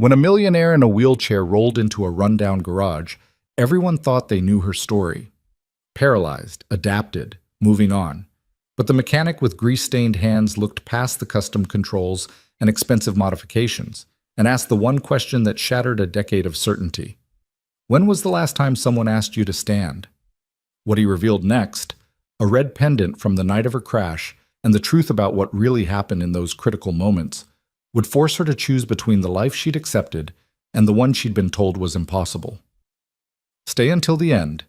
When a millionaire in a wheelchair rolled into a rundown garage, everyone thought they knew her story. Paralyzed, adapted, moving on. But the mechanic with grease-stained hands looked past the custom controls and expensive modifications and asked the one question that shattered a decade of certainty. When was the last time someone asked you to stand? What he revealed next, a red pendant from the night of her crash and the truth about what really happened in those critical moments, would force her to choose between the life she'd accepted and the one she'd been told was impossible. Stay until the end,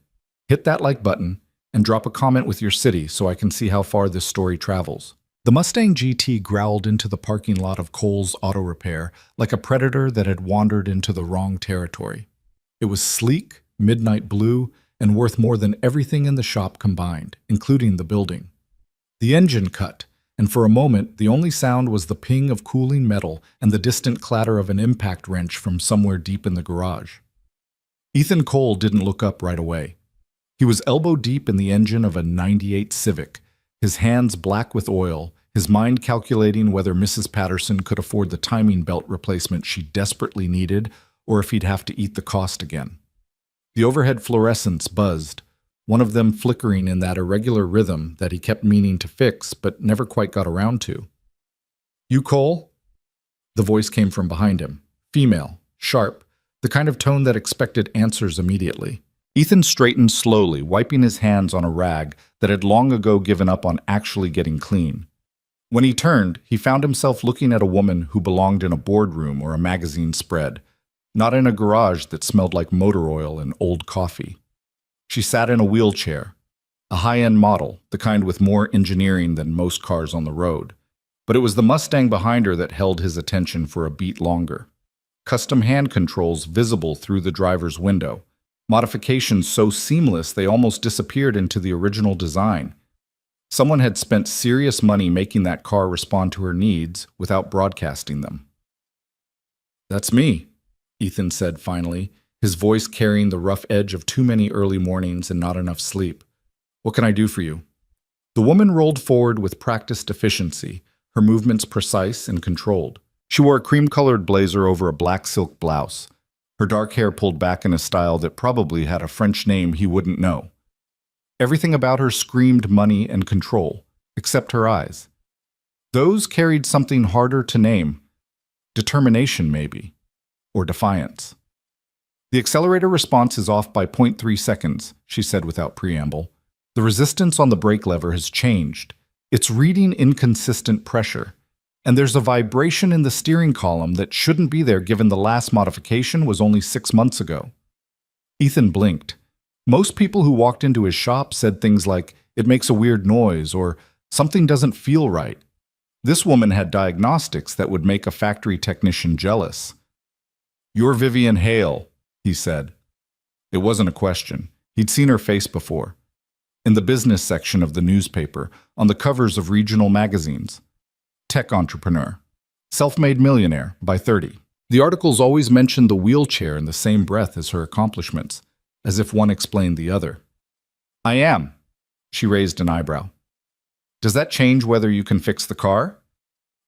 hit that like button, and drop a comment with your city so I can see how far this story travels. The Mustang GT growled into the parking lot of Kohl's Auto Repair like a predator that had wandered into the wrong territory. It was sleek, midnight blue, and worth more than everything in the shop combined, including the building. The engine cut, and for a moment the only sound was the ping of cooling metal and the distant clatter of an impact wrench from somewhere deep in the garage. Ethan Cole didn't look up right away. He was elbow-deep in the engine of a '98 Civic, his hands black with oil, his mind calculating whether Mrs. Patterson could afford the timing belt replacement she desperately needed or if he'd have to eat the cost again. The overhead fluorescents buzzed, one of them flickering in that irregular rhythm that he kept meaning to fix but never quite got around to. "You Cole?" The voice came from behind him, female, sharp, the kind of tone that expected answers immediately. Ethan straightened slowly, wiping his hands on a rag that had long ago given up on actually getting clean. When he turned, he found himself looking at a woman who belonged in a boardroom or a magazine spread, not in a garage that smelled like motor oil and old coffee. She sat in a wheelchair, a high-end model, the kind with more engineering than most cars on the road. But it was the Mustang behind her that held his attention for a beat longer. Custom hand controls visible through the driver's window, modifications so seamless they almost disappeared into the original design. Someone had spent serious money making that car respond to her needs without broadcasting them. "That's me," Ethan said finally, his voice carrying the rough edge of too many early mornings and not enough sleep. "What can I do for you?" The woman rolled forward with practiced efficiency, her movements precise and controlled. She wore a cream-colored blazer over a black silk blouse, her dark hair pulled back in a style that probably had a French name he wouldn't know. Everything about her screamed money and control, except her eyes. Those carried something harder to name. Determination, maybe. Or defiance. "The accelerator response is off by 0.3 seconds, she said without preamble. "The resistance on the brake lever has changed. It's reading inconsistent pressure. And there's a vibration in the steering column that shouldn't be there given the last modification was only 6 months ago." Ethan blinked. Most people who walked into his shop said things like, "It makes a weird noise," or "Something doesn't feel right." This woman had diagnostics that would make a factory technician jealous. "You're Vivian Hale," he said. It wasn't a question. He'd seen her face before. In the business section of the newspaper, on the covers of regional magazines. Tech entrepreneur. Self-made millionaire by 30. The articles always mentioned the wheelchair in the same breath as her accomplishments, as if one explained the other. "I am." She raised an eyebrow. "Does that change whether you can fix the car?"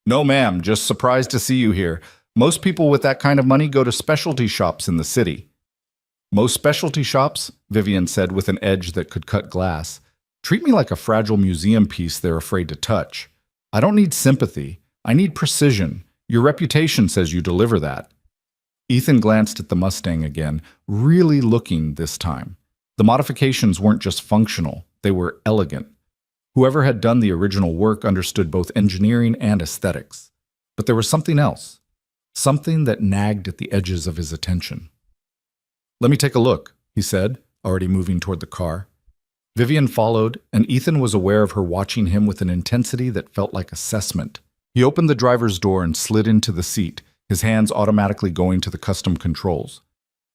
"No, ma'am, just surprised to see you here. Most people with that kind of money go to specialty shops in the city." "Most specialty shops," Vivian said with an edge that could cut glass, "treat me like a fragile museum piece they're afraid to touch. I don't need sympathy. I need precision. Your reputation says you deliver that." Ethan glanced at the Mustang again, really looking this time. The modifications weren't just functional, they were elegant. Whoever had done the original work understood both engineering and aesthetics. But there was something else. Something that nagged at the edges of his attention. "Let me take a look," he said, already moving toward the car. Vivian followed, and Ethan was aware of her watching him with an intensity that felt like assessment. He opened the driver's door and slid into the seat, his hands automatically going to the custom controls.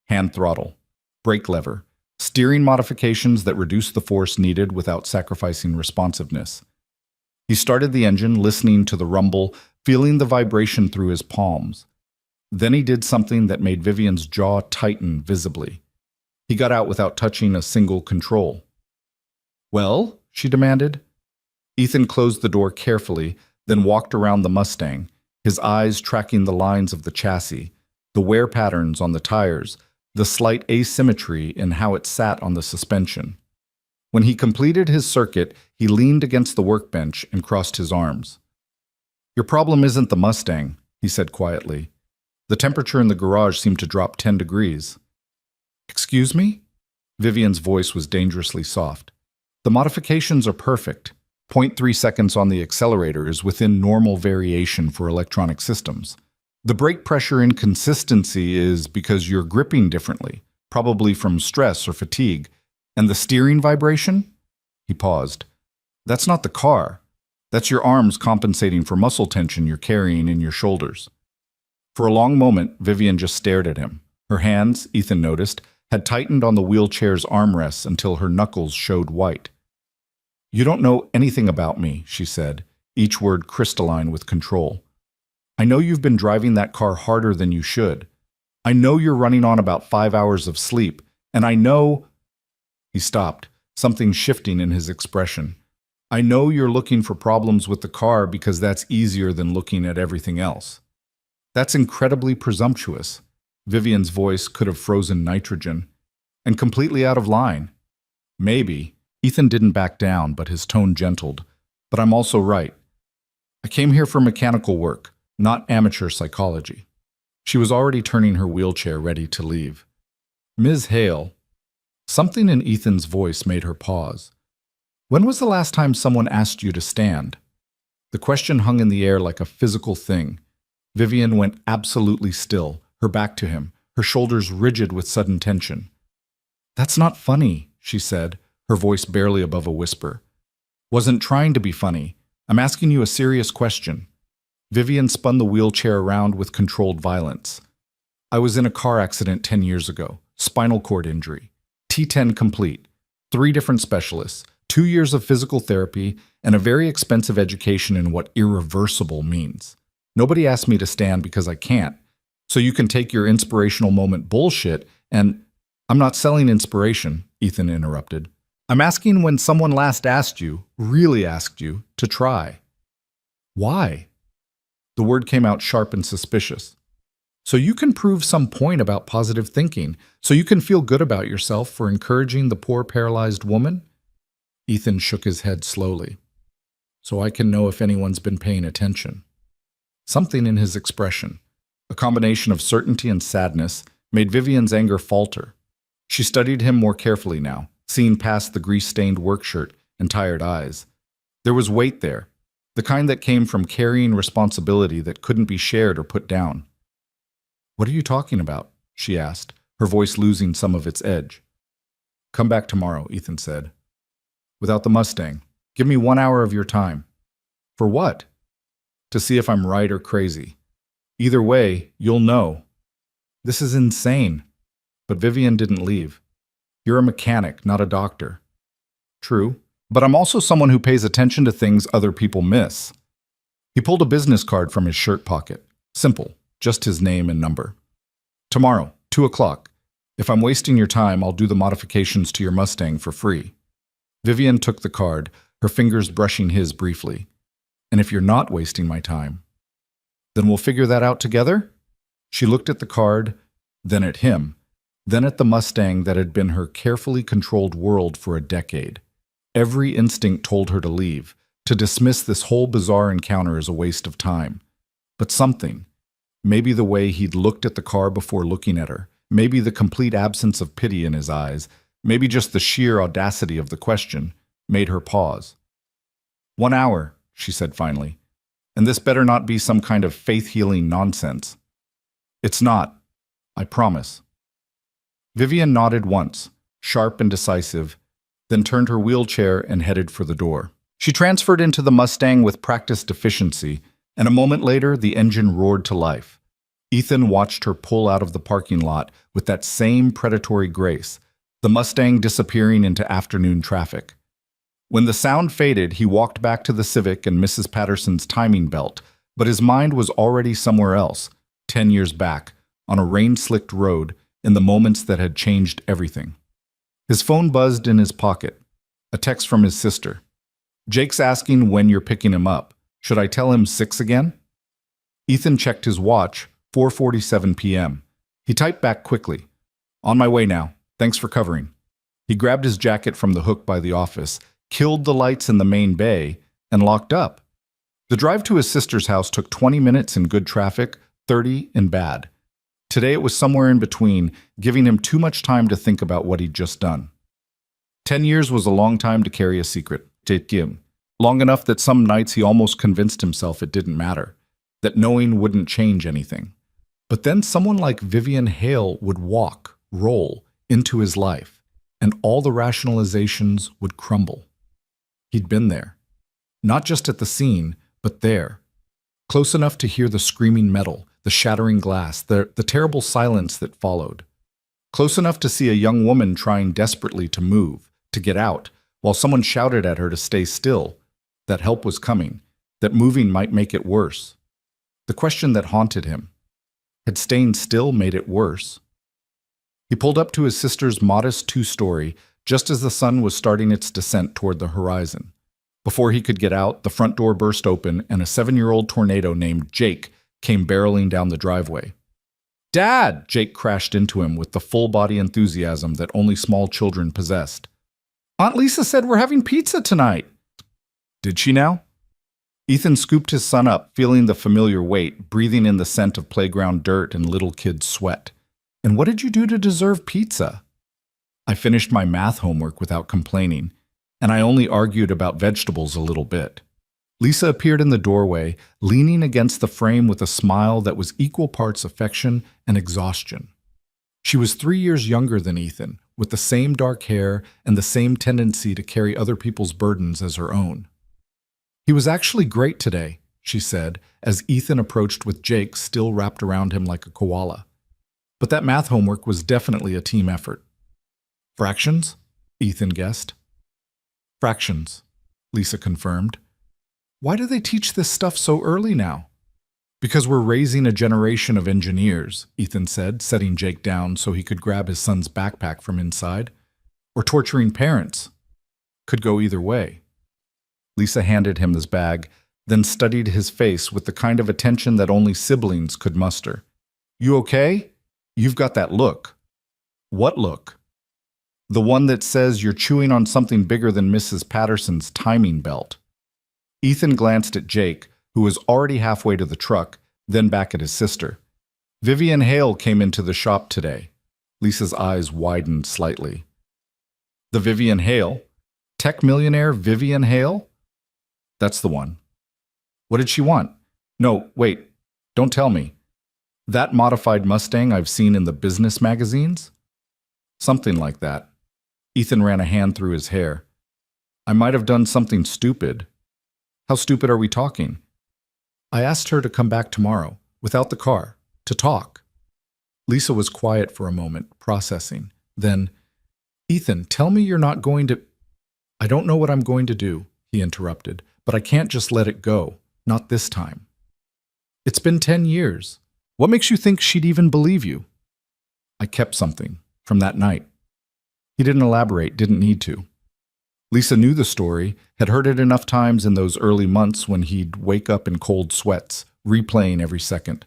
Hand throttle, brake lever, steering modifications that reduced the force needed without sacrificing responsiveness. He started the engine, listening to the rumble, feeling the vibration through his palms. Then he did something that made Vivian's jaw tighten visibly. He got out without touching a single control. "Well?" she demanded. Ethan closed the door carefully, then walked around the Mustang, his eyes tracking the lines of the chassis, The wear patterns on the tires, the slight asymmetry in how it sat on the suspension. When he completed his circuit, he leaned against the workbench and crossed his arms. "Your problem isn't the Mustang," he said quietly. The temperature in the garage seemed to drop 10 degrees. "Excuse me?" Vivian's voice was dangerously soft. "The modifications are perfect. 0.3 seconds on the accelerator is within normal variation for electronic systems. The brake pressure inconsistency is because you're gripping differently, probably from stress or fatigue. And the steering vibration?" He paused. "That's not the car. That's your arms compensating for muscle tension you're carrying in your shoulders." For a long moment, Vivian just stared at him. Her hands, Ethan noticed, had tightened on the wheelchair's armrests until her knuckles showed white. "You don't know anything about me," she said, each word crystalline with control. "I know you've been driving that car harder than you should. I know you're running on about 5 hours of sleep, and I know—" He stopped, something shifting in his expression. "I know you're looking for problems with the car because that's easier than looking at everything else." "That's incredibly presumptuous." Vivian's voice could have frozen nitrogen. "And completely out of line." "Maybe." Ethan didn't back down, but his tone gentled. "But I'm also right. I came here for mechanical work, not amateur psychology." She was already turning her wheelchair, ready to leave. "Ms. Hale." Something in Ethan's voice made her pause. "When was the last time someone asked you to stand?" The question hung in the air like a physical thing. Vivian went absolutely still, her back to him, her shoulders rigid with sudden tension. "That's not funny," she said, her voice barely above a whisper. "Wasn't trying to be funny. I'm asking you a serious question." Vivian spun the wheelchair around with controlled violence. "I was in a car accident 10 years ago. Spinal cord injury. T10 complete. 3 different specialists. 2 years of physical therapy, and a very expensive education in what irreversible means. Nobody asked me to stand because I can't. So you can take your inspirational moment bullshit and—" "I'm not selling inspiration," Ethan interrupted. "I'm asking when someone last asked you, really asked you, to try." "Why?" The word came out sharp and suspicious. "So you can prove some point about positive thinking, so you can feel good about yourself for encouraging the poor paralyzed woman?" Ethan shook his head slowly. "So I can know if anyone's been paying attention." Something in his expression, a combination of certainty and sadness, made Vivian's anger falter. She studied him more carefully now, seeing past the grease-stained work shirt and tired eyes. There was weight there, the kind that came from carrying responsibility that couldn't be shared or put down. "What are you talking about?" she asked, her voice losing some of its edge. "Come back tomorrow," Ethan said. "Without the Mustang. Give me 1 hour of your time." "For what?" "To see if I'm right or crazy. Either way, you'll know." "This is insane." But Vivian didn't leave. "You're a mechanic, not a doctor." "True, but I'm also someone who pays attention to things other people miss." He pulled a business card from his shirt pocket. Simple, just his name and number. "Tomorrow, 2 o'clock. If I'm wasting your time, I'll do the modifications to your Mustang for free." Vivian took the card, her fingers brushing his briefly. "And if you're not wasting my time, then we'll figure that out together?" She looked at the card, then at him, then at the Mustang that had been her carefully controlled world for a decade. Every instinct told her to leave, to dismiss this whole bizarre encounter as a waste of time. But something, maybe the way he'd looked at the car before looking at her, maybe the complete absence of pity in his eyes, maybe just the sheer audacity of the question, made her pause. 1 hour, she said finally, and this better not be some kind of faith-healing nonsense. "It's not. I promise." Vivian nodded once, sharp and decisive, then turned her wheelchair and headed for the door. She transferred into the Mustang with practiced efficiency, and a moment later the engine roared to life. Ethan watched her pull out of the parking lot with that same predatory grace, the Mustang disappearing into afternoon traffic. When the sound faded, he walked back to the Civic and Mrs. Patterson's timing belt, but his mind was already somewhere else, 10 years back, on a rain-slicked road, in the moments that had changed everything. His phone buzzed in his pocket. A text from his sister. "Jake's asking when you're picking him up. Should I tell him 6 again?" Ethan checked his watch, 4:47 p.m. He typed back quickly. On my way now. Thanks for covering. He grabbed his jacket from the hook by the office, killed the lights in the main bay, and locked up. The drive to his sister's house took 20 minutes in good traffic, 30 in bad. Today it was somewhere in between, giving him too much time to think about what he'd just done. 10 years was a long time to carry a secret, Kim. Long enough that some nights he almost convinced himself it didn't matter, that knowing wouldn't change anything. But then someone like Vivian Hale would roll into his life, and all the rationalizations would crumble. He'd been there. Not just at the scene, but there. Close enough to hear the screaming metal, the shattering glass, the terrible silence that followed. Close enough to see a young woman trying desperately to move, to get out, while someone shouted at her to stay still, that help was coming, that moving might make it worse. The question that haunted him, had staying still made it worse? He pulled up to his sister's modest two-story just as the sun was starting its descent toward the horizon. Before he could get out, the front door burst open and a 7-year-old tornado named Jake came barreling down the driveway. "Dad!" Jake crashed into him with the full-body enthusiasm that only small children possessed. "Aunt Lisa said we're having pizza tonight." Did she now? Ethan scooped his son up, feeling the familiar weight, breathing in the scent of playground dirt and little kids' sweat. "And what did you do to deserve pizza?" "I finished my math homework without complaining, and I only argued about vegetables a little bit." Lisa appeared in the doorway, leaning against the frame with a smile that was equal parts affection and exhaustion. She was 3 years younger than Ethan, with the same dark hair and the same tendency to carry other people's burdens as her own. "He was actually great today," she said, as Ethan approached with Jake still wrapped around him like a koala. "But that math homework was definitely a team effort." "Fractions?" Ethan guessed. "Fractions," Lisa confirmed. "Why do they teach this stuff so early now?" "Because we're raising a generation of engineers," Ethan said, setting Jake down so he could grab his son's backpack from inside. "Or torturing parents. Could go either way." Lisa handed him his bag, then studied his face with the kind of attention that only siblings could muster. "You okay? You've got that look." "What look?" "The one that says you're chewing on something bigger than Mrs. Patterson's timing belt." Ethan glanced at Jake, who was already halfway to the truck, then back at his sister. "Vivian Hale came into the shop today." Lisa's eyes widened slightly. "The Vivian Hale? Tech millionaire Vivian Hale?" "That's the one." "What did she want?" "No, wait, don't tell me. That modified Mustang I've seen in the business magazines?" "Something like that." Ethan ran a hand through his hair. "I might have done something stupid." "How stupid are we talking?" "I asked her to come back tomorrow, without the car, to talk." Lisa was quiet for a moment, processing. Then, "Ethan, tell me you're not going to—" "I don't know what I'm going to do," he interrupted, "but I can't just let it go. Not this time." "It's been 10 years. What makes you think she'd even believe you?" "I kept something from that night." He didn't elaborate, didn't need to. Lisa knew the story, had heard it enough times in those early months when he'd wake up in cold sweats, replaying every second.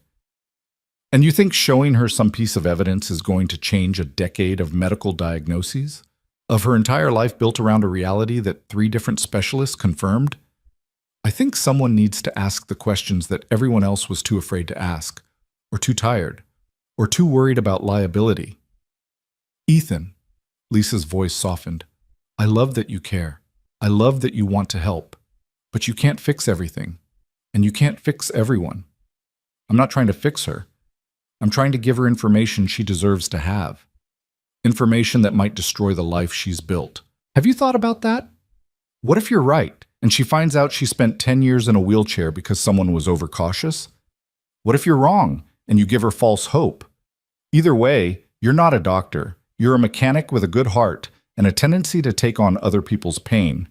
"And you think showing her some piece of evidence is going to change a decade of medical diagnoses? Of her entire life built around a reality that 3 different specialists confirmed? I think someone needs to ask the questions that everyone else was too afraid to ask, or too tired, or too worried about liability." "Ethan," Lisa's voice softened, "I love that you care. I love that you want to help. But you can't fix everything. And you can't fix everyone. I'm not trying to fix her. I'm trying to give her information she deserves to have. Information that might destroy the life she's built. Have you thought about that? What if you're right, and she finds out she spent 10 years in a wheelchair because someone was overcautious? What if you're wrong, and you give her false hope? Either way, you're not a doctor. You're a mechanic with a good heart and a tendency to take on other people's pain."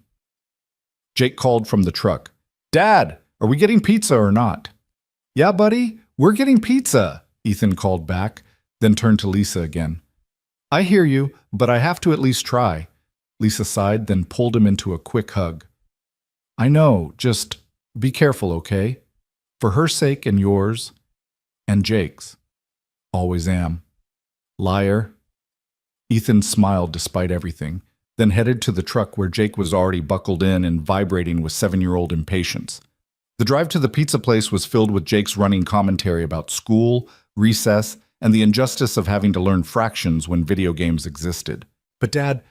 Jake called from the truck. "Dad, are we getting pizza or not?" "Yeah, buddy, we're getting pizza," Ethan called back, then turned to Lisa again. "I hear you, but I have to at least try." Lisa sighed, then pulled him into a quick hug. "I know, just be careful, okay? For her sake and yours, And Jake's. Always am. Liar. Ethan smiled despite everything, then headed to the truck where Jake was already buckled in and vibrating with 7-year-old impatience. The drive to the pizza place was filled with Jake's running commentary about school, recess, and the injustice of having to learn fractions when video games existed. But Dad,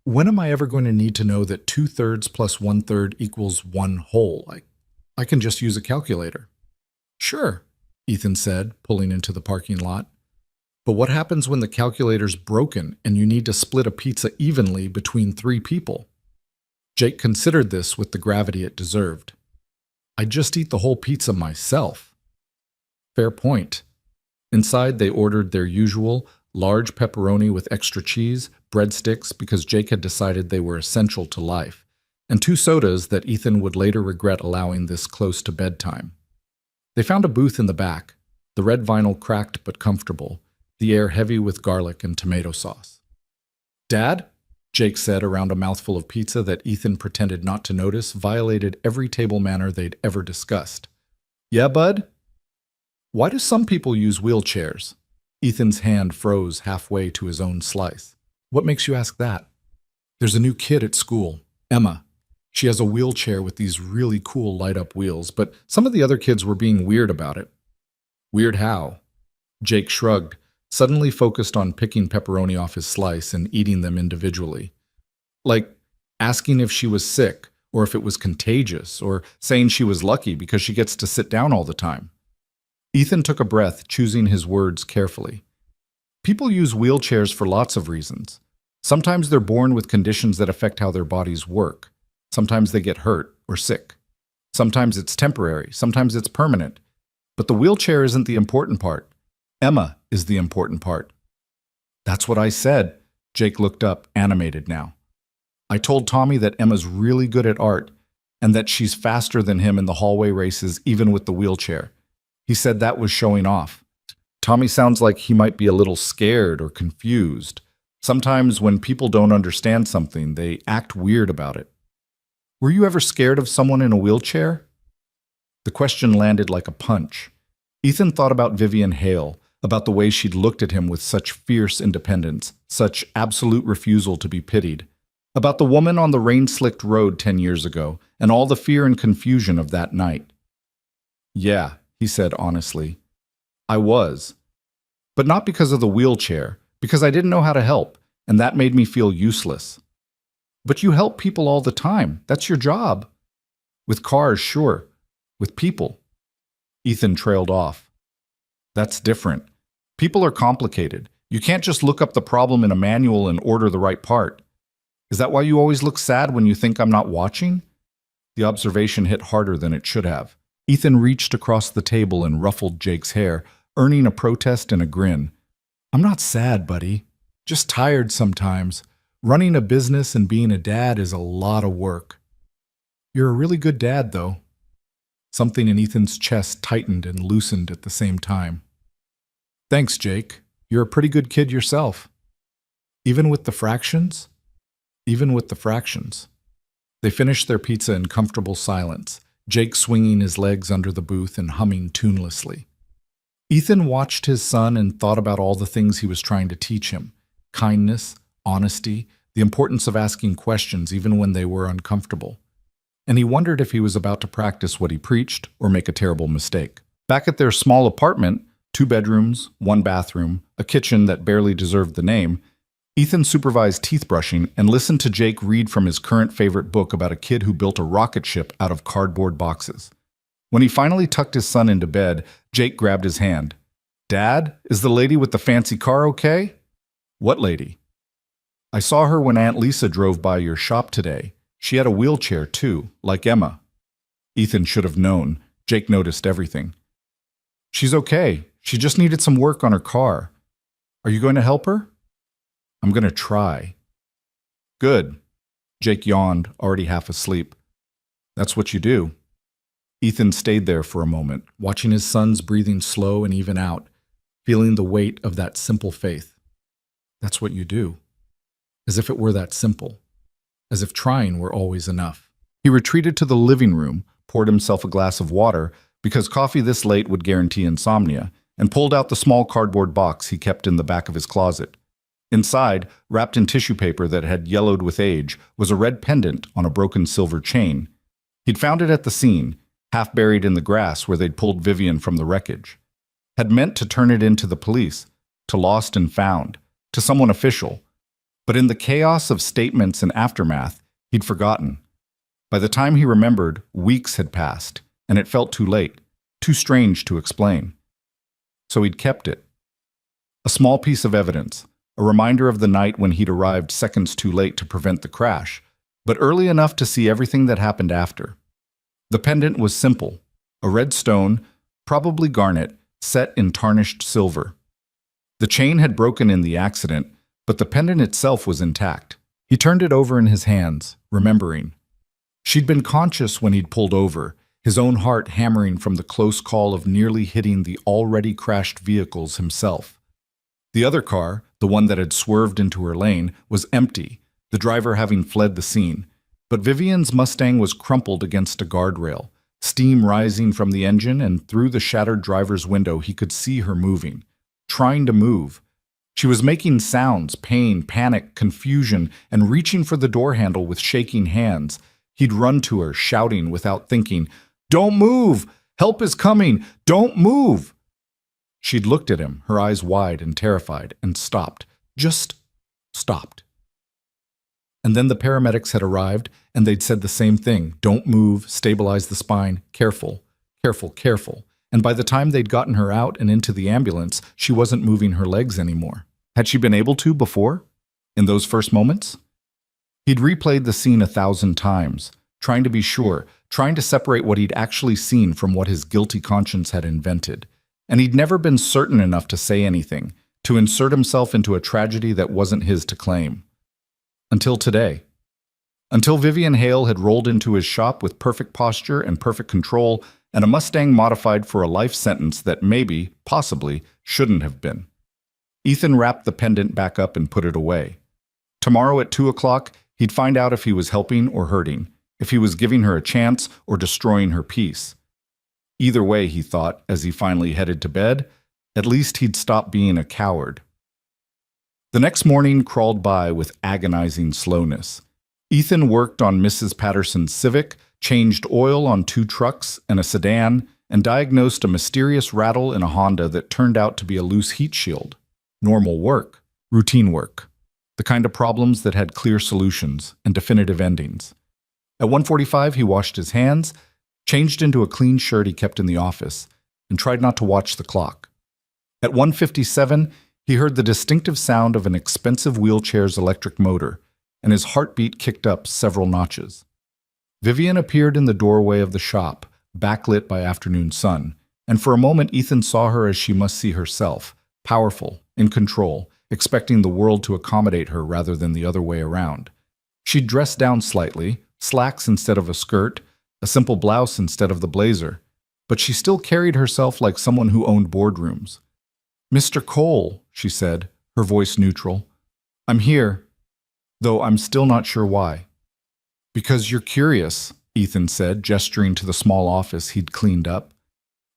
when am I ever going to need to know that 2/3 plus 1/3 equals 1 whole? I can just use a calculator. Sure, Ethan said, pulling into the parking lot. But what happens when the calculator's broken and you need to split a pizza evenly between 3 people? Jake considered this with the gravity it deserved. I'd just eat the whole pizza myself. Fair point. Inside, they ordered their usual large pepperoni with extra cheese, breadsticks because Jake had decided they were essential to life, and 2 sodas that Ethan would later regret allowing this close to bedtime. They found a booth in the back, the red vinyl cracked but comfortable, the air heavy with garlic and tomato sauce. Dad? Jake said around a mouthful of pizza that Ethan pretended not to notice violated every table manner they'd ever discussed. Yeah, bud? Why do some people use wheelchairs? Ethan's hand froze halfway to his own slice. What makes you ask that? There's a new kid at school, Emma. She has a wheelchair with these really cool light-up wheels, but some of the other kids were being weird about it. Weird how? Jake shrugged, suddenly focused on picking pepperoni off his slice and eating them individually. Like asking if she was sick, or if it was contagious, or saying she was lucky because she gets to sit down all the time. Ethan took a breath, choosing his words carefully. People use wheelchairs for lots of reasons. Sometimes they're born with conditions that affect how their bodies work. Sometimes they get hurt or sick. Sometimes it's temporary, sometimes it's permanent. But the wheelchair isn't the important part. Emma is the important part. That's what I said. Jake looked up, animated now. I told Tommy that Emma's really good at art and that she's faster than him in the hallway races even with the wheelchair. He said that was showing off. Tommy sounds like he might be a little scared or confused. Sometimes when people don't understand something, they act weird about it. Were you ever scared of someone in a wheelchair? The question landed like a punch. Ethan thought about Vivian Hale, about the way she'd looked at him with such fierce independence, such absolute refusal to be pitied, about the woman on the rain-slicked road 10 years ago, and all the fear and confusion of that night. Yeah, he said honestly. I was. But not because of the wheelchair, because I didn't know how to help, and that made me feel useless. But you help people all the time. That's your job. With cars, sure. With people. Ethan trailed off. That's different. People are complicated. You can't just look up the problem in a manual and order the right part. Is that why you always look sad when you think I'm not watching? The observation hit harder than it should have. Ethan reached across the table and ruffled Jake's hair, earning a protest and a grin. I'm not sad, buddy. Just tired sometimes. Running a business and being a dad is a lot of work. You're a really good dad, though. Something in Ethan's chest tightened and loosened at the same time. Thanks, Jake. You're a pretty good kid yourself. Even with the fractions? Even with the fractions. They finished their pizza in comfortable silence, Jake swinging his legs under the booth and humming tunelessly. Ethan watched his son and thought about all the things he was trying to teach him. Kindness, honesty, the importance of asking questions even when they were uncomfortable. And he wondered if he was about to practice what he preached or make a terrible mistake. Back at their small apartment, 2 bedrooms, 1 bathroom, a kitchen that barely deserved the name, Ethan supervised teeth brushing and listened to Jake read from his current favorite book about a kid who built a rocket ship out of cardboard boxes. When he finally tucked his son into bed, Jake grabbed his hand. Dad, is the lady with the fancy car okay? What lady? I saw her when Aunt Lisa drove by your shop today. She had a wheelchair too, like Emma. Ethan should have known. Jake noticed everything. She's okay. She just needed some work on her car. Are you going to help her? I'm going to try. Good. Jake yawned, already half asleep. That's what you do. Ethan stayed there for a moment, watching his son's breathing slow and even out, feeling the weight of that simple faith. That's what you do. As if it were that simple. As if trying were always enough. He retreated to the living room, poured himself a glass of water, because coffee this late would guarantee insomnia, and pulled out the small cardboard box he kept in the back of his closet. Inside, wrapped in tissue paper that had yellowed with age, was a red pendant on a broken silver chain. He'd found it at the scene, half buried in the grass where they'd pulled Vivian from the wreckage. Had meant to turn it in to the police, to Lost and Found, to someone official. But in the chaos of statements and aftermath, he'd forgotten. By the time he remembered, weeks had passed, and it felt too late, too strange to explain. So he'd kept it. A small piece of evidence, a reminder of the night when he'd arrived seconds too late to prevent the crash, but early enough to see everything that happened after. The pendant was simple, a red stone, probably garnet, set in tarnished silver. The chain had broken in the accident, but the pendant itself was intact. He turned it over in his hands, remembering. She'd been conscious when he'd pulled over, his own heart hammering from the close call of nearly hitting the already crashed vehicles himself. The other car, the one that had swerved into her lane, was empty, the driver having fled the scene. But Vivian's Mustang was crumpled against a guardrail, steam rising from the engine, and through the shattered driver's window he could see her moving, trying to move. She was making sounds, pain, panic, confusion, and reaching for the door handle with shaking hands. He'd run to her, shouting without thinking, "Don't move! Help is coming! Don't move!" She'd looked at him, her eyes wide and terrified, and stopped. Just stopped. And then the paramedics had arrived, and they'd said the same thing. Don't move, stabilize the spine, careful, careful, careful. And by the time they'd gotten her out and into the ambulance, she wasn't moving her legs anymore. Had she been able to before? In those first moments? He'd replayed the scene 1,000 times, trying to be sure, trying to separate what he'd actually seen from what his guilty conscience had invented. And he'd never been certain enough to say anything, to insert himself into a tragedy that wasn't his to claim. Until today. Until Vivian Hale had rolled into his shop with perfect posture and perfect control, and a Mustang modified for a life sentence that maybe, possibly, shouldn't have been. Ethan wrapped the pendant back up and put it away. Tomorrow at 2 o'clock, he'd find out if he was helping or hurting, if he was giving her a chance or destroying her peace. Either way, he thought, as he finally headed to bed, at least he'd stop being a coward. The next morning crawled by with agonizing slowness. Ethan worked on Mrs. Patterson's Civic, changed oil on 2 trucks and a sedan, and diagnosed a mysterious rattle in a Honda that turned out to be a loose heat shield. Normal work, routine work, the kind of problems that had clear solutions and definitive endings. At 1:45, he washed his hands, changed into a clean shirt he kept in the office, and tried not to watch the clock. At 1:57, he heard the distinctive sound of an expensive wheelchair's electric motor, and his heartbeat kicked up several notches. Vivian appeared in the doorway of the shop, backlit by afternoon sun, and for a moment Ethan saw her as she must see herself, powerful, in control, expecting the world to accommodate her rather than the other way around. She'd dressed down slightly, slacks instead of a skirt, a simple blouse instead of the blazer, but she still carried herself like someone who owned boardrooms. "Mr. Cole," she said, her voice neutral. "I'm here, though I'm still not sure why." "Because you're curious," Ethan said, gesturing to the small office he'd cleaned up.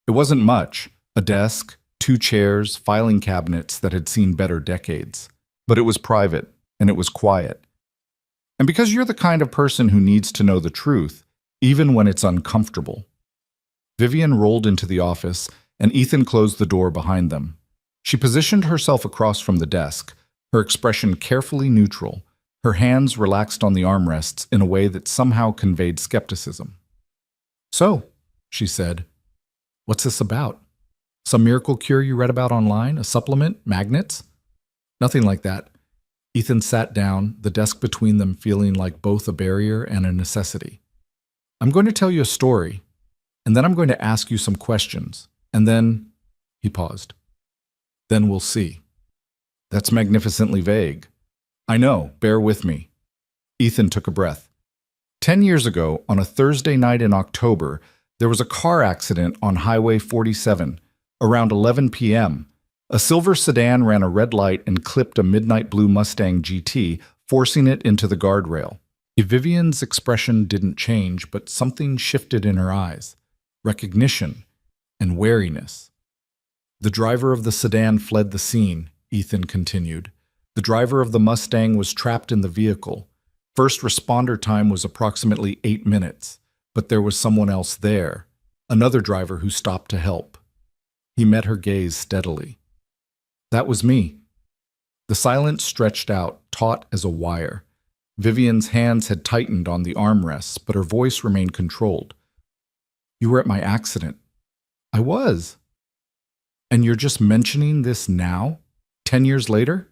It wasn't much, a desk, 2 chairs, filing cabinets that had seen better decades. But it was private, and it was quiet. And because you're the kind of person who needs to know the truth, even when it's uncomfortable. Vivian rolled into the office, and Ethan closed the door behind them. She positioned herself across from the desk, her expression carefully neutral, her hands relaxed on the armrests in a way that somehow conveyed skepticism. "So," she said, "what's this about? Some miracle cure you read about online? A supplement? Magnets?" "Nothing like that." Ethan sat down, the desk between them feeling like both a barrier and a necessity. "I'm going to tell you a story, and then I'm going to ask you some questions, and then—" He paused. "Then we'll see." That's magnificently vague. I know, bear with me. Ethan took a breath. 10 years ago, on a Thursday night in October, there was a car accident on Highway 47, around 11 p.m. A silver sedan ran a red light and clipped a midnight blue Mustang GT, forcing it into the guardrail. Vivian's expression didn't change, but something shifted in her eyes. Recognition and wariness. The driver of the sedan fled the scene, Ethan continued. The driver of the Mustang was trapped in the vehicle. First responder time was approximately 8 minutes, but there was someone else there, another driver who stopped to help. He met her gaze steadily. That was me. The silence stretched out, taut as a wire. Vivian's hands had tightened on the armrests, but her voice remained controlled. You were at my accident. I was. And you're just mentioning this now? 10 years later?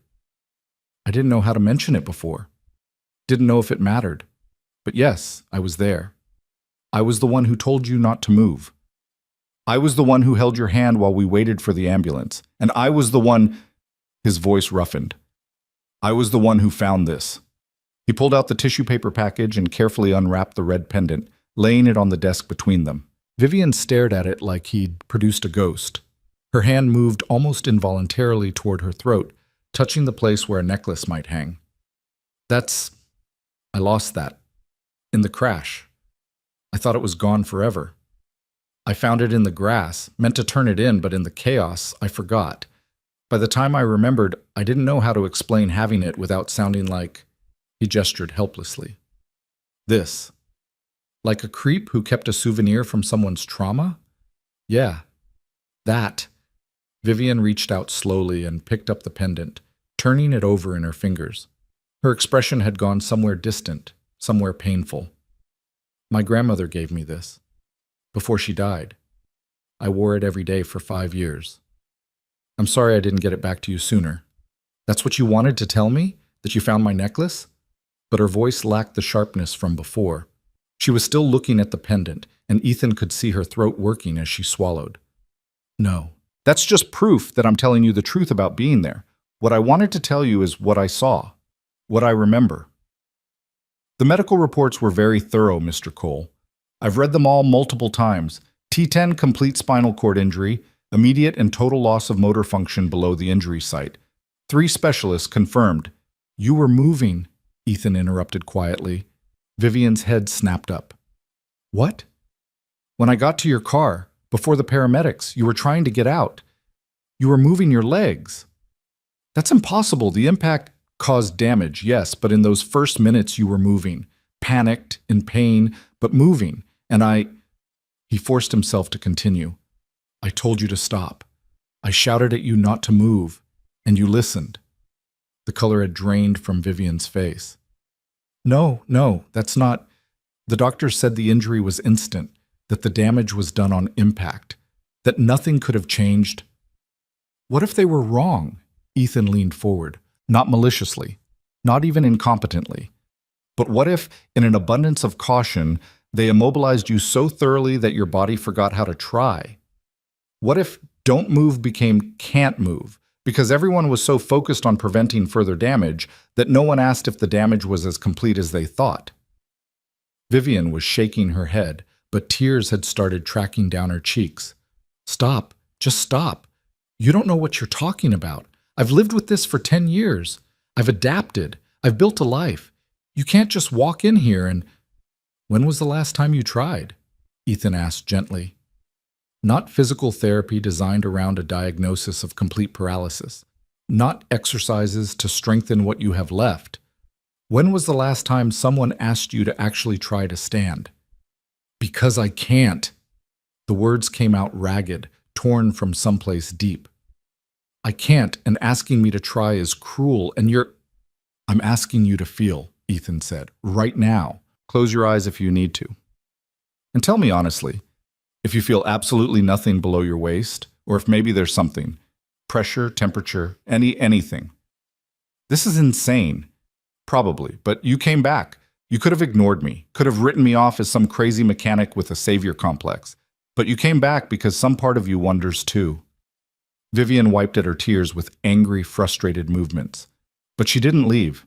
I didn't know how to mention it before. Didn't know if it mattered. But yes, I was there. I was the one who told you not to move. I was the one who held your hand while we waited for the ambulance. And I was the one... His voice roughened. I was the one who found this. He pulled out the tissue paper package and carefully unwrapped the red pendant, laying it on the desk between them. Vivian stared at it like he'd produced a ghost. Her hand moved almost involuntarily toward her throat, touching the place where a necklace might hang. I lost that. In the crash. I thought it was gone forever. I found it in the grass, meant to turn it in, but in the chaos, I forgot. By the time I remembered, I didn't know how to explain having it without sounding like... He gestured helplessly. This. Like a creep who kept a souvenir from someone's trauma? Yeah. That. Vivian reached out slowly and picked up the pendant, turning it over in her fingers. Her expression had gone somewhere distant, somewhere painful. My grandmother gave me this. Before she died. I wore it every day for 5 years. I'm sorry I didn't get it back to you sooner. That's what you wanted to tell me? That you found my necklace? But her voice lacked the sharpness from before. She was still looking at the pendant, and Ethan could see her throat working as she swallowed. No. That's just proof that I'm telling you the truth about being there. What I wanted to tell you is what I saw. What I remember. The medical reports were very thorough, Mr. Cole. I've read them all multiple times. T10 complete spinal cord injury, immediate and total loss of motor function below the injury site. 3 specialists confirmed. You were moving, Ethan interrupted quietly. Vivian's head snapped up. What? When I got to your car, before the paramedics, you were trying to get out. You were moving your legs. That's impossible. The impact caused damage, yes, but in those first minutes you were moving. Panicked, in pain, but moving. And He forced himself to continue. I told you to stop. I shouted at you not to move, and you listened. The color had drained from Vivian's face. No, that's not... The doctor said the injury was instant, that the damage was done on impact, that nothing could have changed. What if they were wrong? Ethan leaned forward, not maliciously, not even incompetently. But what if, in an abundance of caution, they immobilized you so thoroughly that your body forgot how to try? What if don't move became can't move, because everyone was so focused on preventing further damage that no one asked if the damage was as complete as they thought? Vivian was shaking her head, but tears had started tracking down her cheeks. Stop. Just stop. You don't know what you're talking about. I've lived with this for 10 years. I've adapted. I've built a life. You can't just walk in here and... When was the last time you tried? Ethan asked gently. Not physical therapy designed around a diagnosis of complete paralysis. Not exercises to strengthen what you have left. When was the last time someone asked you to actually try to stand? Because I can't. The words came out ragged, torn from someplace deep. I can't, and asking me to try is cruel, and I'm asking you to feel, Ethan said, right now. Close your eyes if you need to. And tell me honestly, if you feel absolutely nothing below your waist, or if maybe there's something, pressure, temperature, anything. This is insane. Probably, but you came back. You could have ignored me, could have written me off as some crazy mechanic with a savior complex. But you came back because some part of you wonders too. Vivian wiped at her tears with angry, frustrated movements. But she didn't leave.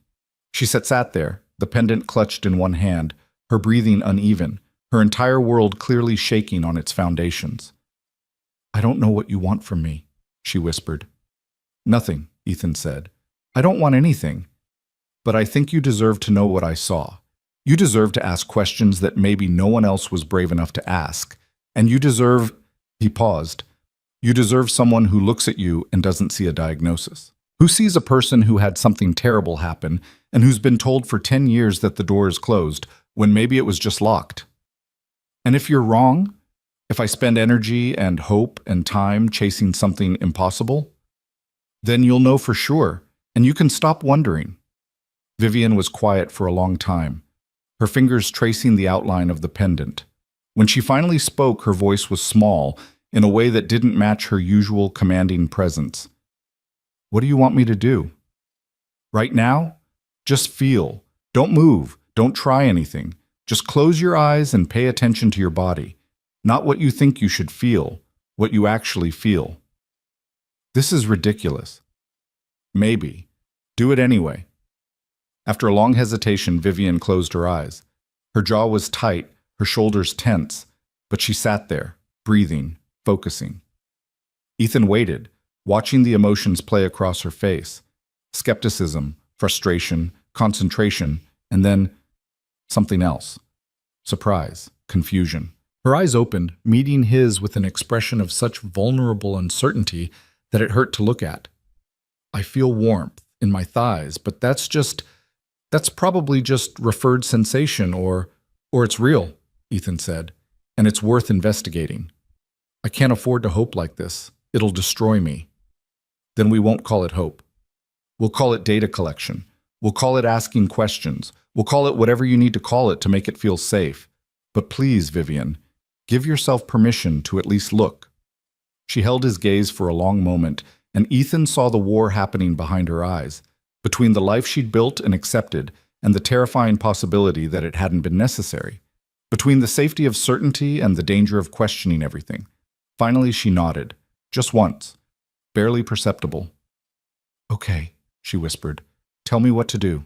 She sat there, the pendant clutched in one hand, her breathing uneven, her entire world clearly shaking on its foundations. I don't know what you want from me, she whispered. Nothing, Ethan said. I don't want anything. But I think you deserve to know what I saw. You deserve to ask questions that maybe no one else was brave enough to ask. And you deserve... He paused. You deserve someone who looks at you and doesn't see a diagnosis. Who sees a person who had something terrible happen and who's been told for 10 years that the door is closed when maybe it was just locked? And if you're wrong, if I spend energy and hope and time chasing something impossible, then you'll know for sure, and you can stop wondering. Vivian was quiet for a long time, her fingers tracing the outline of the pendant. When she finally spoke, her voice was small, in a way that didn't match her usual commanding presence. What do you want me to do? Right now? Just feel. Don't move. Don't try anything. Just close your eyes and pay attention to your body. Not what you think you should feel, what you actually feel. This is ridiculous. Maybe. Do it anyway. After a long hesitation, Vivian closed her eyes. Her jaw was tight, her shoulders tense, but she sat there, breathing, focusing. Ethan waited, watching the emotions play across her face. Skepticism, frustration, concentration, and then something else. Surprise, confusion. Her eyes opened, meeting his with an expression of such vulnerable uncertainty that it hurt to look at. I feel warmth in my thighs, but that's probably just referred sensation or it's real, Ethan said, and it's worth investigating. I can't afford to hope like this. It'll destroy me. Then we won't call it hope. We'll call it data collection. We'll call it asking questions. We'll call it whatever you need to call it to make it feel safe. But please, Vivian, give yourself permission to at least look. She held his gaze for a long moment, and Ethan saw the war happening behind her eyes, between the life she'd built and accepted and the terrifying possibility that it hadn't been necessary, between the safety of certainty and the danger of questioning everything. Finally, she nodded, just once, barely perceptible. Okay, she whispered. Tell me what to do.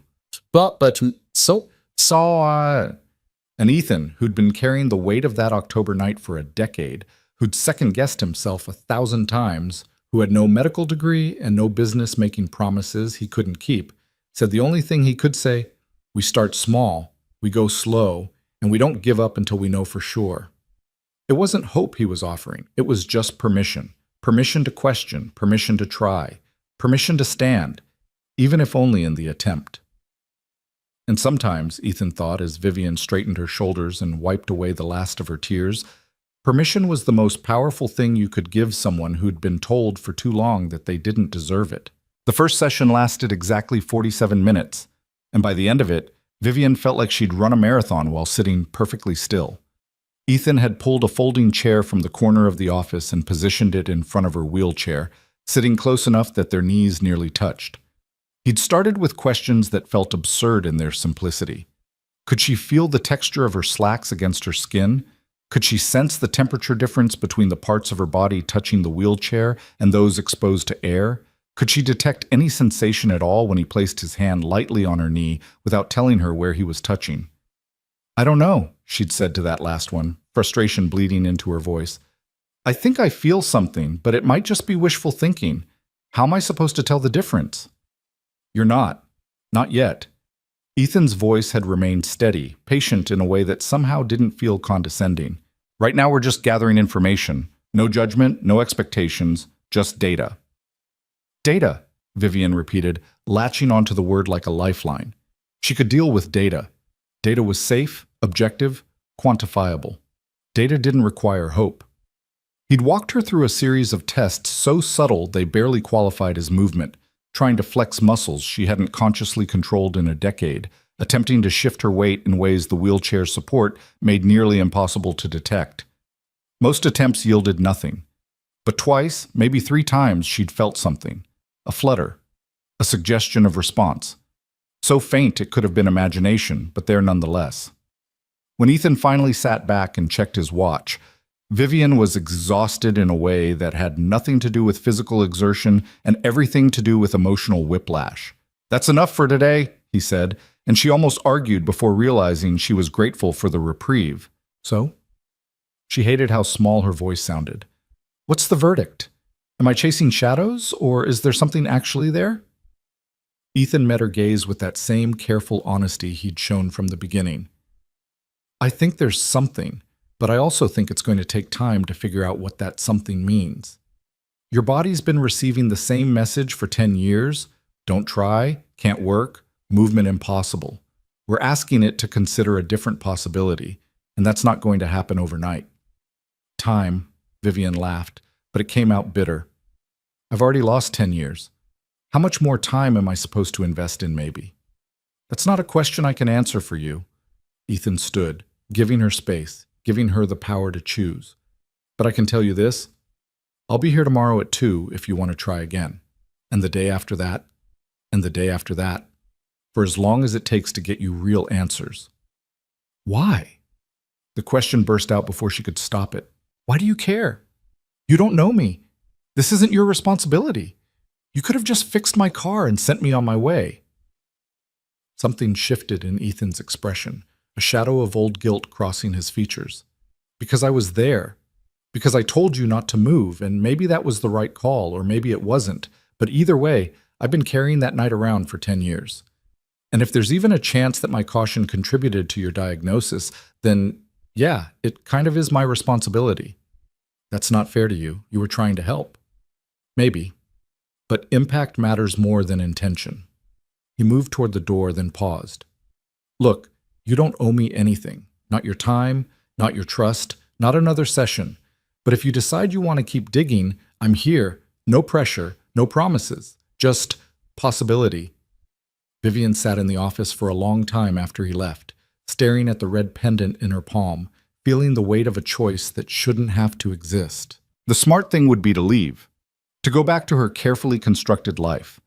And Ethan, who'd been carrying the weight of that October night for a decade, who'd second-guessed himself 1,000 times, who had no medical degree and no business making promises he couldn't keep, said the only thing he could say, we start small, we go slow, and we don't give up until we know for sure. It wasn't hope he was offering, it was just permission. Permission to question, permission to try, permission to stand, even if only in the attempt. And sometimes, Ethan thought as Vivian straightened her shoulders and wiped away the last of her tears, permission was the most powerful thing you could give someone who'd been told for too long that they didn't deserve it. The first session lasted exactly 47 minutes, and by the end of it, Vivian felt like she'd run a marathon while sitting perfectly still. Ethan had pulled a folding chair from the corner of the office and positioned it in front of her wheelchair, sitting close enough that their knees nearly touched. He'd started with questions that felt absurd in their simplicity. Could she feel the texture of her slacks against her skin? Could she sense the temperature difference between the parts of her body touching the wheelchair and those exposed to air? Could she detect any sensation at all when he placed his hand lightly on her knee without telling her where he was touching? I don't know, she'd said to that last one, frustration bleeding into her voice. I think I feel something, but it might just be wishful thinking. How am I supposed to tell the difference? You're not. Not yet. Ethan's voice had remained steady, patient in a way that somehow didn't feel condescending. Right now we're just gathering information. No judgment, no expectations, just data. Data, Vivian repeated, latching onto the word like a lifeline. She could deal with data. Data was safe, objective, quantifiable. Data didn't require hope. He'd walked her through a series of tests so subtle they barely qualified as movement, trying to flex muscles she hadn't consciously controlled in a decade, attempting to shift her weight in ways the wheelchair's support made nearly impossible to detect. Most attempts yielded nothing. But twice, maybe 3 times, she'd felt something. A flutter. A suggestion of response. So faint it could have been imagination, but there nonetheless. When Ethan finally sat back and checked his watch, Vivian was exhausted in a way that had nothing to do with physical exertion and everything to do with emotional whiplash. That's enough for today, he said, and she almost argued before realizing she was grateful for the reprieve. So? She hated how small her voice sounded. What's the verdict? Am I chasing shadows, or is there something actually there? Ethan met her gaze with that same careful honesty he'd shown from the beginning. I think there's something, but I also think it's going to take time to figure out what that something means. Your body's been receiving the same message for 10 years. Don't try, can't work, movement impossible. We're asking it to consider a different possibility, and that's not going to happen overnight. Time, Vivian laughed, but it came out bitter. I've already lost 10 years. How much more time am I supposed to invest in, maybe? That's not a question I can answer for you. Ethan stood, giving her space, giving her the power to choose. But I can tell you this, I'll be here tomorrow at 2 if you want to try again. And the day after that, and the day after that, for as long as it takes to get you real answers. Why? The question burst out before she could stop it. Why do you care? You don't know me. This isn't your responsibility. You could have just fixed my car and sent me on my way. Something shifted in Ethan's expression, a shadow of old guilt crossing his features. Because I was there. Because I told you not to move, and maybe that was the right call, or maybe it wasn't. But either way, I've been carrying that night around for 10 years. And if there's even a chance that my caution contributed to your diagnosis, then yeah, it kind of is my responsibility. That's not fair to you. You were trying to help. Maybe. But impact matters more than intention. He moved toward the door, then paused. Look, you don't owe me anything. Not your time, not your trust, not another session. But if you decide you want to keep digging, I'm here. No pressure, no promises. Just possibility. Vivian sat in the office for a long time after he left, staring at the red pendant in her palm, feeling the weight of a choice that shouldn't have to exist. The smart thing would be to leave, to go back to her carefully constructed life,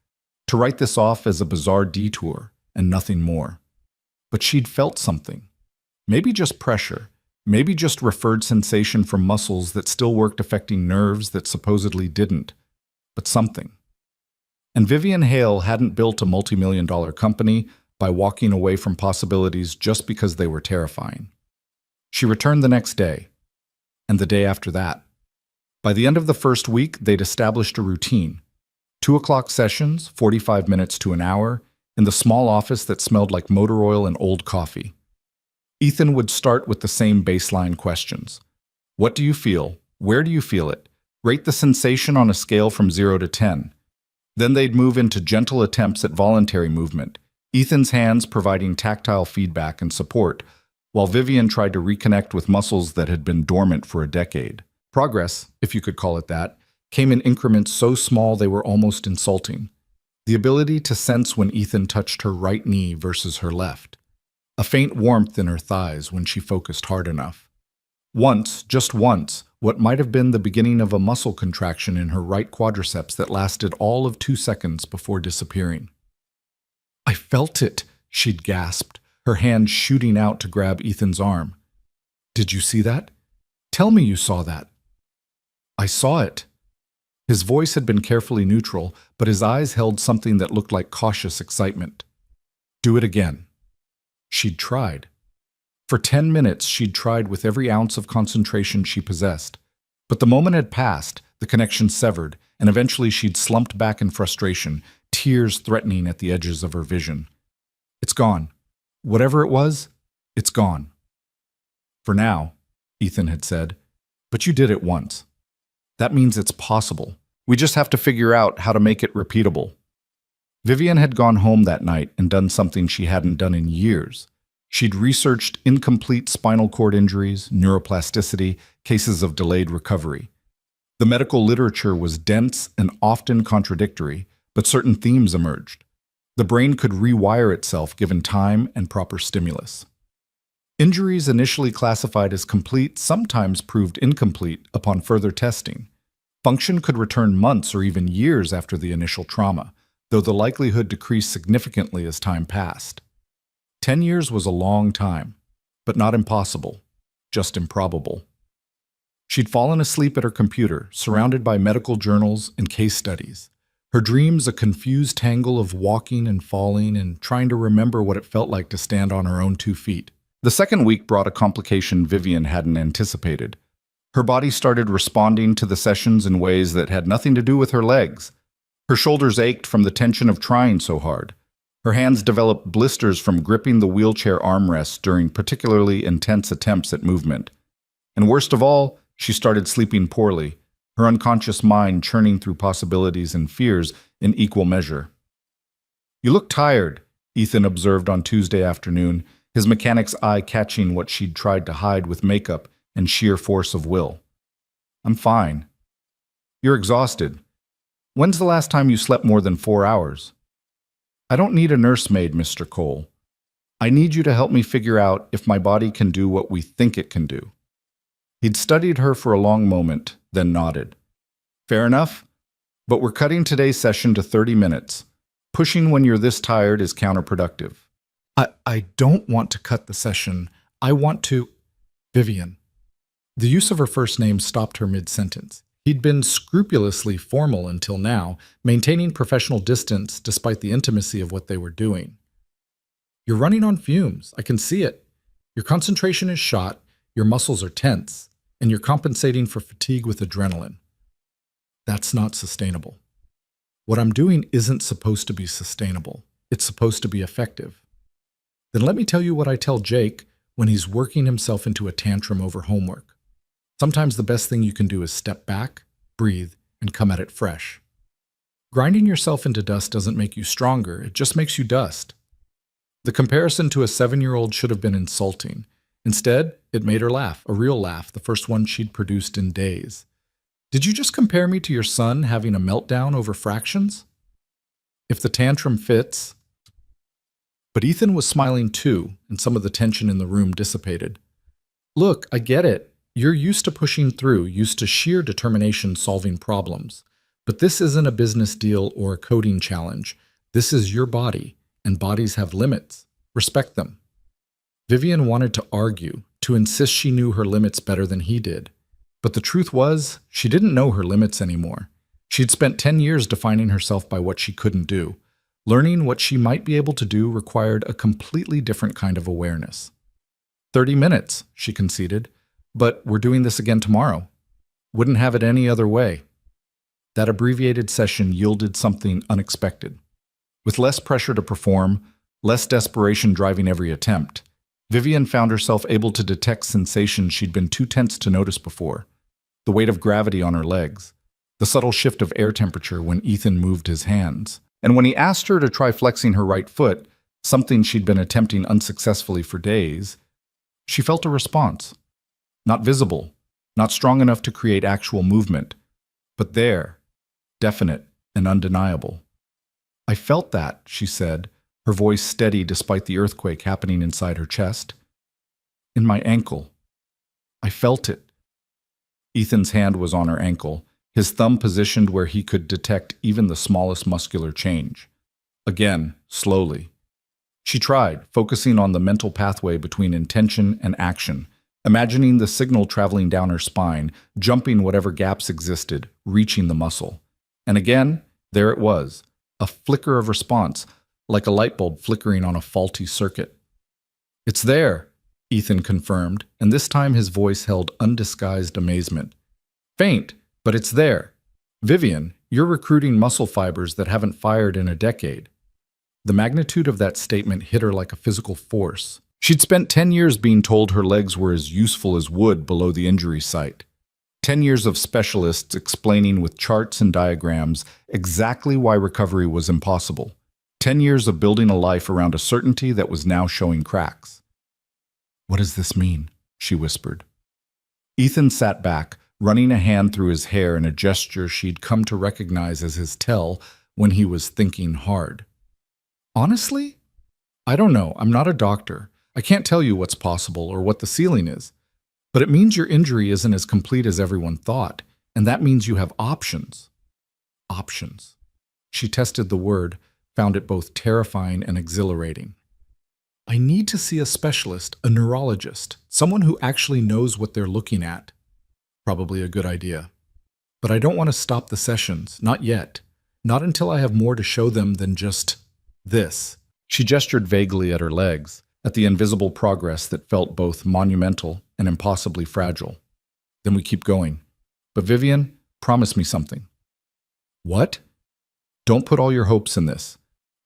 to write this off as a bizarre detour and nothing more. But she'd felt something. Maybe just pressure, maybe just referred sensation from muscles that still worked affecting nerves that supposedly didn't, but something. And Vivian Hale hadn't built a multi-million-dollar company by walking away from possibilities just because they were terrifying. She returned the next day, and the day after that. By the end of the first week, they'd established a routine. 2 o'clock sessions, 45 minutes to an hour, in the small office that smelled like motor oil and old coffee. Ethan would start with the same baseline questions. What do you feel? Where do you feel it? Rate the sensation on a scale from 0 to 10. Then they'd move into gentle attempts at voluntary movement, Ethan's hands providing tactile feedback and support, while Vivian tried to reconnect with muscles that had been dormant for a decade. Progress, if you could call it that, came in increments so small they were almost insulting. The ability to sense when Ethan touched her right knee versus her left. A faint warmth in her thighs when she focused hard enough. Once, just once, what might have been the beginning of a muscle contraction in her right quadriceps that lasted all of 2 seconds before disappearing. I felt it, she'd gasped, her hand shooting out to grab Ethan's arm. Did you see that? Tell me you saw that. I saw it. His voice had been carefully neutral, but his eyes held something that looked like cautious excitement. Do it again. She'd tried. For 10 minutes, she'd tried with every ounce of concentration she possessed. But the moment had passed, the connection severed, and eventually she'd slumped back in frustration, tears threatening at the edges of her vision. It's gone. Whatever it was, it's gone. For now, Ethan had said, but you did it once. That means it's possible. We just have to figure out how to make it repeatable. Vivian had gone home that night and done something she hadn't done in years. She'd researched incomplete spinal cord injuries, neuroplasticity, cases of delayed recovery. The medical literature was dense and often contradictory, but certain themes emerged. The brain could rewire itself given time and proper stimulus. Injuries initially classified as complete sometimes proved incomplete upon further testing. Function could return months or even years after the initial trauma, though the likelihood decreased significantly as time passed. 10 years was a long time, but not impossible, just improbable. She'd fallen asleep at her computer, surrounded by medical journals and case studies. Her dreams a confused tangle of walking and falling and trying to remember what it felt like to stand on her own 2 feet. The second week brought a complication Vivian hadn't anticipated. Her body started responding to the sessions in ways that had nothing to do with her legs. Her shoulders ached from the tension of trying so hard. Her hands developed blisters from gripping the wheelchair armrests during particularly intense attempts at movement. And worst of all, she started sleeping poorly, her unconscious mind churning through possibilities and fears in equal measure. "You look tired," Ethan observed on Tuesday afternoon, his mechanic's eye catching what she'd tried to hide with makeup and sheer force of will. "I'm fine." "You're exhausted. When's the last time you slept more than 4 hours?" "I don't need a nursemaid, Mr. Cole. I need you to help me figure out if my body can do what we think it can do." He'd studied her for a long moment, then nodded. "Fair enough, but we're cutting today's session to 30 minutes. Pushing when you're this tired is counterproductive." I don't want to cut the session. I want to... Vivian. The use of her first name stopped her mid-sentence. He'd been scrupulously formal until now, maintaining professional distance despite the intimacy of what they were doing. "You're running on fumes. I can see it. Your concentration is shot, your muscles are tense, and you're compensating for fatigue with adrenaline. That's not sustainable. What I'm doing isn't supposed to be sustainable. It's supposed to be effective. Then let me tell you what I tell Jake when he's working himself into a tantrum over homework. Sometimes the best thing you can do is step back, breathe, and come at it fresh. Grinding yourself into dust doesn't make you stronger, it just makes you dust." The comparison to a 7-year-old should have been insulting. Instead, it made her laugh, a real laugh, the first one she'd produced in days. "Did you just compare me to your son having a meltdown over fractions? If the tantrum fits..." But Ethan was smiling too, and some of the tension in the room dissipated. "Look, I get it. You're used to pushing through, used to sheer determination solving problems. But this isn't a business deal or a coding challenge. This is your body, and bodies have limits. Respect them." Vivian wanted to argue, to insist she knew her limits better than he did. But the truth was, she didn't know her limits anymore. She'd spent 10 years defining herself by what she couldn't do. Learning what she might be able to do required a completely different kind of awareness. 30 minutes, she conceded. "But we're doing this again tomorrow. Wouldn't have it any other way." That abbreviated session yielded something unexpected. With less pressure to perform, less desperation driving every attempt, Vivian found herself able to detect sensations she'd been too tense to notice before. The weight of gravity on her legs, the subtle shift of air temperature when Ethan moved his hands, and when he asked her to try flexing her right foot, something she'd been attempting unsuccessfully for days, she felt a response. Not visible, not strong enough to create actual movement, but there, definite and undeniable. "I felt that," she said, her voice steady despite the earthquake happening inside her chest. "In my ankle. I felt it." Ethan's hand was on her ankle, his thumb positioned where he could detect even the smallest muscular change. Again, slowly. She tried, focusing on the mental pathway between intention and action, imagining the signal traveling down her spine, jumping whatever gaps existed, reaching the muscle. And again, there it was, a flicker of response, like a light bulb flickering on a faulty circuit. "It's there," Ethan confirmed, and this time his voice held undisguised amazement. "Faint, but it's there. Vivian, you're recruiting muscle fibers that haven't fired in a decade." The magnitude of that statement hit her like a physical force. She'd spent 10 years being told her legs were as useful as wood below the injury site. 10 years of specialists explaining with charts and diagrams exactly why recovery was impossible. 10 years of building a life around a certainty that was now showing cracks. "What does this mean?" she whispered. Ethan sat back, running a hand through his hair in a gesture she'd come to recognize as his tell when he was thinking hard. "Honestly, I don't know. I'm not a doctor. I can't tell you what's possible or what the ceiling is. But it means your injury isn't as complete as everyone thought, and that means you have options." Options. She tested the word, found it both terrifying and exhilarating. "I need to see a specialist, a neurologist, someone who actually knows what they're looking at." Probably a good idea. "But I don't want to stop the sessions, not yet. Not until I have more to show them than just this." She gestured vaguely at her legs, at the invisible progress that felt both monumental and impossibly fragile. "Then we keep going. But Vivian, promise me something." "What?" "Don't put all your hopes in this.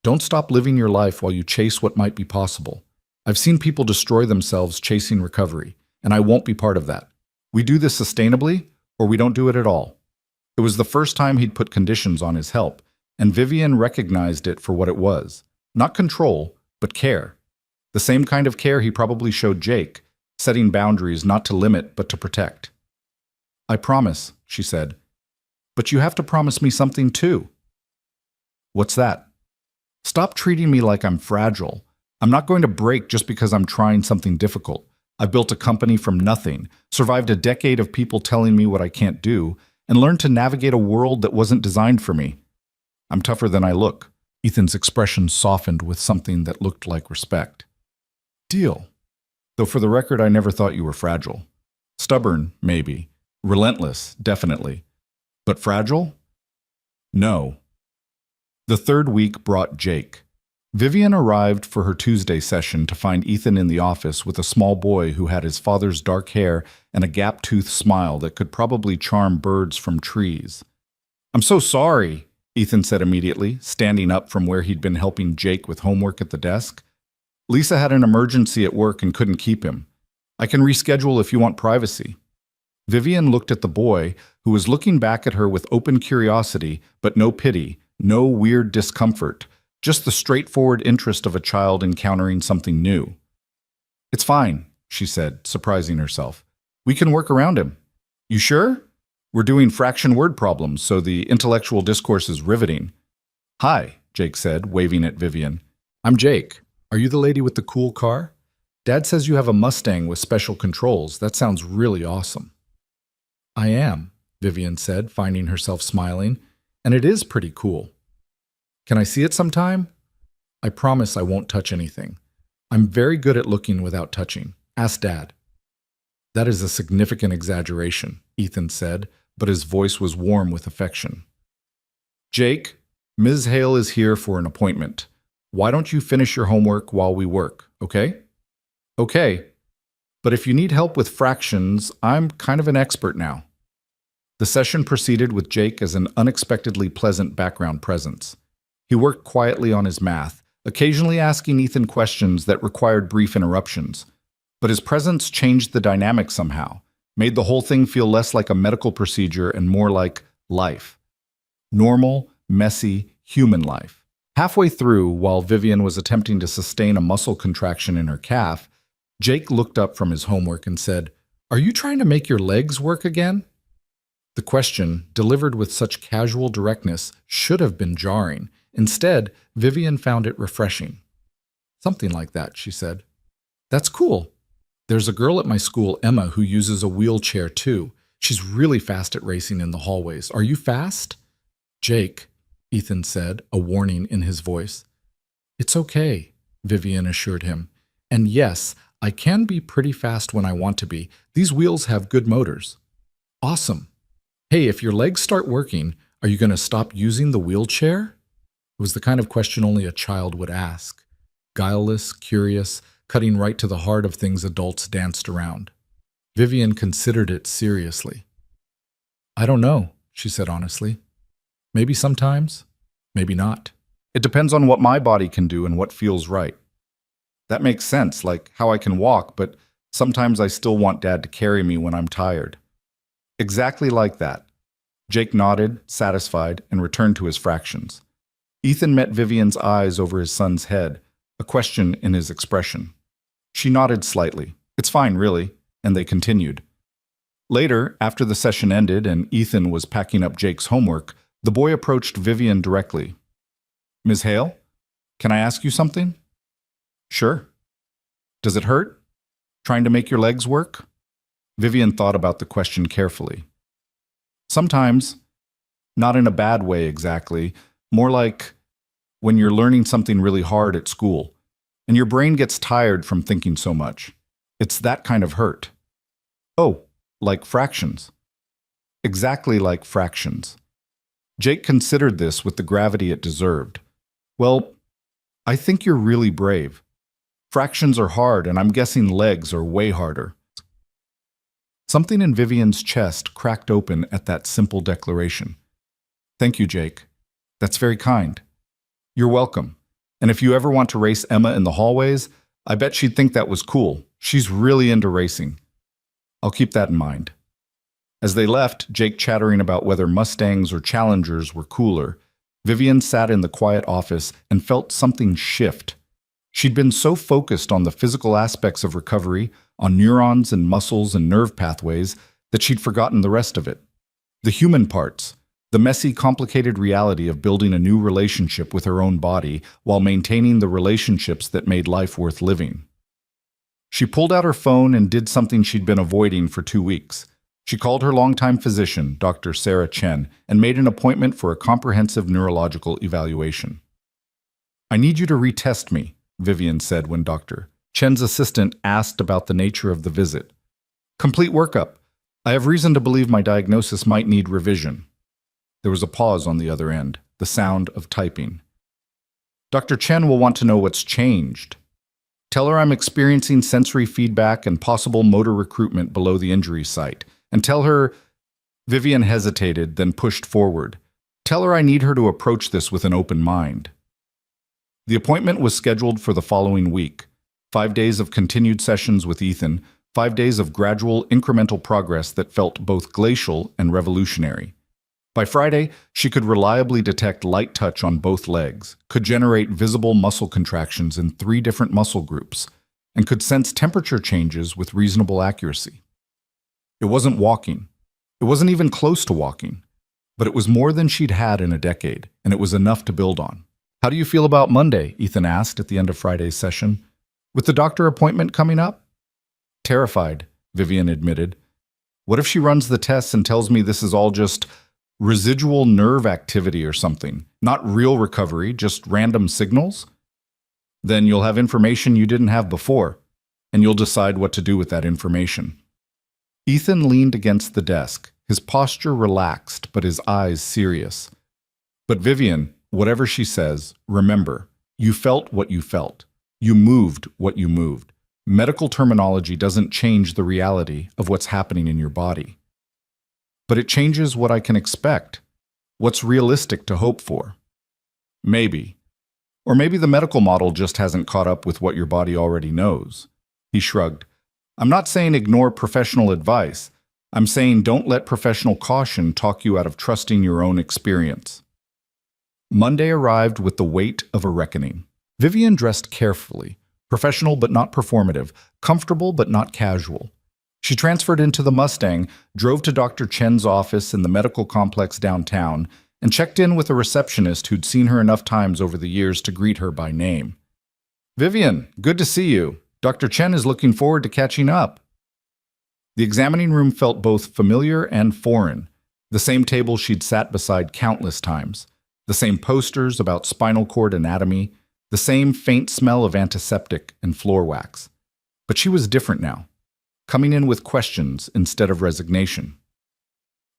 Don't stop living your life while you chase what might be possible. I've seen people destroy themselves chasing recovery, and I won't be part of that. We do this sustainably, or we don't do it at all." It was the first time he'd put conditions on his help, and Vivian recognized it for what it was. Not control, but care. The same kind of care he probably showed Jake, setting boundaries not to limit but to protect. "I promise," she said. "But you have to promise me something too." "What's that?" "Stop treating me like I'm fragile. I'm not going to break just because I'm trying something difficult. I've built a company from nothing, survived a decade of people telling me what I can't do, and learned to navigate a world that wasn't designed for me. I'm tougher than I look." Ethan's expression softened with something that looked like respect. "Deal. Though for the record, I never thought you were fragile. Stubborn, maybe. Relentless, definitely. But fragile? No." The third week brought Jake. Vivian arrived for her Tuesday session to find Ethan in the office with a small boy who had his father's dark hair and a gap-toothed smile that could probably charm birds from trees. "I'm so sorry," Ethan said immediately, standing up from where he'd been helping Jake with homework at the desk. "Lisa had an emergency at work and couldn't keep him. I can reschedule if you want privacy." Vivian looked at the boy, who was looking back at her with open curiosity, but no pity, no weird discomfort, just the straightforward interest of a child encountering something new. "It's fine," she said, surprising herself. "We can work around him." "You sure? We're doing fraction word problems, so the intellectual discourse is riveting." "Hi," Jake said, waving at Vivian. "I'm Jake. Are you the lady with the cool car? Dad says you have a Mustang with special controls. That sounds really awesome." "I am," Vivian said, finding herself smiling, "and it is pretty cool. Can I see it sometime?" "I promise I won't touch anything. I'm very good at looking without touching. Ask Dad." "That is a significant exaggeration," Ethan said, but his voice was warm with affection. "Jake, Ms. Hale is here for an appointment. Why don't you finish your homework while we work, okay?" "Okay. But if you need help with fractions, I'm kind of an expert now." The session proceeded with Jake as an unexpectedly pleasant background presence. He worked quietly on his math, occasionally asking Ethan questions that required brief interruptions. But his presence changed the dynamic somehow, made the whole thing feel less like a medical procedure and more like life. Normal, messy, human life. Halfway through, while Vivian was attempting to sustain a muscle contraction in her calf, Jake looked up from his homework and said, "Are you trying to make your legs work again?" The question, delivered with such casual directness, should have been jarring. Instead, Vivian found it refreshing. "Something like that," she said. "That's cool. There's a girl at my school, Emma, who uses a wheelchair too. She's really fast at racing in the hallways. Are you fast?" "Jake," Ethan said, a warning in his voice. "It's okay," Vivian assured him. "And yes, I can be pretty fast when I want to be. These wheels have good motors." "Awesome. Hey, if your legs start working, are you going to stop using the wheelchair?" It was the kind of question only a child would ask. Guileless, curious, cutting right to the heart of things adults danced around. Vivian considered it seriously. "I don't know," she said honestly. "Maybe sometimes, maybe not. It depends on what my body can do and what feels right." "That makes sense, like how I can walk, but sometimes I still want Dad to carry me when I'm tired." "Exactly like that." Jake nodded, satisfied, and returned to his fractions. Ethan met Vivian's eyes over his son's head, a question in his expression. She nodded slightly. "It's fine, really," and they continued. Later, after the session ended and Ethan was packing up Jake's homework, the boy approached Vivian directly. "Ms. Hale, can I ask you something?" "Sure." "Does it hurt? Trying to make your legs work?" Vivian thought about the question carefully. "Sometimes. Not in a bad way exactly. More like when you're learning something really hard at school, and your brain gets tired from thinking so much. It's that kind of hurt." "Oh, like fractions." "Exactly like fractions." Jake considered this with the gravity it deserved. "Well, I think you're really brave. Fractions are hard, and I'm guessing legs are way harder." Something in Vivian's chest cracked open at that simple declaration. "Thank you, Jake. That's very kind." "You're welcome. And if you ever want to race Emma in the hallways, I bet she'd think that was cool. She's really into racing." "I'll keep that in mind." As they left, Jake chattering about whether Mustangs or Challengers were cooler, Vivian sat in the quiet office and felt something shift. She'd been so focused on the physical aspects of recovery, on neurons and muscles and nerve pathways, that she'd forgotten the rest of it. The human parts, the messy, complicated reality of building a new relationship with her own body while maintaining the relationships that made life worth living. She pulled out her phone and did something she'd been avoiding for 2 weeks. She called her longtime physician, Dr. Sarah Chen, and made an appointment for a comprehensive neurological evaluation. "I need you to retest me," Vivian said when Dr. Chen's assistant asked about the nature of the visit. "Complete workup. I have reason to believe my diagnosis might need revision." There was a pause on the other end, the sound of typing. "Dr. Chen will want to know what's changed. Tell her I'm experiencing sensory feedback and possible motor recruitment below the injury site. And tell her—" Vivian hesitated, then pushed forward. "Tell her I need her to approach this with an open mind." The appointment was scheduled for the following week. 5 days of continued sessions with Ethan, 5 days of gradual, incremental progress that felt both glacial and revolutionary. By Friday, she could reliably detect light touch on both legs, could generate visible muscle contractions in 3 different muscle groups, and could sense temperature changes with reasonable accuracy. It wasn't walking. It wasn't even close to walking. But it was more than she'd had in a decade, and it was enough to build on. "How do you feel about Monday?" Ethan asked at the end of Friday's session. "With the doctor appointment coming up?" "Terrified," Vivian admitted. "What if she runs the tests and tells me this is all just residual nerve activity or something? Not real recovery, just random signals?" "Then you'll have information you didn't have before, and you'll decide what to do with that information." Ethan leaned against the desk, his posture relaxed but his eyes serious. "But Vivian, whatever she says, remember, you felt what you felt. You moved what you moved. Medical terminology doesn't change the reality of what's happening in your body. But it changes what I can expect, what's realistic to hope for. Maybe. Or maybe the medical model just hasn't caught up with what your body already knows." He shrugged. "I'm not saying ignore professional advice. I'm saying don't let professional caution talk you out of trusting your own experience." Monday arrived with the weight of a reckoning. Vivian dressed carefully, professional but not performative, comfortable but not casual. She transferred into the Mustang, drove to Dr. Chen's office in the medical complex downtown, and checked in with a receptionist who'd seen her enough times over the years to greet her by name. "Vivian, good to see you. Dr. Chen is looking forward to catching up." The examining room felt both familiar and foreign, the same table she'd sat beside countless times, the same posters about spinal cord anatomy, the same faint smell of antiseptic and floor wax. But she was different now, coming in with questions instead of resignation.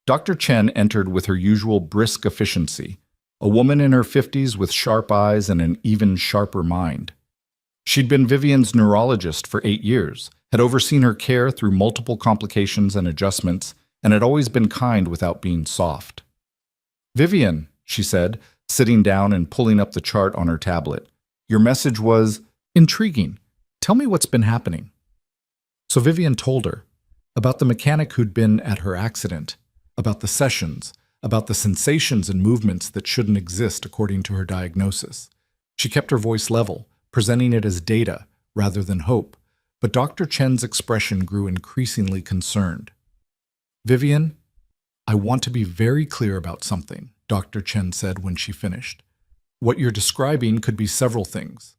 Dr. Chen entered with her usual brisk efficiency, a woman in her 50s with sharp eyes and an even sharper mind. She'd been Vivian's neurologist for 8 years, had overseen her care through multiple complications and adjustments, and had always been kind without being soft. "Vivian," she said, sitting down and pulling up the chart on her tablet, "your message was intriguing. Tell me what's been happening." So Vivian told her about the mechanic who'd been at her accident, about the sessions, about the sensations and movements that shouldn't exist according to her diagnosis. She kept her voice level, presenting it as data rather than hope, but Dr. Chen's expression grew increasingly concerned. "Vivian, I want to be very clear about something," Dr. Chen said when she finished. "What you're describing could be several things.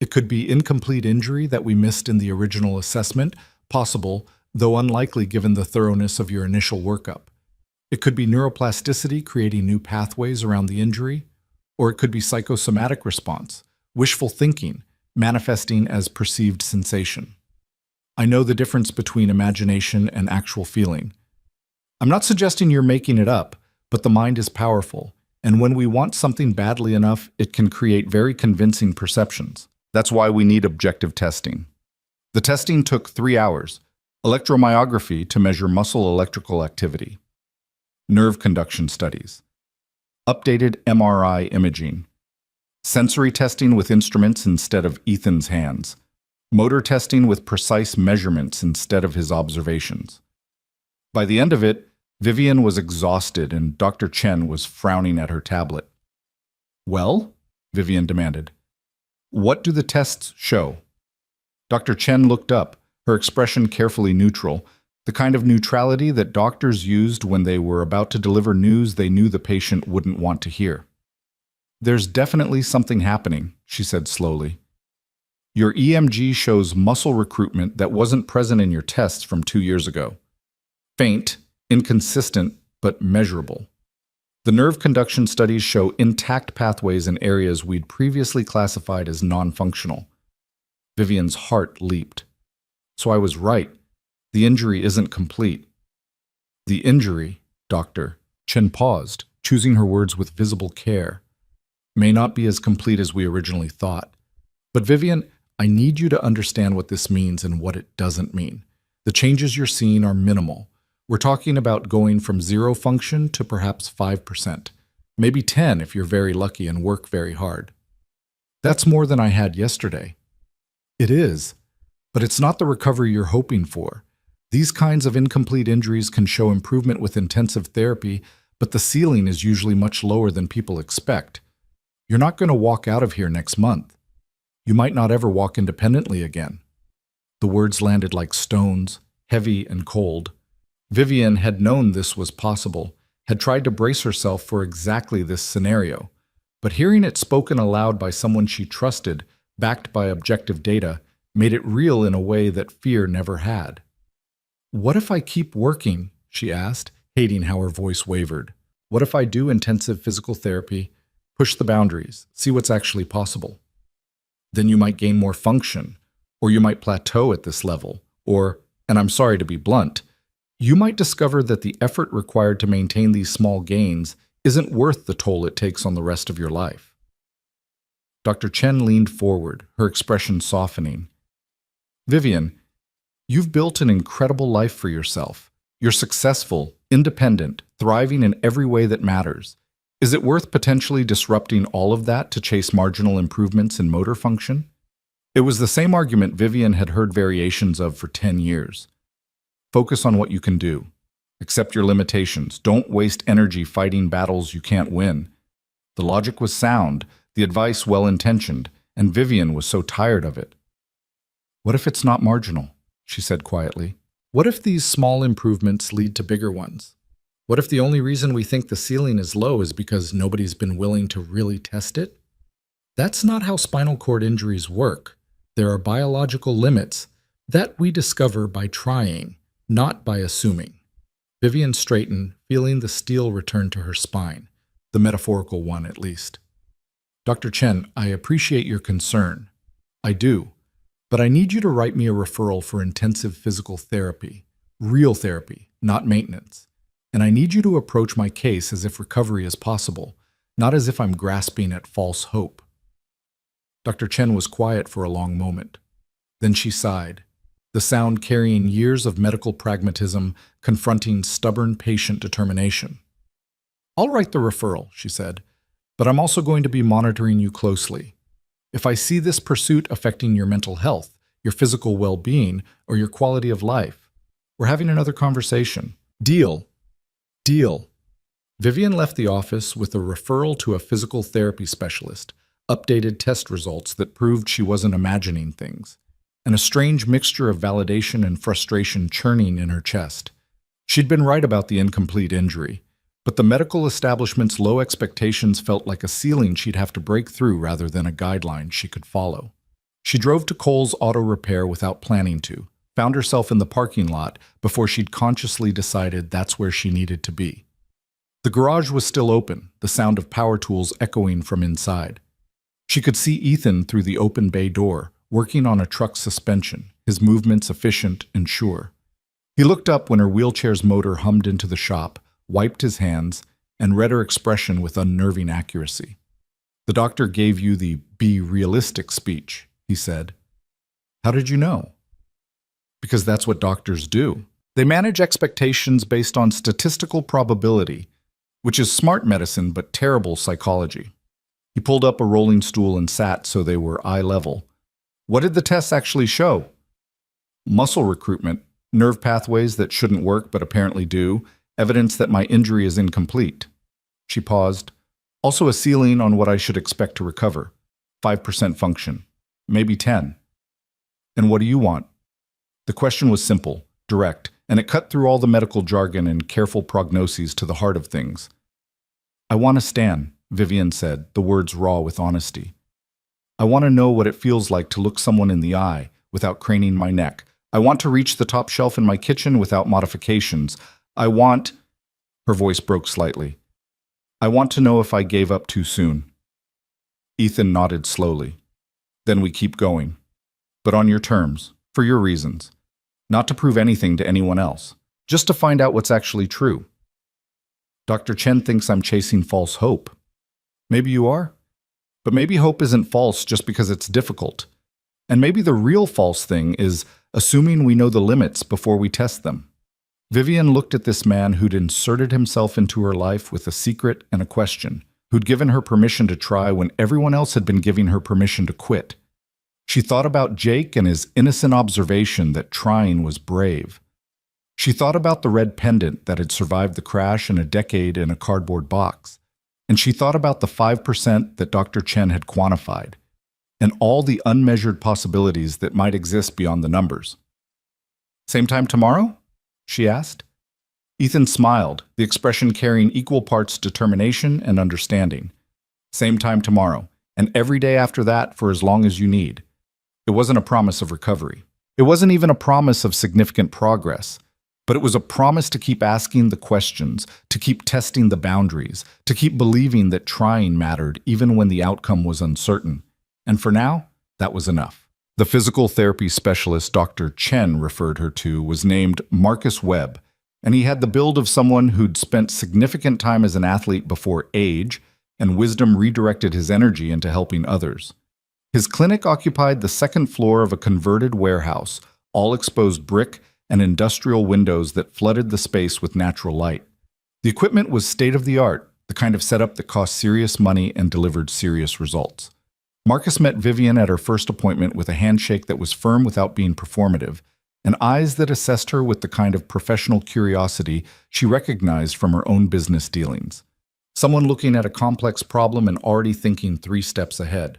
It could be incomplete injury that we missed in the original assessment, possible, though unlikely given the thoroughness of your initial workup. It could be neuroplasticity creating new pathways around the injury, or it could be psychosomatic response, wishful thinking, manifesting as perceived sensation. I know the difference between imagination and actual feeling. I'm not suggesting you're making it up, but the mind is powerful, and when we want something badly enough, it can create very convincing perceptions. That's why we need objective testing." The testing took 3 hours. Electromyography to measure muscle electrical activity. Nerve conduction studies. Updated MRI imaging. Sensory testing with instruments instead of Ethan's hands. Motor testing with precise measurements instead of his observations. By the end of it, Vivian was exhausted and Dr. Chen was frowning at her tablet. Well? Vivian demanded. What do the tests show? Dr. Chen looked up, her expression carefully neutral, the kind of neutrality that doctors used when they were about to deliver news they knew the patient wouldn't want to hear. There's definitely something happening, she said slowly. Your EMG shows muscle recruitment that wasn't present in your tests from 2 years ago. Faint, inconsistent, but measurable. The nerve conduction studies show intact pathways in areas we'd previously classified as non-functional. Vivian's heart leaped. So I was right. The injury isn't complete. The injury, Doctor. Chen paused, choosing her words with visible care. May not be as complete as we originally thought. But Vivian, I need you to understand what this means and what it doesn't mean. The changes you're seeing are minimal. We're talking about going from 0 function to perhaps 5%, maybe 10 if you're very lucky and work very hard. That's more than I had yesterday. It is, but it's not the recovery you're hoping for. These kinds of incomplete injuries can show improvement with intensive therapy, but the ceiling is usually much lower than people expect. You're not going to walk out of here next month. You might not ever walk independently again. The words landed like stones, heavy and cold. Vivian had known this was possible, had tried to brace herself for exactly this scenario. But hearing it spoken aloud by someone she trusted, backed by objective data, made it real in a way that fear never had. What if I keep working? She asked, hating how her voice wavered. What if I do intensive physical therapy, push the boundaries, see what's actually possible? Then you might gain more function, or you might plateau at this level, or, and I'm sorry to be blunt, you might discover that the effort required to maintain these small gains isn't worth the toll it takes on the rest of your life. Dr. Chen leaned forward, her expression softening. Vivian, you've built an incredible life for yourself. You're successful, independent, thriving in every way that matters. Is it worth potentially disrupting all of that to chase marginal improvements in motor function? It was the same argument Vivian had heard variations of for 10 years. Focus on what you can do. Accept your limitations. Don't waste energy fighting battles you can't win. The logic was sound, the advice well-intentioned, and Vivian was so tired of it. What if it's not marginal? She said quietly. What if these small improvements lead to bigger ones? What if the only reason we think the ceiling is low is because nobody's been willing to really test it? That's not how spinal cord injuries work. There are biological limits that we discover by trying, not by assuming. Vivian straightened, feeling the steel return to her spine, the metaphorical one at least. Dr. Chen, I appreciate your concern. I do. But I need you to write me a referral for intensive physical therapy, real therapy, not maintenance. And I need you to approach my case as if recovery is possible, not as if I'm grasping at false hope. Dr. Chen was quiet for a long moment. Then she sighed, the sound carrying years of medical pragmatism confronting stubborn patient determination. I'll write the referral, she said, but I'm also going to be monitoring you closely. If I see this pursuit affecting your mental health, your physical well-being, or your quality of life, we're having another conversation. Deal. Deal. Vivian left the office with a referral to a physical therapy specialist, updated test results that proved she wasn't imagining things, and a strange mixture of validation and frustration churning in her chest. She'd been right about the incomplete injury, but the medical establishment's low expectations felt like a ceiling she'd have to break through rather than a guideline she could follow. She drove to Cole's Auto Repair without planning to, found herself in the parking lot before she'd consciously decided that's where she needed to be. The garage was still open, the sound of power tools echoing from inside. She could see Ethan through the open bay door, working on a truck's suspension, his movements efficient and sure. He looked up when her wheelchair's motor hummed into the shop, wiped his hands, and read her expression with unnerving accuracy. The doctor gave you the "be realistic" speech, he said. How did you know? Because that's what doctors do. They manage expectations based on statistical probability, which is smart medicine but terrible psychology. He pulled up a rolling stool and sat so they were eye level. What did the tests actually show? Muscle recruitment, nerve pathways that shouldn't work but apparently do, evidence that my injury is incomplete. She paused. Also a ceiling on what I should expect to recover. 5% function. Maybe 10. And what do you want? The question was simple, direct, and it cut through all the medical jargon and careful prognoses to the heart of things. I want to stand, Vivian said, the words raw with honesty. I want to know what it feels like to look someone in the eye without craning my neck. I want to reach the top shelf in my kitchen without modifications. I want... Her voice broke slightly. I want to know if I gave up too soon. Ethan nodded slowly. Then we keep going. But on your terms, for your reasons. Not to prove anything to anyone else. Just to find out what's actually true. Dr. Chen thinks I'm chasing false hope. Maybe you are. But maybe hope isn't false just because it's difficult. And maybe the real false thing is assuming we know the limits before we test them. Vivian looked at this man who'd inserted himself into her life with a secret and a question, who'd given her permission to try when everyone else had been giving her permission to quit. She thought about Jake and his innocent observation that trying was brave. She thought about the red pendant that had survived the crash in a decade in a cardboard box. And she thought about the 5% that Dr. Chen had quantified, and all the unmeasured possibilities that might exist beyond the numbers. Same time tomorrow? She asked. Ethan smiled, the expression carrying equal parts determination and understanding. Same time tomorrow, and every day after that for as long as you need. It wasn't a promise of recovery. It wasn't even a promise of significant progress. But it was a promise to keep asking the questions, to keep testing the boundaries, to keep believing that trying mattered even when the outcome was uncertain. And for now, that was enough. The physical therapy specialist Dr. Chen referred her to was named Marcus Webb, and he had the build of someone who'd spent significant time as an athlete before age, and wisdom redirected his energy into helping others. His clinic occupied the second floor of a converted warehouse, all exposed brick and industrial windows that flooded the space with natural light. The equipment was state-of-the-art, the kind of setup that cost serious money and delivered serious results. Marcus met Vivian at her first appointment with a handshake that was firm without being performative, and eyes that assessed her with the kind of professional curiosity she recognized from her own business dealings. Someone looking at a complex problem and already thinking 3 steps ahead.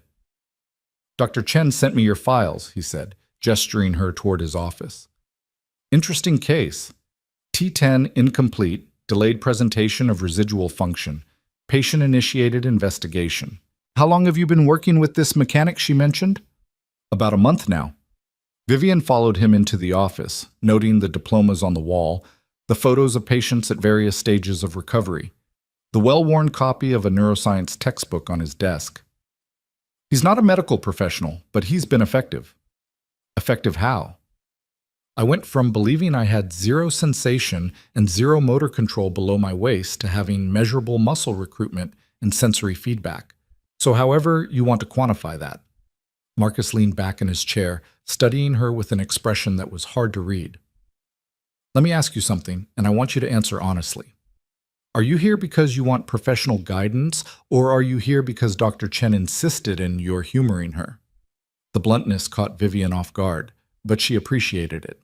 Dr. Chen sent me your files, he said, gesturing her toward his office. Interesting case. T10 incomplete, delayed presentation of residual function, patient-initiated investigation. How long have you been working with this mechanic she mentioned? About a month now. Vivian followed him into the office, noting the diplomas on the wall, the photos of patients at various stages of recovery, the well-worn copy of a neuroscience textbook on his desk. He's not a medical professional, but he's been effective. Effective how? I went from believing I had 0 sensation and 0 motor control below my waist to having measurable muscle recruitment and sensory feedback. So however you want to quantify that. Marcus leaned back in his chair, studying her with an expression that was hard to read. Let me ask you something, and I want you to answer honestly. Are you here because you want professional guidance, or are you here because Dr. Chen insisted and you're humoring her? The bluntness caught Vivian off guard, but she appreciated it.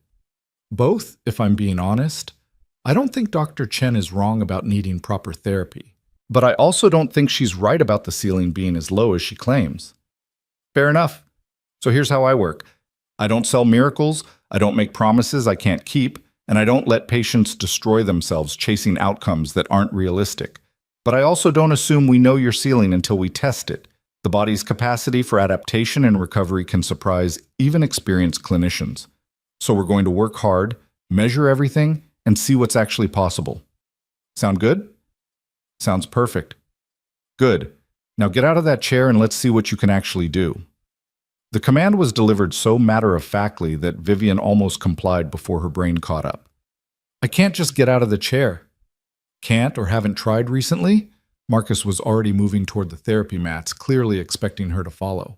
Both, if I'm being honest. I don't think Dr. Chen is wrong about needing proper therapy, but I also don't think she's right about the ceiling being as low as she claims. Fair enough. So here's how I work. I don't sell miracles, I don't make promises I can't keep, and I don't let patients destroy themselves chasing outcomes that aren't realistic. But I also don't assume we know your ceiling until we test it. The body's capacity for adaptation and recovery can surprise even experienced clinicians. So we're going to work hard, measure everything, and see what's actually possible. Sound good? Sounds perfect. Good. Now get out of that chair and let's see what you can actually do. The command was delivered so matter-of-factly that Vivian almost complied before her brain caught up. I can't just get out of the chair. Can't or haven't tried recently? Marcus was already moving toward the therapy mats, clearly expecting her to follow.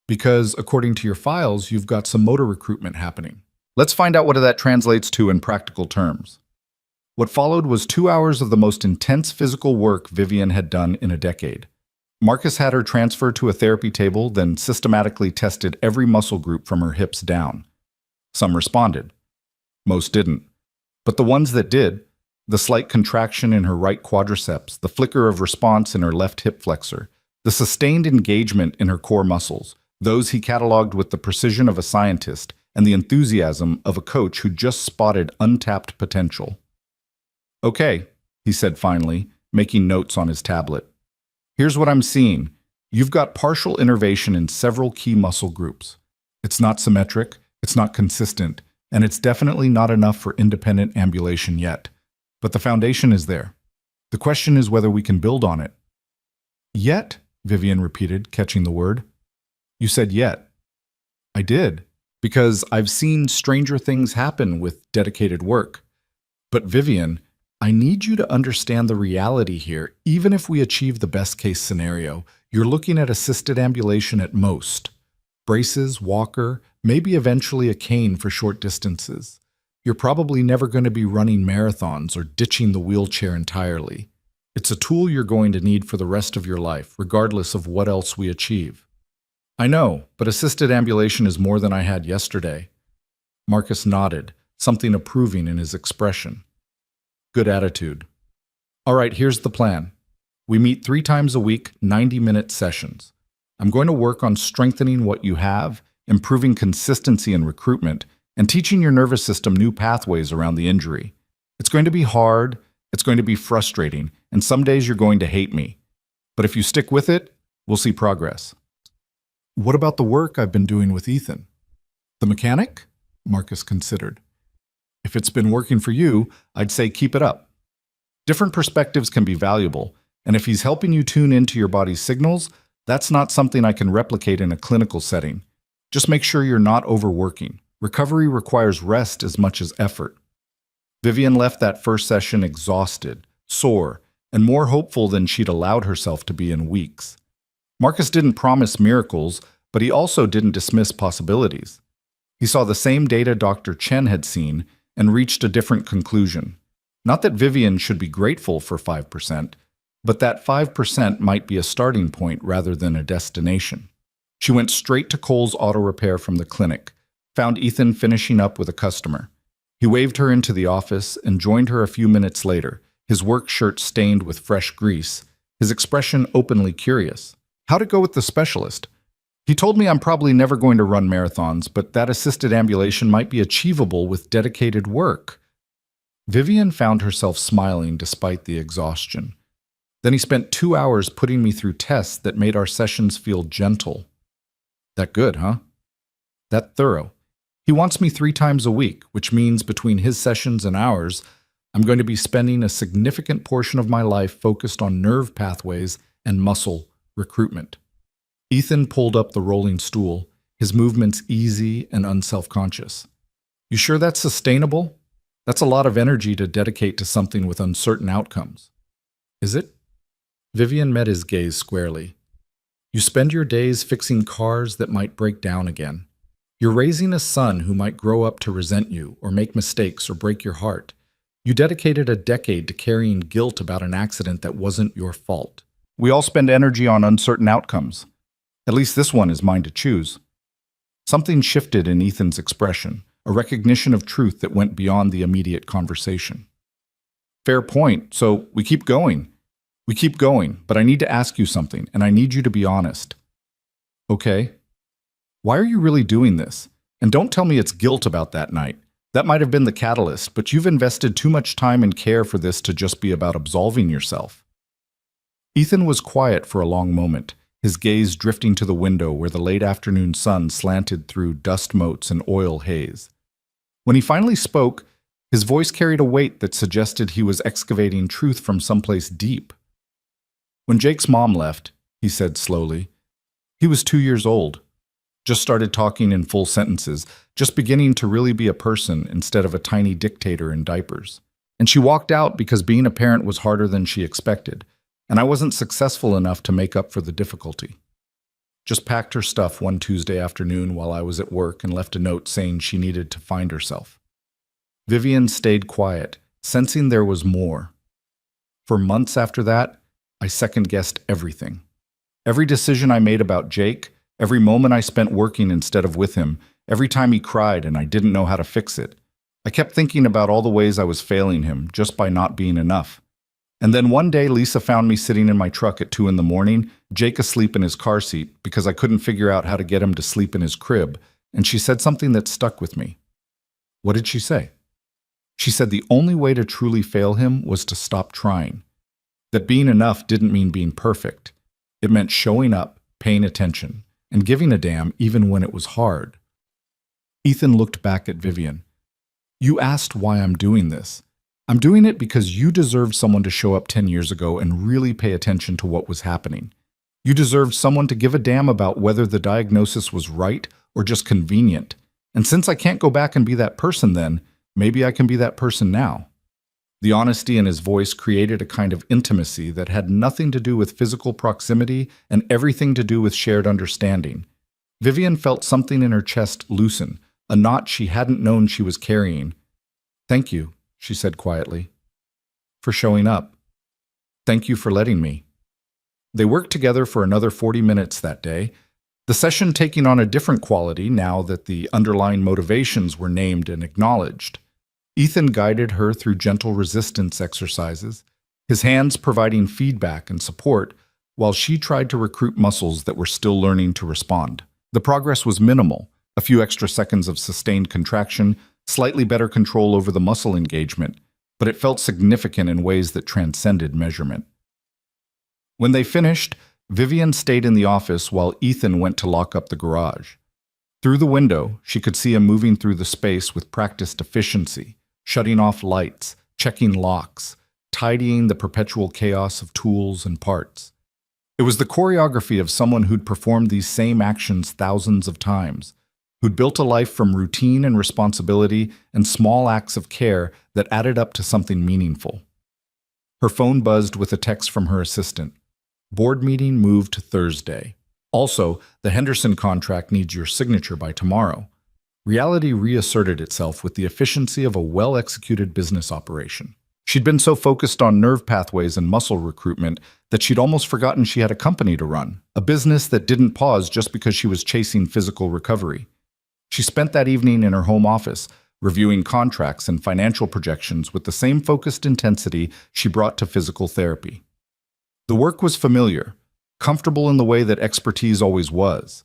Because, according to your files, you've got some motor recruitment happening. Let's find out what that translates to in practical terms. What followed was 2 hours of the most intense physical work Vivian had done in a decade. Marcus had her transferred to a therapy table, then systematically tested every muscle group from her hips down. Some responded. Most didn't. But the ones that did, The slight contraction in her right quadriceps, the flicker of response in her left hip flexor, the sustained engagement in her core muscles, those he cataloged with the precision of a scientist and the enthusiasm of a coach who just spotted untapped potential. "Okay," he said finally, making notes on his tablet. "Here's what I'm seeing. You've got partial innervation in several key muscle groups. It's not symmetric, it's not consistent, and it's definitely not enough for independent ambulation yet. But the foundation is there. The question is whether we can build on it." "Yet?" Vivian repeated, catching the word. "You said yet." "I did, because I've seen stranger things happen with dedicated work. But Vivian, I need you to understand the reality here. Even if we achieve the best-case scenario, you're looking at assisted ambulation at most. Braces, walker, maybe eventually a cane for short distances. You're probably never going to be running marathons or ditching the wheelchair entirely. It's a tool you're going to need for the rest of your life, regardless of what else we achieve." "I know, but assisted ambulation is more than I had yesterday." Marcus nodded, something approving in his expression. "Good attitude. All right, here's the plan. We meet 3 times a week, 90-minute sessions. I'm going to work on strengthening what you have, improving consistency in recruitment, and teaching your nervous system new pathways around the injury. It's going to be hard, it's going to be frustrating, and some days you're going to hate me. But if you stick with it, we'll see progress." "What about the work I've been doing with Ethan?" "The mechanic?" Marcus considered. "If it's been working for you, I'd say keep it up. Different perspectives can be valuable, and if he's helping you tune into your body's signals, that's not something I can replicate in a clinical setting. Just make sure you're not overworking. Recovery requires rest as much as effort." Vivian left that first session exhausted, sore, and more hopeful than she'd allowed herself to be in weeks. Marcus didn't promise miracles, but he also didn't dismiss possibilities. He saw the same data Dr. Chen had seen and reached a different conclusion. Not that Vivian should be grateful for 5%, but that 5% might be a starting point rather than a destination. She went straight to Cole's auto repair from the clinic, found Ethan finishing up with a customer. He waved her into the office and joined her a few minutes later, his work shirt stained with fresh grease, his expression openly curious. "How'd it go with the specialist?" "He told me I'm probably never going to run marathons, but that assisted ambulation might be achievable with dedicated work." Vivian found herself smiling despite the exhaustion. "Then he spent 2 hours putting me through tests that made our sessions feel gentle." "That good, huh?" "That thorough. He wants me 3 times a week, which means between his sessions and ours, I'm going to be spending a significant portion of my life focused on nerve pathways and muscle recruitment." Ethan pulled up the rolling stool, his movements easy and unselfconscious. "You sure that's sustainable? That's a lot of energy to dedicate to something with uncertain outcomes." "Is it?" Vivian met his gaze squarely. "You spend your days fixing cars that might break down again. You're raising a son who might grow up to resent you or make mistakes or break your heart. You dedicated a decade to carrying guilt about an accident that wasn't your fault. We all spend energy on uncertain outcomes. At least this one is mine to choose." Something shifted in Ethan's expression, a recognition of truth that went beyond the immediate conversation. "Fair point, so we keep going. We keep going, but I need to ask you something, and I need you to be honest." "Okay. Why are you really doing this? And don't tell me it's guilt about that night. That might have been the catalyst, but you've invested too much time and care for this to just be about absolving yourself." Ethan was quiet for a long moment, his gaze drifting to the window where the late afternoon sun slanted through dust motes and oil haze. When he finally spoke, his voice carried a weight that suggested he was excavating truth from someplace deep. "When Jake's mom left," he said slowly, "he was 2 years old. Just started talking in full sentences, just beginning to really be a person instead of a tiny dictator in diapers. And she walked out because being a parent was harder than she expected, and I wasn't successful enough to make up for the difficulty. Just packed her stuff one Tuesday afternoon while I was at work and left a note saying she needed to find herself." Vivian stayed quiet, sensing there was more. "For months after that, I second-guessed everything. Every decision I made about Jake, every moment I spent working instead of with him, every time he cried and I didn't know how to fix it, I kept thinking about all the ways I was failing him just by not being enough. And then one day, Lisa found me sitting in my truck at 2 in the morning, Jake asleep in his car seat because I couldn't figure out how to get him to sleep in his crib, and she said something that stuck with me. What did she say? She said the only way to truly fail him was to stop trying. That being enough didn't mean being perfect. It meant showing up, paying attention, and giving a damn even when it was hard. Ethan looked back at Vivian. You asked why I'm doing this. I'm doing it because you deserved someone to show up 10 years ago and really pay attention to what was happening. You deserved someone to give a damn about whether the diagnosis was right or just convenient. And since I can't go back and be that person then, maybe I can be that person now. The honesty in his voice created a kind of intimacy that had nothing to do with physical proximity and everything to do with shared understanding. Vivian felt something in her chest loosen, a knot she hadn't known she was carrying. Thank you, she said quietly, for showing up. Thank you for letting me. They worked together for another 40 minutes that day, the session taking on a different quality now that the underlying motivations were named and acknowledged. Ethan guided her through gentle resistance exercises, his hands providing feedback and support, while she tried to recruit muscles that were still learning to respond. The progress was minimal, a few extra seconds of sustained contraction, slightly better control over the muscle engagement, but it felt significant in ways that transcended measurement. When they finished, Vivian stayed in the office while Ethan went to lock up the garage. Through the window, she could see him moving through the space with practiced efficiency, shutting off lights, checking locks, tidying the perpetual chaos of tools and parts. It was the choreography of someone who'd performed these same actions thousands of times, who'd built a life from routine and responsibility and small acts of care that added up to something meaningful. Her phone buzzed with a text from her assistant. Board meeting moved to Thursday. Also, the Henderson contract needs your signature by tomorrow. Reality reasserted itself with the efficiency of a well-executed business operation. She'd been so focused on nerve pathways and muscle recruitment that she'd almost forgotten she had a company to run, a business that didn't pause just because she was chasing physical recovery. She spent that evening in her home office, reviewing contracts and financial projections with the same focused intensity she brought to physical therapy. The work was familiar, comfortable in the way that expertise always was.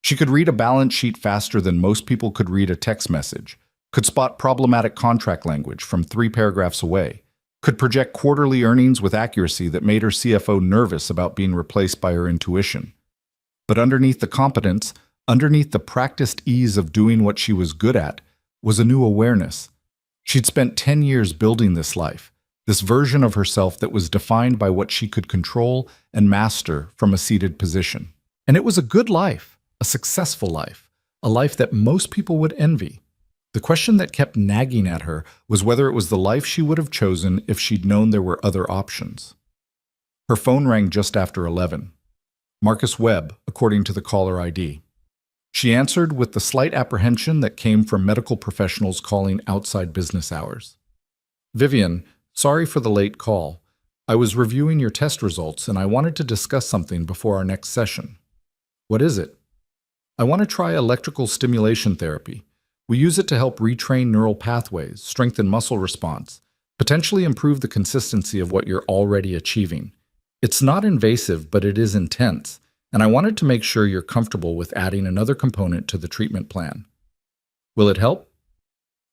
She could read a balance sheet faster than most people could read a text message, could spot problematic contract language from 3 paragraphs away, could project quarterly earnings with accuracy that made her CFO nervous about being replaced by her intuition. But underneath the competence, underneath the practiced ease of doing what she was good at, was a new awareness. She'd spent 10 years building this life, this version of herself that was defined by what she could control and master from a seated position. And it was a good life, a successful life, a life that most people would envy. The question that kept nagging at her was whether it was the life she would have chosen if she'd known there were other options. Her phone rang just after 11. Marcus Webb, according to the caller ID. She answered with the slight apprehension that came from medical professionals calling outside business hours. Vivian, sorry for the late call. I was reviewing your test results and I wanted to discuss something before our next session. What is it? I want to try electrical stimulation therapy. We use it to help retrain neural pathways, strengthen muscle response, potentially improve the consistency of what you're already achieving. It's not invasive, but it is intense, and I wanted to make sure you're comfortable with adding another component to the treatment plan. Will it help?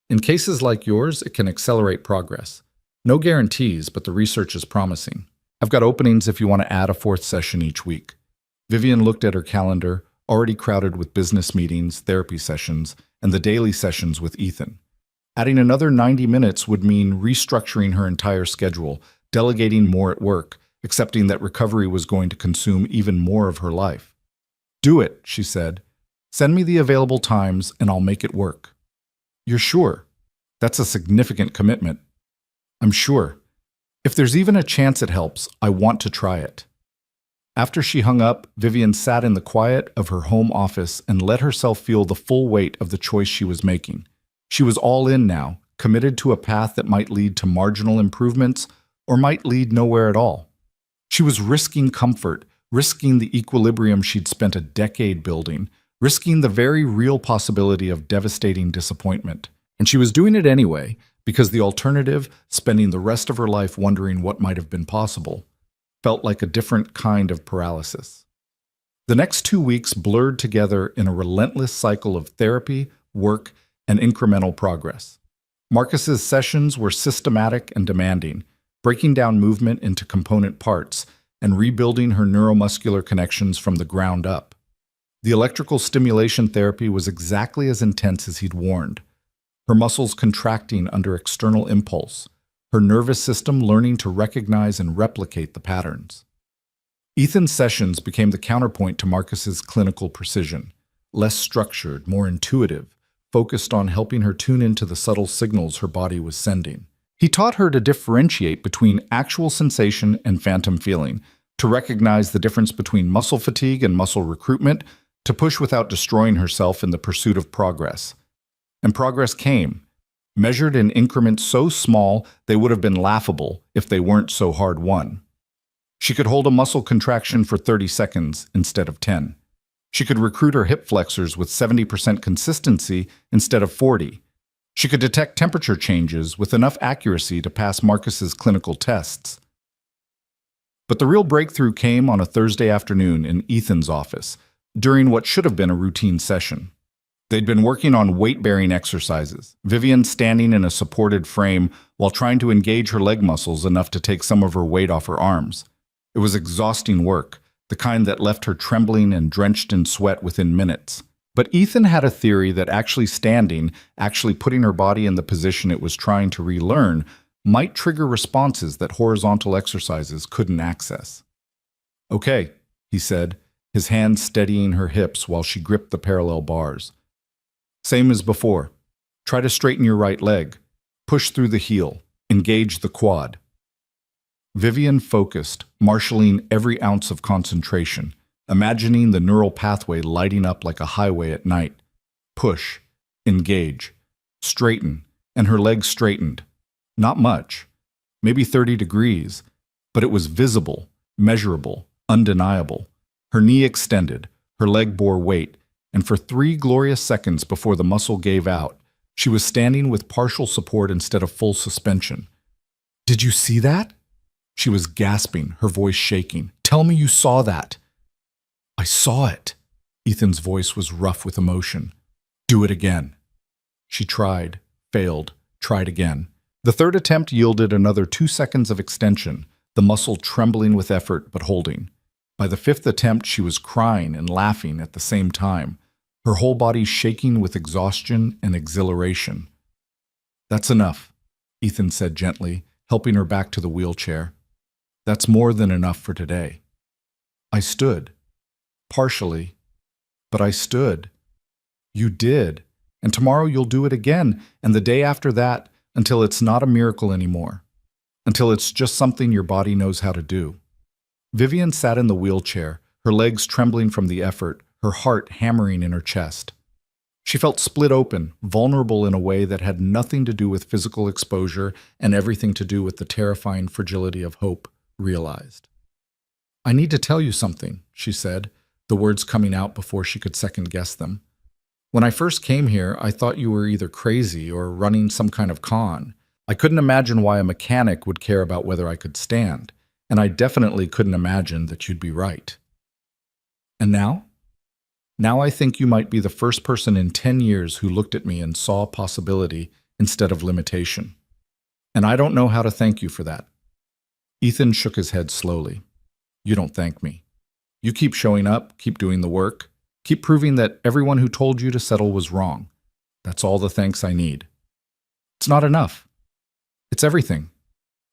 In cases like yours, it can accelerate progress. No guarantees, but the research is promising. I've got openings if you want to add a 4th session each week. Vivian looked at her calendar, already crowded with business meetings, therapy sessions, and the daily sessions with Ethan. Adding another 90 minutes would mean restructuring her entire schedule, delegating more at work, accepting that recovery was going to consume even more of her life. Do it, she said. Send me the available times and I'll make it work. You're sure? That's a significant commitment. I'm sure. If there's even a chance it helps, I want to try it. After she hung up, Vivian sat in the quiet of her home office and let herself feel the full weight of the choice she was making. She was all in now, committed to a path that might lead to marginal improvements or might lead nowhere at all. She was risking comfort, risking the equilibrium she'd spent a decade building, risking the very real possibility of devastating disappointment. And she was doing it anyway, because the alternative, spending the rest of her life wondering what might have been possible, felt like a different kind of paralysis. The next 2 weeks blurred together in a relentless cycle of therapy, work, and incremental progress. Marcus's sessions were systematic and demanding, breaking down movement into component parts and rebuilding her neuromuscular connections from the ground up. The electrical stimulation therapy was exactly as intense as he'd warned, her muscles contracting under external impulse, her nervous system learning to recognize and replicate the patterns. Ethan's sessions became the counterpoint to Marcus's clinical precision, less structured, more intuitive, focused on helping her tune into the subtle signals her body was sending. He taught her to differentiate between actual sensation and phantom feeling, to recognize the difference between muscle fatigue and muscle recruitment, to push without destroying herself in the pursuit of progress. And progress came, measured in increments so small they would have been laughable if they weren't so hard-won. She could hold a muscle contraction for 30 seconds instead of 10. She could recruit her hip flexors with 70% consistency instead of 40. She could detect temperature changes with enough accuracy to pass Marcus's clinical tests. But the real breakthrough came on a Thursday afternoon in Ethan's office, during what should have been a routine session. They'd been working on weight-bearing exercises, Vivian standing in a supported frame while trying to engage her leg muscles enough to take some of her weight off her arms. It was exhausting work, the kind that left her trembling and drenched in sweat within minutes. But Ethan had a theory that actually putting her body in the position it was trying to relearn, might trigger responses that horizontal exercises couldn't access. "Okay," he said, his hand steadying her hips while she gripped the parallel bars. "Same as before. Try to straighten your right leg. Push through the heel. Engage the quad." Vivian focused, marshaling every ounce of concentration, imagining the neural pathway lighting up like a highway at night. Push, engage, straighten, and her legs straightened. Not much, maybe 30 degrees, but it was visible, measurable, undeniable. Her knee extended, her leg bore weight, and for 3 glorious seconds before the muscle gave out, she was standing with partial support instead of full suspension. "Did you see that?" She was gasping, her voice shaking. "Tell me you saw that." "I saw it." Ethan's voice was rough with emotion. "Do it again." She tried, failed, tried again. The third attempt yielded another 2 seconds of extension, the muscle trembling with effort but holding. By the 5th attempt, she was crying and laughing at the same time, her whole body shaking with exhaustion and exhilaration. "That's enough," Ethan said gently, helping her back to the wheelchair. "That's more than enough for today." I stood. Partially. But I stood. "You did. And tomorrow you'll do it again, and the day after that, until it's not a miracle anymore. Until it's just something your body knows how to do." Vivian sat in the wheelchair, her legs trembling from the effort, her heart hammering in her chest. She felt split open, vulnerable in a way that had nothing to do with physical exposure and everything to do with the terrifying fragility of hope realized. "I need to tell you something," she said, the words coming out before she could second-guess them. "When I first came here, I thought you were either crazy or running some kind of con. I couldn't imagine why a mechanic would care about whether I could stand, and I definitely couldn't imagine that you'd be right. And now? Now I think you might be the first person in 10 years who looked at me and saw possibility instead of limitation. And I don't know how to thank you for that." Ethan shook his head slowly. "You don't thank me. You keep showing up, keep doing the work, keep proving that everyone who told you to settle was wrong. That's all the thanks I need." "It's not enough. It's everything."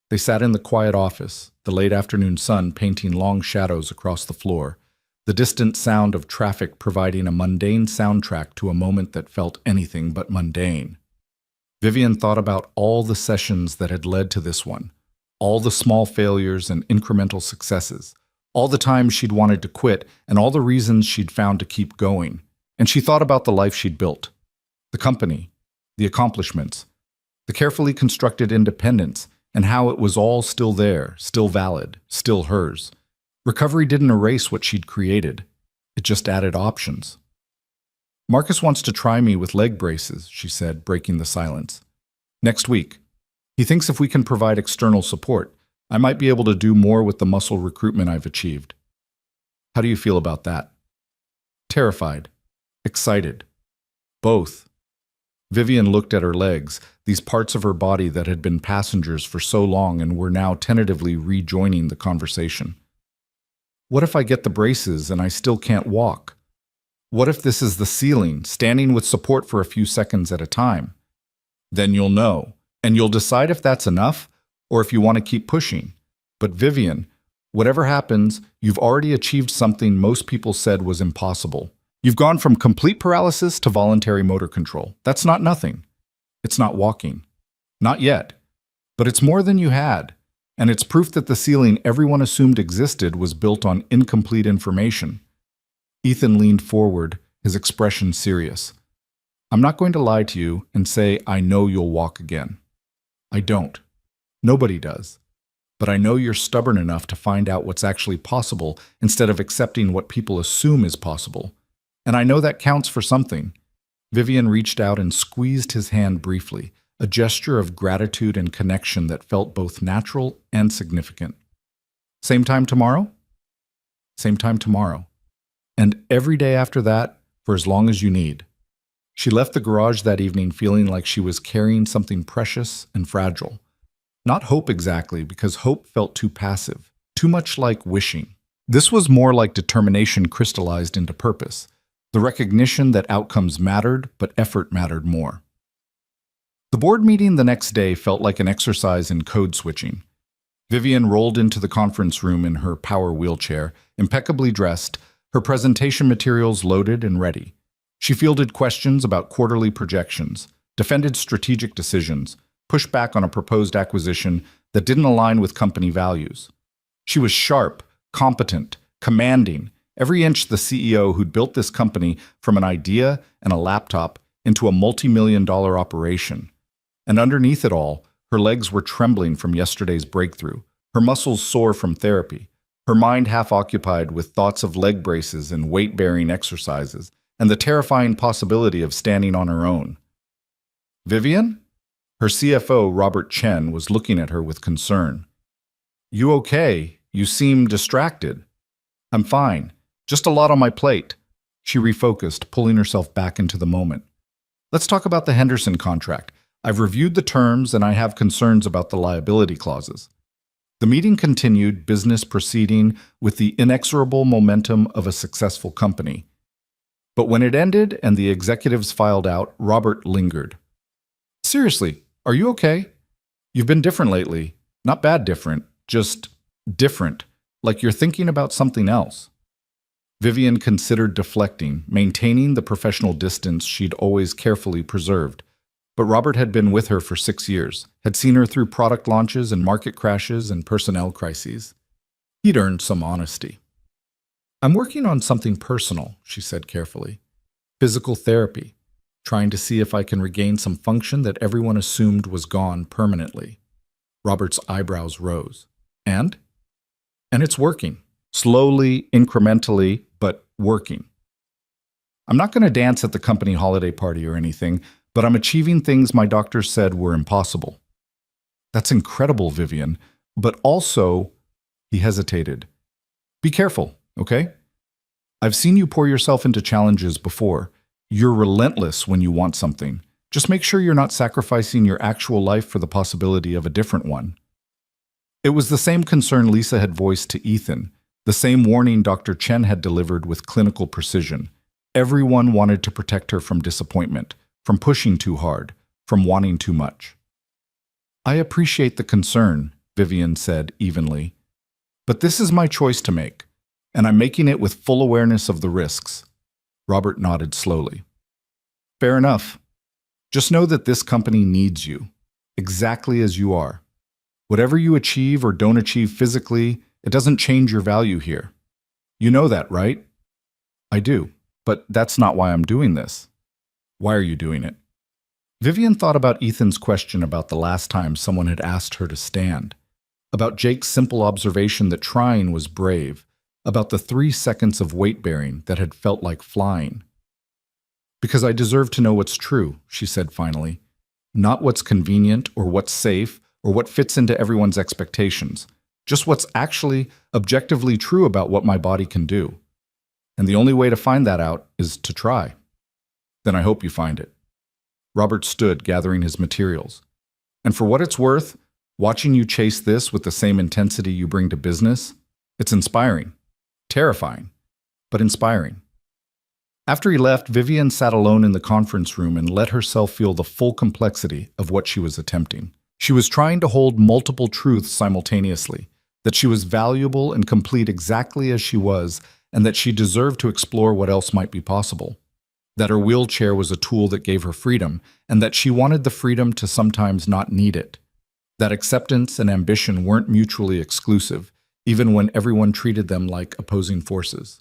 They sat in the quiet office, the late afternoon sun painting long shadows across the floor, the distant sound of traffic providing a mundane soundtrack to a moment that felt anything but mundane. Vivian thought about all the sessions that had led to this one, all the small failures and incremental successes, all the times she'd wanted to quit, and all the reasons she'd found to keep going. And she thought about the life she'd built, the company, the accomplishments, the carefully constructed independence, and how it was all still there, still valid, still hers. Recovery didn't erase what she'd created. It just added options. Marcus wants to try me with leg braces, she said, breaking the silence. Next week. He thinks if we can provide external support, I might be able to do more with the muscle recruitment I've achieved. How do you feel about that? Terrified. Excited. Both. Vivian looked at her legs, these parts of her body that had been passengers for so long and were now tentatively rejoining the conversation. What if I get the braces and I still can't walk? What if this is the ceiling, standing with support for a few seconds at a time? Then you'll know, and you'll decide if that's enough or if you want to keep pushing. But Vivian, whatever happens, you've already achieved something most people said was impossible. You've gone from complete paralysis to voluntary motor control. That's not nothing. It's not walking. Not yet. But it's more than you had. And it's proof that the ceiling everyone assumed existed was built on incomplete information. Ethan leaned forward, his expression serious. I'm not going to lie to you and say I know you'll walk again. I don't. Nobody does. But I know you're stubborn enough to find out what's actually possible instead of accepting what people assume is possible. And I know that counts for something. Vivian reached out and squeezed his hand briefly, a gesture of gratitude and connection that felt both natural and significant. Same time tomorrow? Same time tomorrow. And every day after that, for as long as you need. She left the garage that evening feeling like she was carrying something precious and fragile. Not hope exactly, because hope felt too passive, too much like wishing. This was more like determination crystallized into purpose. The recognition that outcomes mattered, but effort mattered more. The board meeting the next day felt like an exercise in code switching. Vivian rolled into the conference room in her power wheelchair, impeccably dressed, her presentation materials loaded and ready. She fielded questions about quarterly projections, defended strategic decisions, pushed back on a proposed acquisition that didn't align with company values. She was sharp, competent, commanding, every inch the CEO who'd built this company from an idea and a laptop into a multi-million-dollar operation. And underneath it all, her legs were trembling from yesterday's breakthrough, her muscles sore from therapy, her mind half occupied with thoughts of leg braces and weight-bearing exercises, and the terrifying possibility of standing on her own. Vivian? Her CFO, Robert Chen, was looking at her with concern. You okay? You seem distracted. I'm fine. Just a lot on my plate. She refocused, pulling herself back into the moment. Let's talk about the Henderson contract. I've reviewed the terms and I have concerns about the liability clauses. The meeting continued, business proceeding with the inexorable momentum of a successful company. But when it ended and the executives filed out, Robert lingered. Seriously, are you okay? You've been different lately. Not bad different, just different, like you're thinking about something else. Vivian considered deflecting, maintaining the professional distance she'd always carefully preserved. But Robert had been with her for 6 years, had seen her through product launches and market crashes and personnel crises. He'd earned some honesty. I'm working on something personal, she said carefully. Physical therapy, trying to see if I can regain some function that everyone assumed was gone permanently. Robert's eyebrows rose. And it's working. Slowly, incrementally, but working. I'm not going to dance at the company holiday party or anything, but I'm achieving things my doctors said were impossible. That's incredible, Vivian, but also, he hesitated. Be careful, okay? I've seen you pour yourself into challenges before. You're relentless when you want something. Just make sure you're not sacrificing your actual life for the possibility of a different one. It was the same concern Lisa had voiced to Ethan, the same warning Dr. Chen had delivered with clinical precision. Everyone wanted to protect her from disappointment, from pushing too hard, from wanting too much. I appreciate the concern, Vivian said evenly. But this is my choice to make, and I'm making it with full awareness of the risks. Robert nodded slowly. Fair enough. Just know that this company needs you, exactly as you are. Whatever you achieve or don't achieve physically, it doesn't change your value here. You know that, right? I do, but that's not why I'm doing this. Why are you doing it? Vivian thought about Ethan's question about the last time someone had asked her to stand, about Jake's simple observation that trying was brave, about the 3 seconds of weight-bearing that had felt like flying. Because I deserve to know what's true, she said finally. Not what's convenient or what's safe or what fits into everyone's expectations. Just what's actually objectively true about what my body can do. And the only way to find that out is to try. Then I hope you find it. Robert stood, gathering his materials. And for what it's worth, watching you chase this with the same intensity you bring to business, it's inspiring. Terrifying, but inspiring. After he left, Vivian sat alone in the conference room and let herself feel the full complexity of what she was attempting. She was trying to hold multiple truths simultaneously, that she was valuable and complete exactly as she was, and that she deserved to explore what else might be possible. That her wheelchair was a tool that gave her freedom, and that she wanted the freedom to sometimes not need it. That acceptance and ambition weren't mutually exclusive, even when everyone treated them like opposing forces.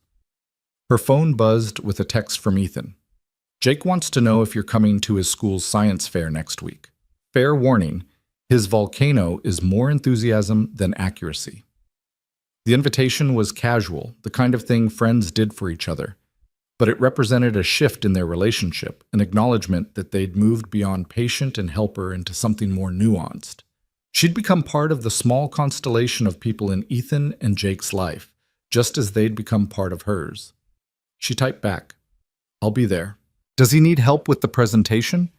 Her phone buzzed with a text from Ethan. Jake wants to know if you're coming to his school's science fair next week. Fair warning, his volcano is more enthusiasm than accuracy. The invitation was casual, the kind of thing friends did for each other, but it represented a shift in their relationship, an acknowledgement that they'd moved beyond patient and helper into something more nuanced. She'd become part of the small constellation of people in Ethan and Jake's life, just as they'd become part of hers. She typed back, I'll be there. Does he need help with the presentation?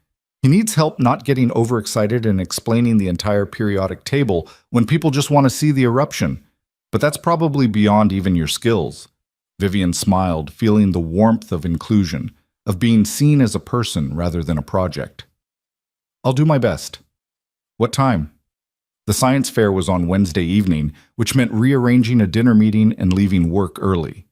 He needs help not getting overexcited and explaining the entire periodic table when people just want to see the eruption. But that's probably beyond even your skills. Vivian smiled, feeling the warmth of inclusion, of being seen as a person rather than a project. I'll do my best. What time? The science fair was on Wednesday evening, which meant rearranging a dinner meeting and leaving work early.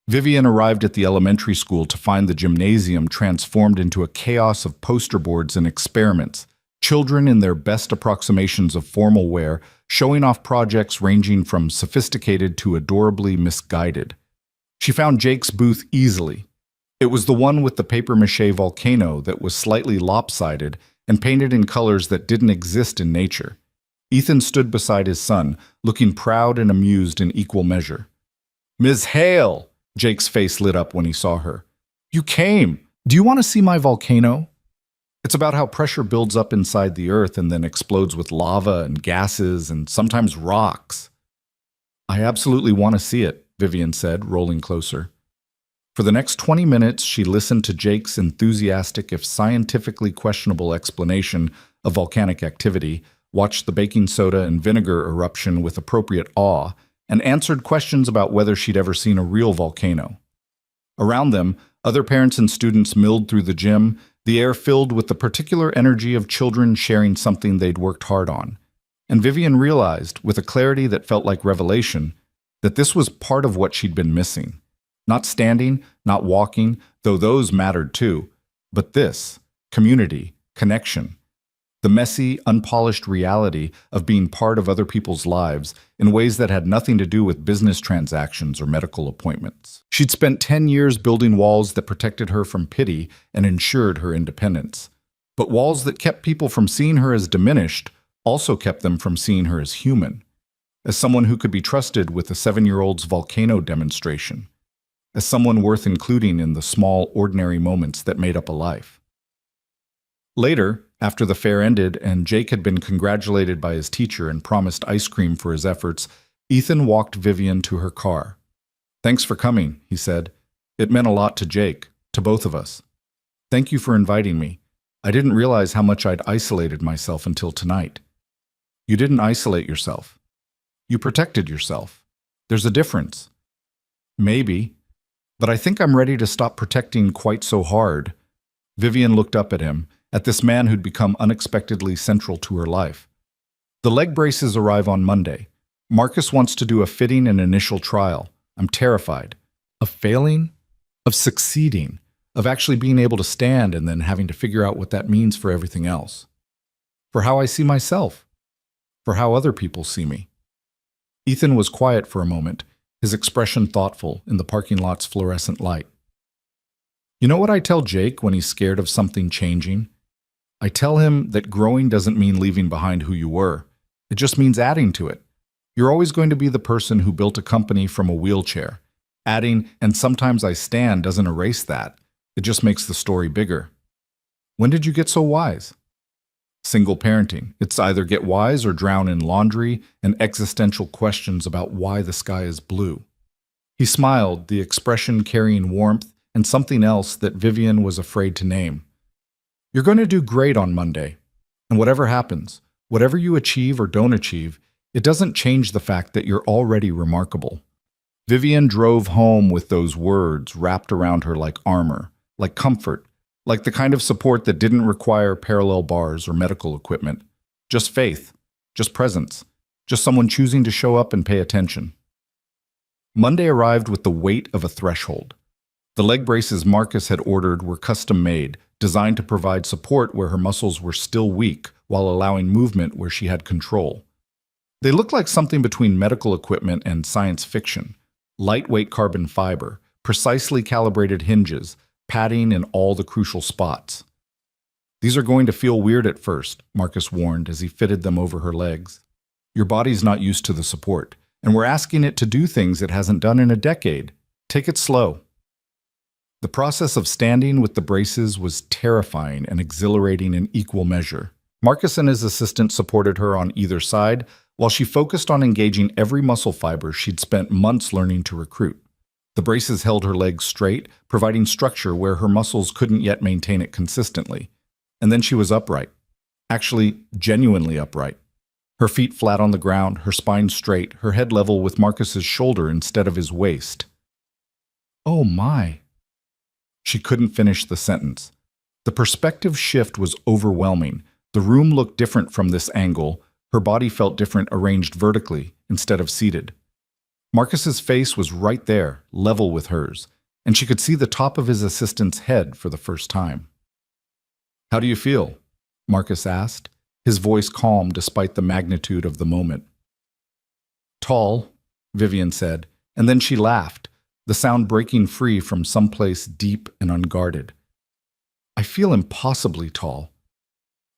Vivian arrived at the elementary school to find the gymnasium transformed into a chaos of poster boards and experiments, children in their best approximations of formal wear, showing off projects ranging from sophisticated to adorably misguided. She found Jake's booth easily. It was the one with the papier-mâché volcano that was slightly lopsided and painted in colors that didn't exist in nature. Ethan stood beside his son, looking proud and amused in equal measure. Ms. Hale! Jake's face lit up when he saw her. You came! Do you want to see my volcano? It's about how pressure builds up inside the earth and then explodes with lava and gases and sometimes rocks. I absolutely want to see it, Vivian said, rolling closer. For the next 20 minutes, she listened to Jake's enthusiastic, if scientifically questionable explanation of volcanic activity, watched the baking soda and vinegar eruption with appropriate awe, and answered questions about whether she'd ever seen a real volcano. Around them, other parents and students milled through the gym, the air filled with the particular energy of children sharing something they'd worked hard on. And Vivian realized, with a clarity that felt like revelation, that this was part of what she'd been missing. Not standing, not walking, though those mattered too, but this, community, connection. The messy, unpolished reality of being part of other people's lives in ways that had nothing to do with business transactions or medical appointments. She'd spent 10 years building walls that protected her from pity and ensured her independence. But walls that kept people from seeing her as diminished also kept them from seeing her as human, as someone who could be trusted with a 7-year-old's volcano demonstration, as someone worth including in the small, ordinary moments that made up a life. Later, after the fair ended and Jake had been congratulated by his teacher and promised ice cream for his efforts, Ethan walked Vivian to her car. Thanks for coming, he said. It meant a lot to Jake, to both of us. Thank you for inviting me. I didn't realize how much I'd isolated myself until tonight. You didn't isolate yourself. You protected yourself. There's a difference. Maybe, but I think I'm ready to stop protecting quite so hard. Vivian looked up at him, at this man who'd become unexpectedly central to her life. The leg braces arrive on Monday. Marcus wants to do a fitting and initial trial. I'm terrified. Of failing? Of succeeding? Of actually being able to stand and then having to figure out what that means for everything else. For how I see myself. For how other people see me. Ethan was quiet for a moment, his expression thoughtful in the parking lot's fluorescent light. You know what I tell Jake when he's scared of something changing? I tell him that growing doesn't mean leaving behind who you were. It just means adding to it. You're always going to be the person who built a company from a wheelchair. Adding, and sometimes I stand, doesn't erase that. It just makes the story bigger. When did you get so wise? Single parenting. It's either get wise or drown in laundry and existential questions about why the sky is blue. He smiled, the expression carrying warmth and something else that Vivian was afraid to name. You're going to do great on Monday. And whatever happens, whatever you achieve or don't achieve, it doesn't change the fact that you're already remarkable. Vivian drove home with those words wrapped around her like armor, like comfort, like the kind of support that didn't require parallel bars or medical equipment. Just faith, just presence, just someone choosing to show up and pay attention. Monday arrived with the weight of a threshold. The leg braces Marcus had ordered were custom-made, designed to provide support where her muscles were still weak while allowing movement where she had control. They looked like something between medical equipment and science fiction. Lightweight carbon fiber, precisely calibrated hinges, padding in all the crucial spots. These are going to feel weird at first, Marcus warned as he fitted them over her legs. Your body's not used to the support, and we're asking it to do things it hasn't done in a decade. Take it slow. The process of standing with the braces was terrifying and exhilarating in equal measure. Marcus and his assistant supported her on either side, while she focused on engaging every muscle fiber she'd spent months learning to recruit. The braces held her legs straight, providing structure where her muscles couldn't yet maintain it consistently. And then she was upright. Actually, genuinely upright. Her feet flat on the ground, her spine straight, her head level with Marcus's shoulder instead of his waist. Oh my. She couldn't finish the sentence. The perspective shift was overwhelming. The room looked different from this angle. Her body felt different arranged vertically instead of seated. Marcus's face was right there, level with hers, and she could see the top of his assistant's head for the first time. How do you feel? Marcus asked, his voice calm despite the magnitude of the moment. Tall, Vivian said, and then she laughed, the sound breaking free from someplace deep and unguarded. I feel impossibly tall.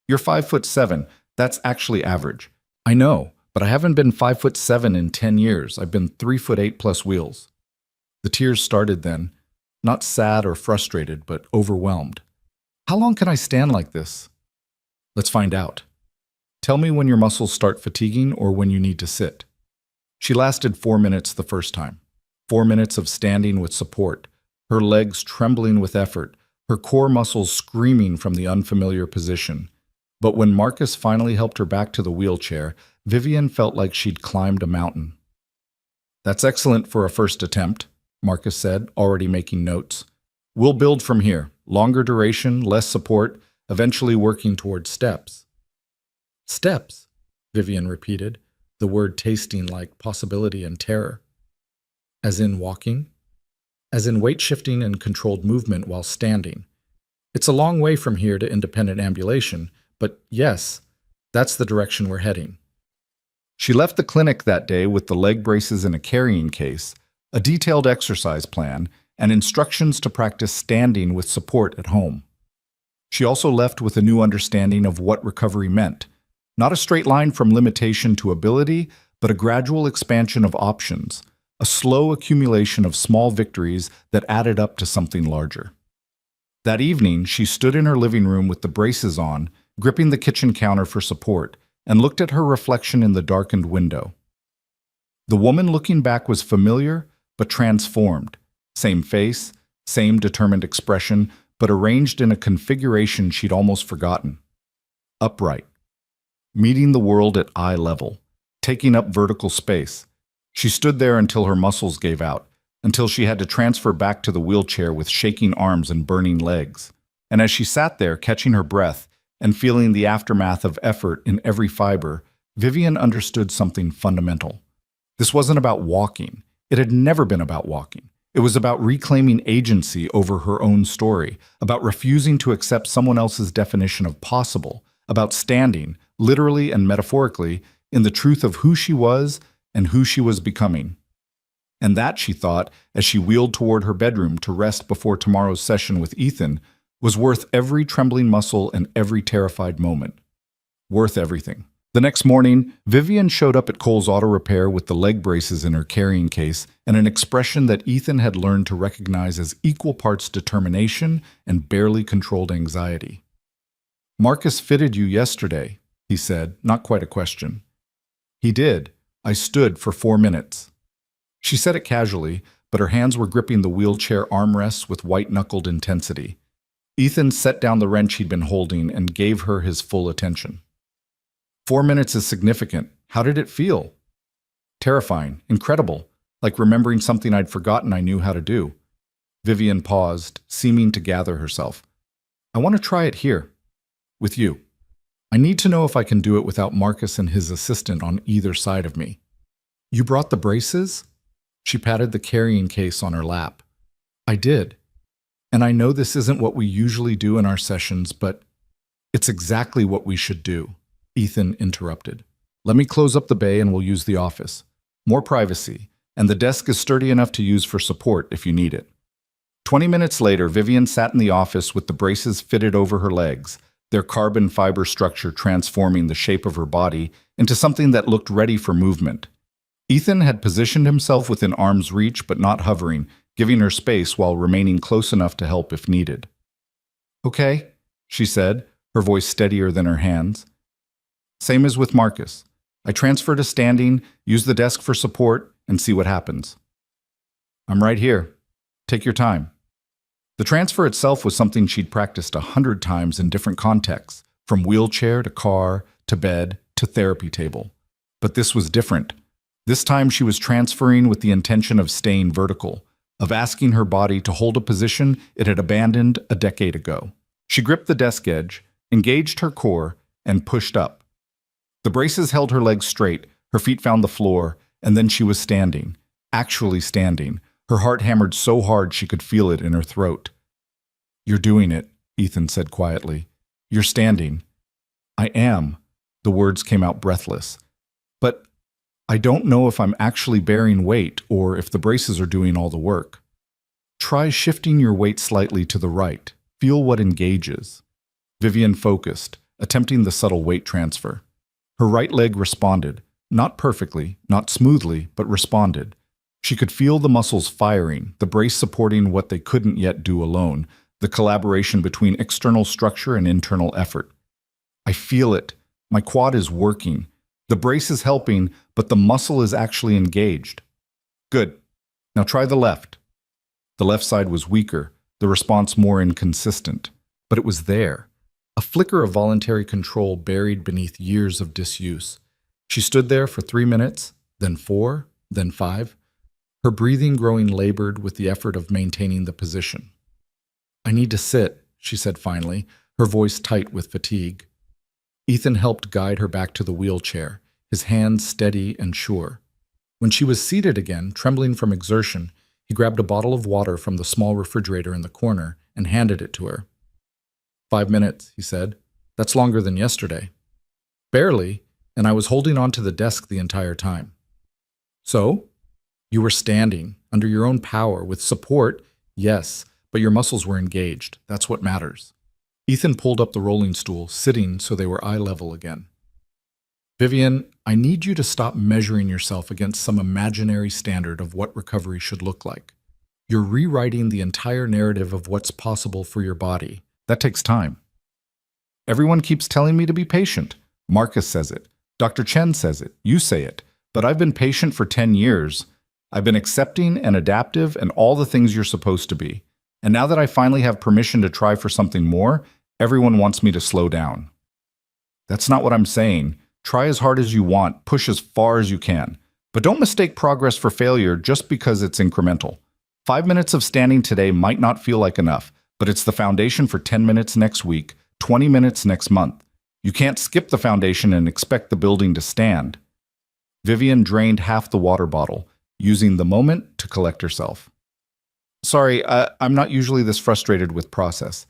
You're 5'7". That's actually average. I know, but I haven't been 5'7" in 10 years. I've been 3'8" plus wheels. The tears started then, not sad or frustrated, but overwhelmed. How long can I stand like this? Let's find out. Tell me when your muscles start fatiguing or when you need to sit. She lasted 4 minutes the first time. 4 minutes of standing with support, her legs trembling with effort, her core muscles screaming from the unfamiliar position. But when Marcus finally helped her back to the wheelchair, Vivian felt like she'd climbed a mountain. That's excellent for a first attempt, Marcus said, already making notes. We'll build from here. Longer duration, less support, eventually working towards steps. Steps, Vivian repeated, the word tasting like possibility and terror. As in walking? As in weight shifting and controlled movement while standing. It's a long way from here to independent ambulation, but yes, that's the direction we're heading. She left the clinic that day with the leg braces in a carrying case, a detailed exercise plan, and instructions to practice standing with support at home. She also left with a new understanding of what recovery meant. Not a straight line from limitation to ability, but a gradual expansion of options, a slow accumulation of small victories that added up to something larger. That evening, she stood in her living room with the braces on, gripping the kitchen counter for support, and looked at her reflection in the darkened window. The woman looking back was familiar, but transformed. Same face, same determined expression, but arranged in a configuration she'd almost forgotten. Upright. Meeting the world at eye level, taking up vertical space. She stood there until her muscles gave out, until she had to transfer back to the wheelchair with shaking arms and burning legs. And as she sat there, catching her breath and feeling the aftermath of effort in every fiber, Vivian understood something fundamental. This wasn't about walking. It had never been about walking. It was about reclaiming agency over her own story, about refusing to accept someone else's definition of possible, about standing, literally and metaphorically, in the truth of who she was and who she was becoming. And that, she thought, as she wheeled toward her bedroom to rest before tomorrow's session with Ethan, was worth every trembling muscle and every terrified moment. Worth everything. The next morning, Vivian showed up at Cole's Auto Repair with the leg braces in her carrying case and an expression that Ethan had learned to recognize as equal parts determination and barely controlled anxiety. "Marcus fitted you yesterday," he said, not quite a question. "He did. I stood for 4 minutes." She said it casually, but her hands were gripping the wheelchair armrests with white-knuckled intensity. Ethan set down the wrench he'd been holding and gave her his full attention. 4 minutes is significant. How did it feel? Terrifying, incredible, like remembering something I'd forgotten I knew how to do. Vivian paused, seeming to gather herself. "I want to try it here, with you. I need to know if I can do it without Marcus and his assistant on either side of me." "You brought the braces?" She patted the carrying case on her lap. "I did. And I know this isn't what we usually do in our sessions, but it's exactly what we should do," Ethan interrupted. "Let me close up the bay and we'll use the office. More privacy, and the desk is sturdy enough to use for support if you need it." 20 minutes later, Vivian sat in the office with the braces fitted over her legs, their carbon fiber structure transforming the shape of her body into something that looked ready for movement. Ethan had positioned himself within arm's reach but not hovering, giving her space while remaining close enough to help if needed. "Okay," she said, her voice steadier than her hands. "Same as with Marcus. I transfer to standing, use the desk for support, and see what happens." "I'm right here. Take your time." The transfer itself was something she'd practiced 100 times in different contexts, from wheelchair to car to bed to therapy table. But this was different. This time she was transferring with the intention of staying vertical, of asking her body to hold a position it had abandoned a decade ago. She gripped the desk edge, engaged her core, and pushed up. The braces held her legs straight, her feet found the floor, and then she was standing, actually standing, her heart hammered so hard she could feel it in her throat. "You're doing it," Ethan said quietly. "You're standing." "I am." The words came out breathless. "But I don't know if I'm actually bearing weight or if the braces are doing all the work." "Try shifting your weight slightly to the right. Feel what engages." Vivian focused, attempting the subtle weight transfer. Her right leg responded, not perfectly, not smoothly, but responded. She could feel the muscles firing, the brace supporting what they couldn't yet do alone, the collaboration between external structure and internal effort. "I feel it. My quad is working. The brace is helping, but the muscle is actually engaged." "Good. Now try the left." The left side was weaker, the response more inconsistent, but it was there. A flicker of voluntary control buried beneath years of disuse. She stood there for 3 minutes, then 4, then 5, her breathing growing labored with the effort of maintaining the position. "I need to sit," she said finally, her voice tight with fatigue. Ethan helped guide her back to the wheelchair, his hands steady and sure. When she was seated again, trembling from exertion, he grabbed a bottle of water from the small refrigerator in the corner and handed it to her. 5 minutes, he said. "That's longer than yesterday." "Barely, and I was holding on to the desk the entire time." "So? You were standing, under your own power, with support, yes, but your muscles were engaged. That's what matters." Ethan pulled up the rolling stool, sitting so they were eye level again. "Vivian, I need you to stop measuring yourself against some imaginary standard of what recovery should look like. You're rewriting the entire narrative of what's possible for your body. That takes time. Everyone keeps telling me to be patient. Marcus says it. Dr. Chen says it. You say it. But I've been patient for 10 years. I've been accepting and adaptive and all the things you're supposed to be. And now that I finally have permission to try for something more, everyone wants me to slow down. That's not what I'm saying. Try as hard as you want, push as far as you can. But don't mistake progress for failure just because it's incremental. 5 minutes of standing today might not feel like enough, but it's the foundation for 10 minutes next week, 20 minutes next month. You can't skip the foundation and expect the building to stand. Vivian drained half the water bottle, using the moment to collect herself. Sorry, I'm not usually this frustrated with process.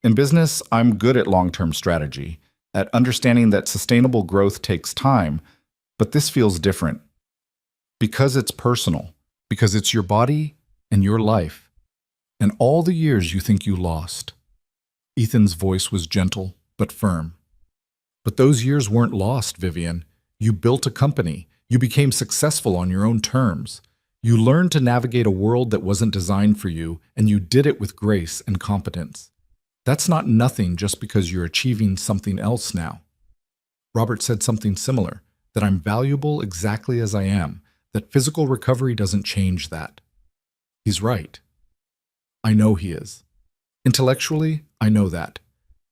In business, I'm good at long-term strategy, at understanding that sustainable growth takes time, but this feels different. Because it's personal, because it's your body and your life, and all the years you think you lost. Ethan's voice was gentle but firm. But those years weren't lost, Vivian. You built a company. You became successful on your own terms. You learned to navigate a world that wasn't designed for you, and you did it with grace and competence. That's not nothing just because you're achieving something else now. Robert said something similar, that I'm valuable exactly as I am, that physical recovery doesn't change that. He's right. I know he is. Intellectually, I know that.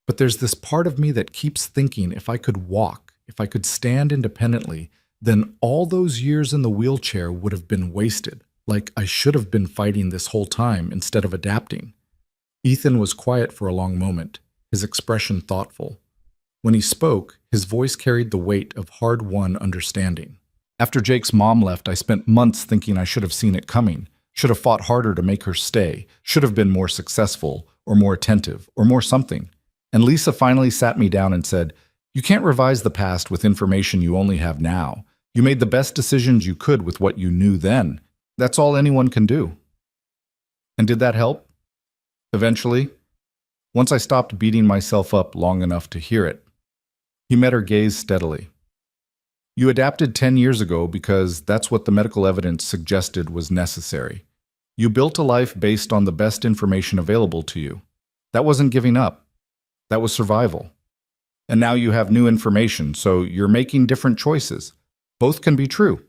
But there's this part of me that keeps thinking if I could walk, if I could stand independently, then all those years in the wheelchair would have been wasted, like I should have been fighting this whole time instead of adapting. Ethan was quiet for a long moment, his expression thoughtful. When he spoke, his voice carried the weight of hard-won understanding. After Jake's mom left, I spent months thinking I should have seen it coming, should have fought harder to make her stay, should have been more successful, or more attentive, or more something. And Lisa finally sat me down and said, "You can't revise the past with information you only have now. You made the best decisions you could with what you knew then. That's all anyone can do." And did that help? Eventually, once I stopped beating myself up long enough to hear it. He met her gaze steadily. "You adapted 10 years ago because that's what the medical evidence suggested was necessary. You built a life based on the best information available to you. That wasn't giving up. That was survival. And now you have new information, so you're making different choices. Both can be true.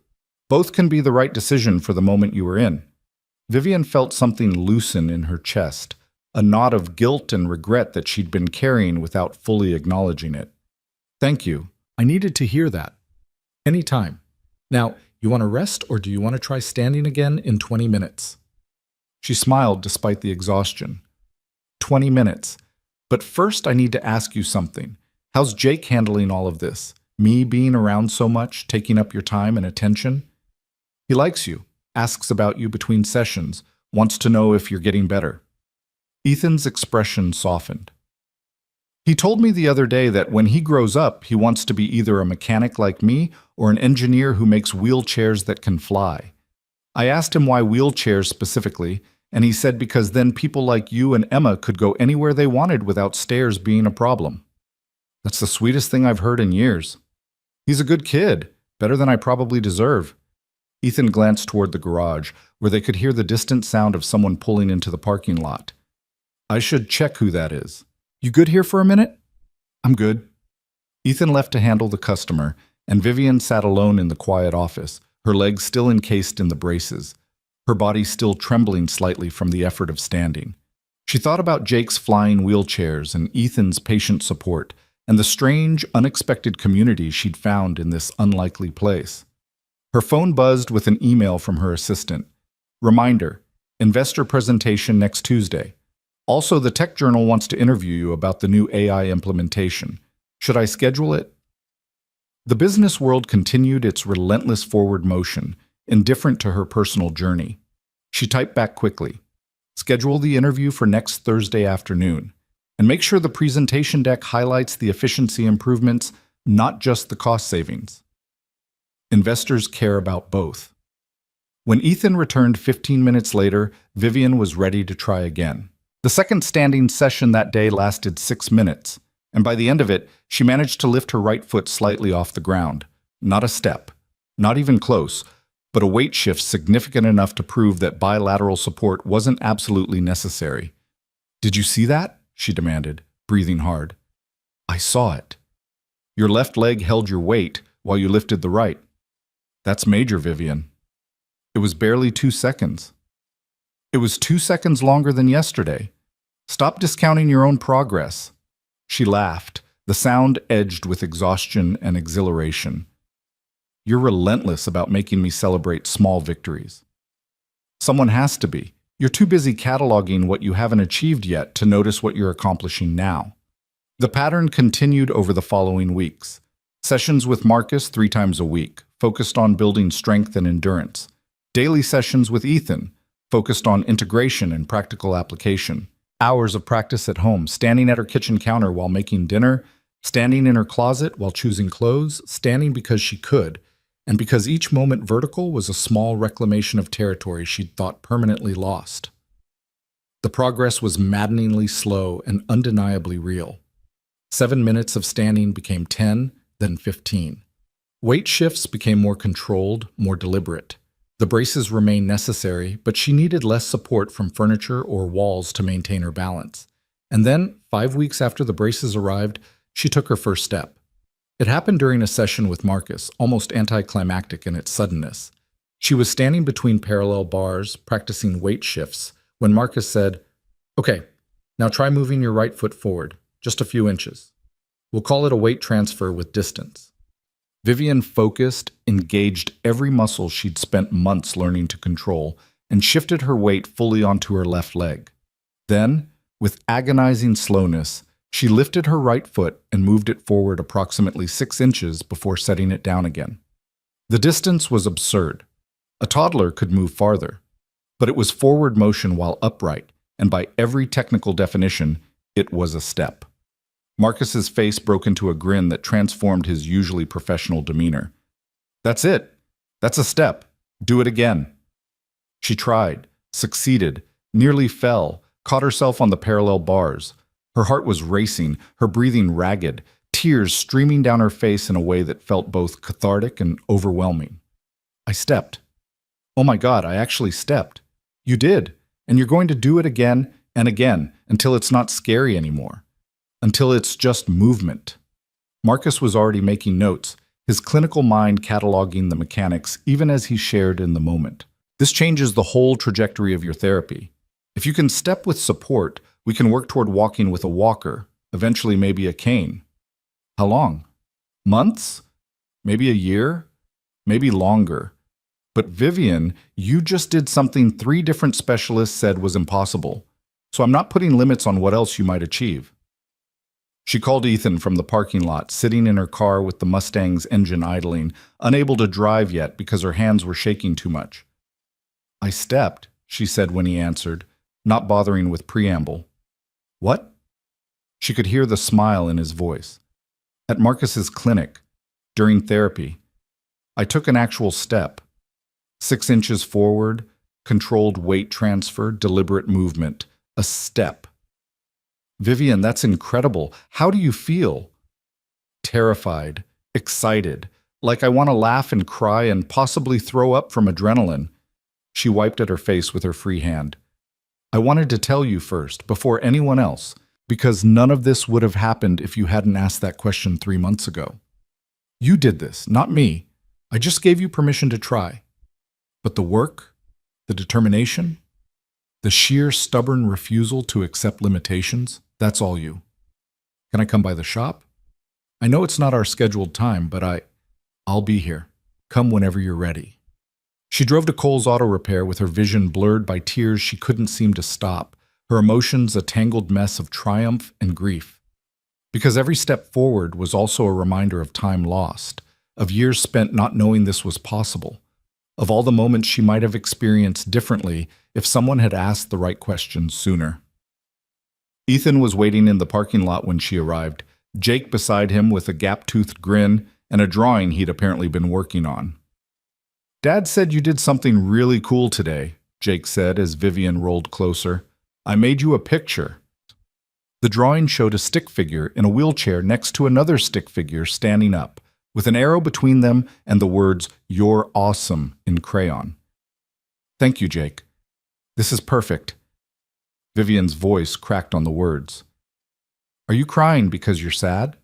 Both can be the right decision for the moment you were in." Vivian felt something loosen in her chest, a knot of guilt and regret that she'd been carrying without fully acknowledging it. "Thank you. I needed to hear that. Anytime. Now, you want to rest or do you want to try standing again in 20 minutes? She smiled despite the exhaustion. 20 minutes. But first I need to ask you something. How's Jake handling all of this? Me being around so much, taking up your time and attention? He likes you, asks about you between sessions, wants to know if you're getting better. Ethan's expression softened. He told me the other day that when he grows up, he wants to be either a mechanic like me or an engineer who makes wheelchairs that can fly. I asked him why wheelchairs specifically, and he said because then people like you and Emma could go anywhere they wanted without stairs being a problem. That's the sweetest thing I've heard in years. He's a good kid, better than I probably deserve. Ethan glanced toward the garage, where they could hear the distant sound of someone pulling into the parking lot. I should check who that is. You good here for a minute? I'm good. Ethan left to handle the customer, and Vivian sat alone in the quiet office, her legs still encased in the braces, her body still trembling slightly from the effort of standing. She thought about Jake's flying wheelchairs and Ethan's patient support, and the strange, unexpected community she'd found in this unlikely place. Her phone buzzed with an email from her assistant. Reminder, investor presentation next Tuesday. Also, the Tech Journal wants to interview you about the new AI implementation. Should I schedule it? The business world continued its relentless forward motion, indifferent to her personal journey. She typed back quickly. Schedule the interview for next Thursday afternoon, and make sure the presentation deck highlights the efficiency improvements, not just the cost savings. Investors care about both. When Ethan returned 15 minutes later, Vivian was ready to try again. The second standing session that day lasted 6 minutes, and by the end of it, she managed to lift her right foot slightly off the ground. Not a step, not even close, but a weight shift significant enough to prove that bilateral support wasn't absolutely necessary. "Did you see that?" she demanded, breathing hard. "I saw it. Your left leg held your weight while you lifted the right. That's major, Vivian. It was barely 2 seconds. It was 2 seconds longer than yesterday. Stop discounting your own progress." She laughed, the sound edged with exhaustion and exhilaration. "You're relentless about making me celebrate small victories." Someone has to be. You're too busy cataloging what you haven't achieved yet to notice what you're accomplishing now. The pattern continued over the following weeks. Sessions with Marcus 3 times a week, focused on building strength and endurance. Daily sessions with Ethan, focused on integration and practical application. Hours of practice at home, standing at her kitchen counter while making dinner, standing in her closet while choosing clothes, standing because she could, and because each moment vertical was a small reclamation of territory she'd thought permanently lost. The progress was maddeningly slow and undeniably real. 7 minutes of standing became 10, then 15. Weight shifts became more controlled, more deliberate. The braces remained necessary, but she needed less support from furniture or walls to maintain her balance. And then, 5 weeks after the braces arrived, she took her first step. It happened during a session with Marcus, almost anticlimactic in its suddenness. She was standing between parallel bars, practicing weight shifts, when Marcus said, "Okay, now try moving your right foot forward, just a few inches. We'll call it a weight transfer with distance." Vivian focused, engaged every muscle she'd spent months learning to control, and shifted her weight fully onto her left leg. Then, with agonizing slowness, she lifted her right foot and moved it forward approximately 6 inches before setting it down again. The distance was absurd. A toddler could move farther, but it was forward motion while upright, and by every technical definition, it was a step. Marcus's face broke into a grin that transformed his usually professional demeanor. "That's it. That's a step. Do it again." She tried, succeeded, nearly fell, caught herself on the parallel bars. Her heart was racing, her breathing ragged, tears streaming down her face in a way that felt both cathartic and overwhelming. "I stepped. Oh my God, I actually stepped. You did, and you're going to do it again and again until it's not scary anymore. Until it's just movement." Marcus was already making notes, his clinical mind cataloging the mechanics even as he shared in the moment. "This changes the whole trajectory of your therapy. If you can step with support, we can work toward walking with a walker, eventually maybe a cane." "How long? Months? Maybe a year? Maybe longer. But Vivian, you just did something 3 different specialists said was impossible, so I'm not putting limits on what else you might achieve." She called Ethan from the parking lot, sitting in her car with the Mustang's engine idling, unable to drive yet because her hands were shaking too much. "I stepped," she said when he answered, not bothering with preamble. "What?" She could hear the smile in his voice. "At Marcus's clinic, during therapy, I took an actual step. 6 inches forward, controlled weight transfer, deliberate movement. A step." "Vivian, that's incredible. How do you feel?" "Terrified, excited, like I want to laugh and cry and possibly throw up from adrenaline." She wiped at her face with her free hand. "I wanted to tell you first, before anyone else, because none of this would have happened if you hadn't asked that question 3 months ago. You did this, not me. I just gave you permission to try. But the work, the determination, the sheer stubborn refusal to accept limitations, that's all you. Can I come by the shop? I know it's not our scheduled time, but I'll be here. Come whenever you're ready." She drove to Cole's Auto Repair with her vision blurred by tears she couldn't seem to stop, her emotions a tangled mess of triumph and grief. Because every step forward was also a reminder of time lost, of years spent not knowing this was possible, of all the moments she might have experienced differently if someone had asked the right questions sooner. Ethan was waiting in the parking lot when she arrived, Jake beside him with a gap-toothed grin and a drawing he'd apparently been working on. "Dad said you did something really cool today," Jake said as Vivian rolled closer. "I made you a picture." The drawing showed a stick figure in a wheelchair next to another stick figure standing up, with an arrow between them and the words, "You're awesome," in crayon. "Thank you, Jake. This is perfect." Vivian's voice cracked on the words. "Are you crying because you're sad?"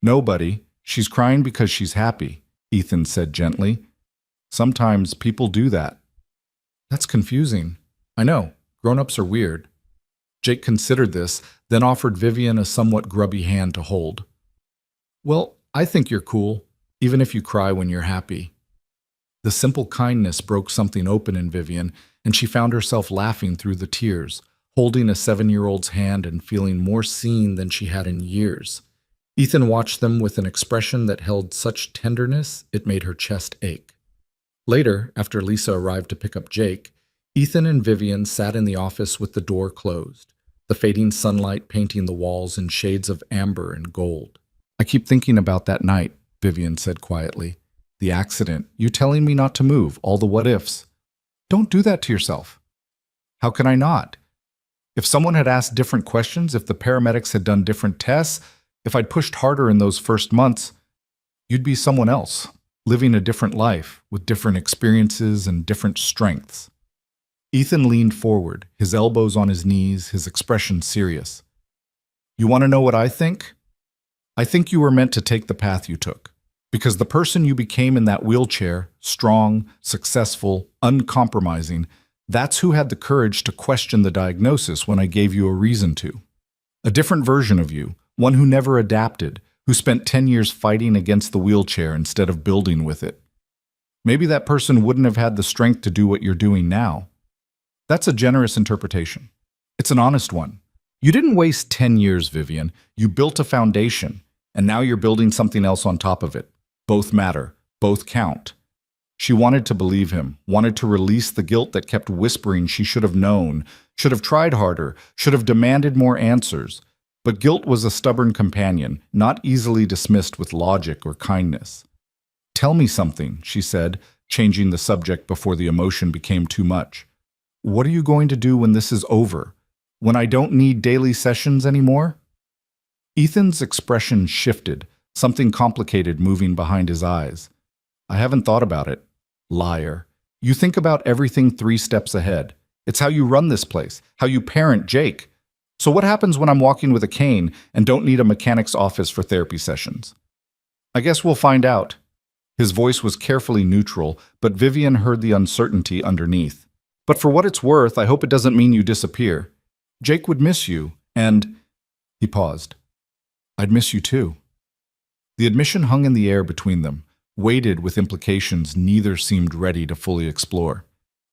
"No, buddy. She's crying because she's happy," Ethan said gently. "Sometimes people do that." "That's confusing. I know. Grown-ups are weird." Jake considered this, then offered Vivian a somewhat grubby hand to hold. "Well, I think you're cool, even if you cry when you're happy." The simple kindness broke something open in Vivian, and she found herself laughing through the tears, holding a 7-year-old's hand and feeling more seen than she had in years. Ethan watched them with an expression that held such tenderness it made her chest ache. Later, after Lisa arrived to pick up Jake, Ethan and Vivian sat in the office with the door closed, the fading sunlight painting the walls in shades of amber and gold. "I keep thinking about that night," Vivian said quietly. "The accident, you telling me not to move, all the what-ifs. Don't do that to yourself." "How can I not? If someone had asked different questions, if the paramedics had done different tests, If I'd pushed harder in those first months, you'd be someone else, living a different life with different experiences and different strengths. Ethan leaned forward, his elbows on his knees, his expression serious. You want to know what I think? I think you were meant to take the path you took. Because the person you became in that wheelchair, strong, successful, uncompromising, that's who had the courage to question the diagnosis when I gave you a reason to. A different version of you, one who never adapted, who spent 10 years fighting against the wheelchair instead of building with it. Maybe that person wouldn't have had the strength to do what you're doing now. That's a generous interpretation. It's an honest one. You didn't waste 10 years, Vivian. You built a foundation, and now you're building something else on top of it. Both matter. Both count. She wanted to believe him, wanted to release the guilt that kept whispering she should have known, should have tried harder, should have demanded more answers. But guilt was a stubborn companion, not easily dismissed with logic or kindness. Tell me something, she said, changing the subject before the emotion became too much. What are you going to do when this is over? When I don't need daily sessions anymore? Ethan's expression shifted, something complicated moving behind his eyes. I haven't thought about it. Liar. You think about everything 3 steps ahead. It's how you run this place, how you parent Jake. So what happens when I'm walking with a cane and don't need a mechanic's office for therapy sessions? I guess we'll find out. His voice was carefully neutral, but Vivian heard the uncertainty underneath. But for what it's worth, I hope it doesn't mean you disappear. Jake would miss you, and... He paused. I'd miss you too. The admission hung in the air between them, weighted with implications neither seemed ready to fully explore.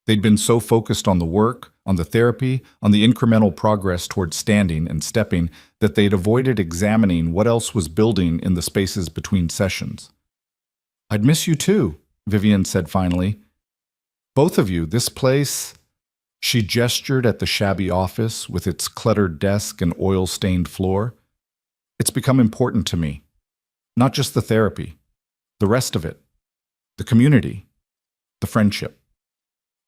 They'd been so focused on the work, on the therapy, on the incremental progress toward standing and stepping that they'd avoided examining what else was building in the spaces between sessions. I'd miss you too, Vivian said finally. Both of you, this place... She gestured at the shabby office with its cluttered desk and oil-stained floor. It's become important to me. Not just the therapy, the rest of it, the community, the friendship.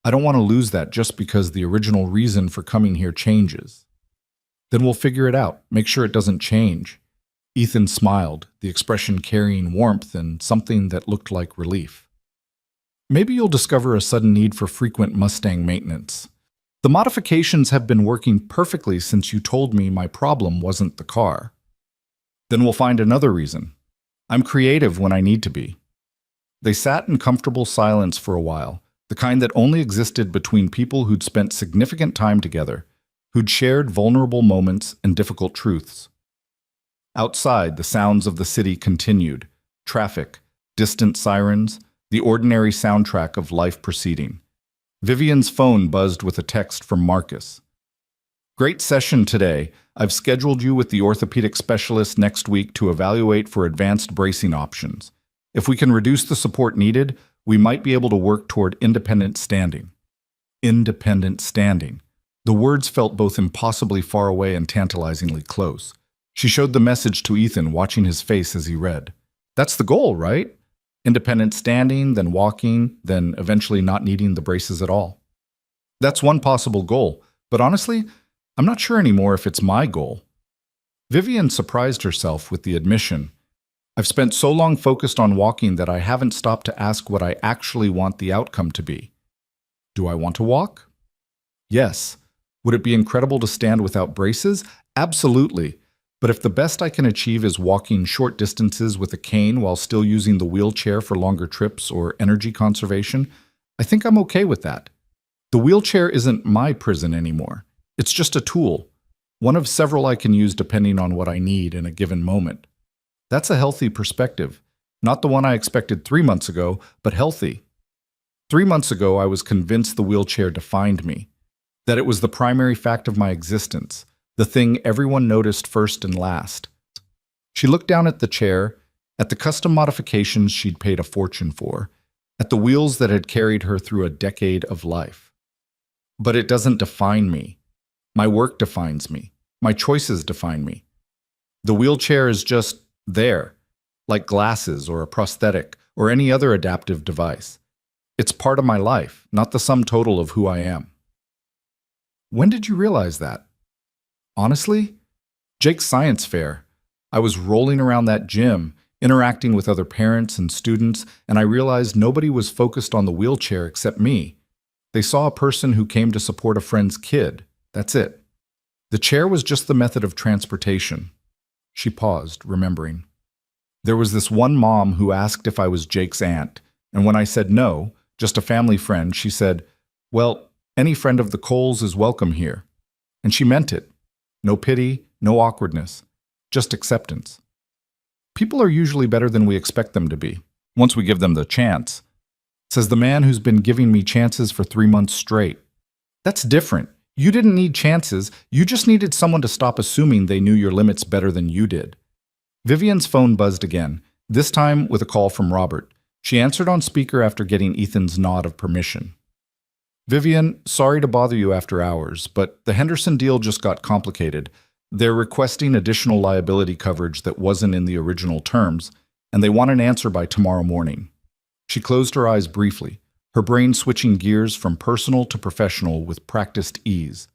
I don't want to lose that just because the original reason for coming here changes. Then we'll figure it out, make sure it doesn't change. Ethan smiled, the expression carrying warmth and something that looked like relief. Maybe you'll discover a sudden need for frequent Mustang maintenance. The modifications have been working perfectly since you told me my problem wasn't the car. Then we'll find another reason. I'm creative when I need to be. They sat in comfortable silence for a while, the kind that only existed between people who'd spent significant time together, who'd shared vulnerable moments and difficult truths. Outside, the sounds of the city continued. Traffic, distant sirens, the ordinary soundtrack of life proceeding. Vivian's phone buzzed with a text from Marcus. Great session today. I've scheduled you with the orthopedic specialist next week to evaluate for advanced bracing options. If we can reduce the support needed, we might be able to work toward independent standing. Independent standing. The words felt both impossibly far away and tantalizingly close. She showed the message to Ethan, watching his face as he read. That's the goal, right? Independent standing, then walking, then eventually not needing the braces at all. That's one possible goal, but honestly, I'm not sure anymore if it's my goal. Vivian surprised herself with the admission. I've spent so long focused on walking that I haven't stopped to ask what I actually want the outcome to be. Do I want to walk? Yes. Would it be incredible to stand without braces? Absolutely. But if the best I can achieve is walking short distances with a cane while still using the wheelchair for longer trips or energy conservation, I think I'm okay with that. The wheelchair isn't my prison anymore. It's just a tool, one of several I can use depending on what I need in a given moment. That's a healthy perspective, not the one I expected 3 months ago, but healthy. 3 months ago, I was convinced the wheelchair defined me, that it was the primary fact of my existence, the thing everyone noticed first and last. She looked down at the chair, at the custom modifications she'd paid a fortune for, at the wheels that had carried her through a decade of life. But it doesn't define me. My work defines me. My choices define me. The wheelchair is just there, like glasses or a prosthetic or any other adaptive device. It's part of my life, not the sum total of who I am. When did you realize that? Honestly, Jake's science fair. I was rolling around that gym, interacting with other parents and students, and I realized nobody was focused on the wheelchair except me. They saw a person who came to support a friend's kid. That's it. The chair was just the method of transportation. She paused, remembering. There was this one mom who asked if I was Jake's aunt, and when I said no, just a family friend, she said, "Well, any friend of the Coles is welcome here." And she meant it. No pity, no awkwardness, just acceptance. People are usually better than we expect them to be, once we give them the chance. Says the man who's been giving me chances for 3 months straight. That's different. You didn't need chances, you just needed someone to stop assuming they knew your limits better than you did. Vivian's phone buzzed again, this time with a call from Robert. She answered on speaker after getting Ethan's nod of permission. "Vivian, sorry to bother you after hours, but the Henderson deal just got complicated. They're requesting additional liability coverage that wasn't in the original terms, and they want an answer by tomorrow morning." She closed her eyes briefly, her brain switching gears from personal to professional with practiced ease.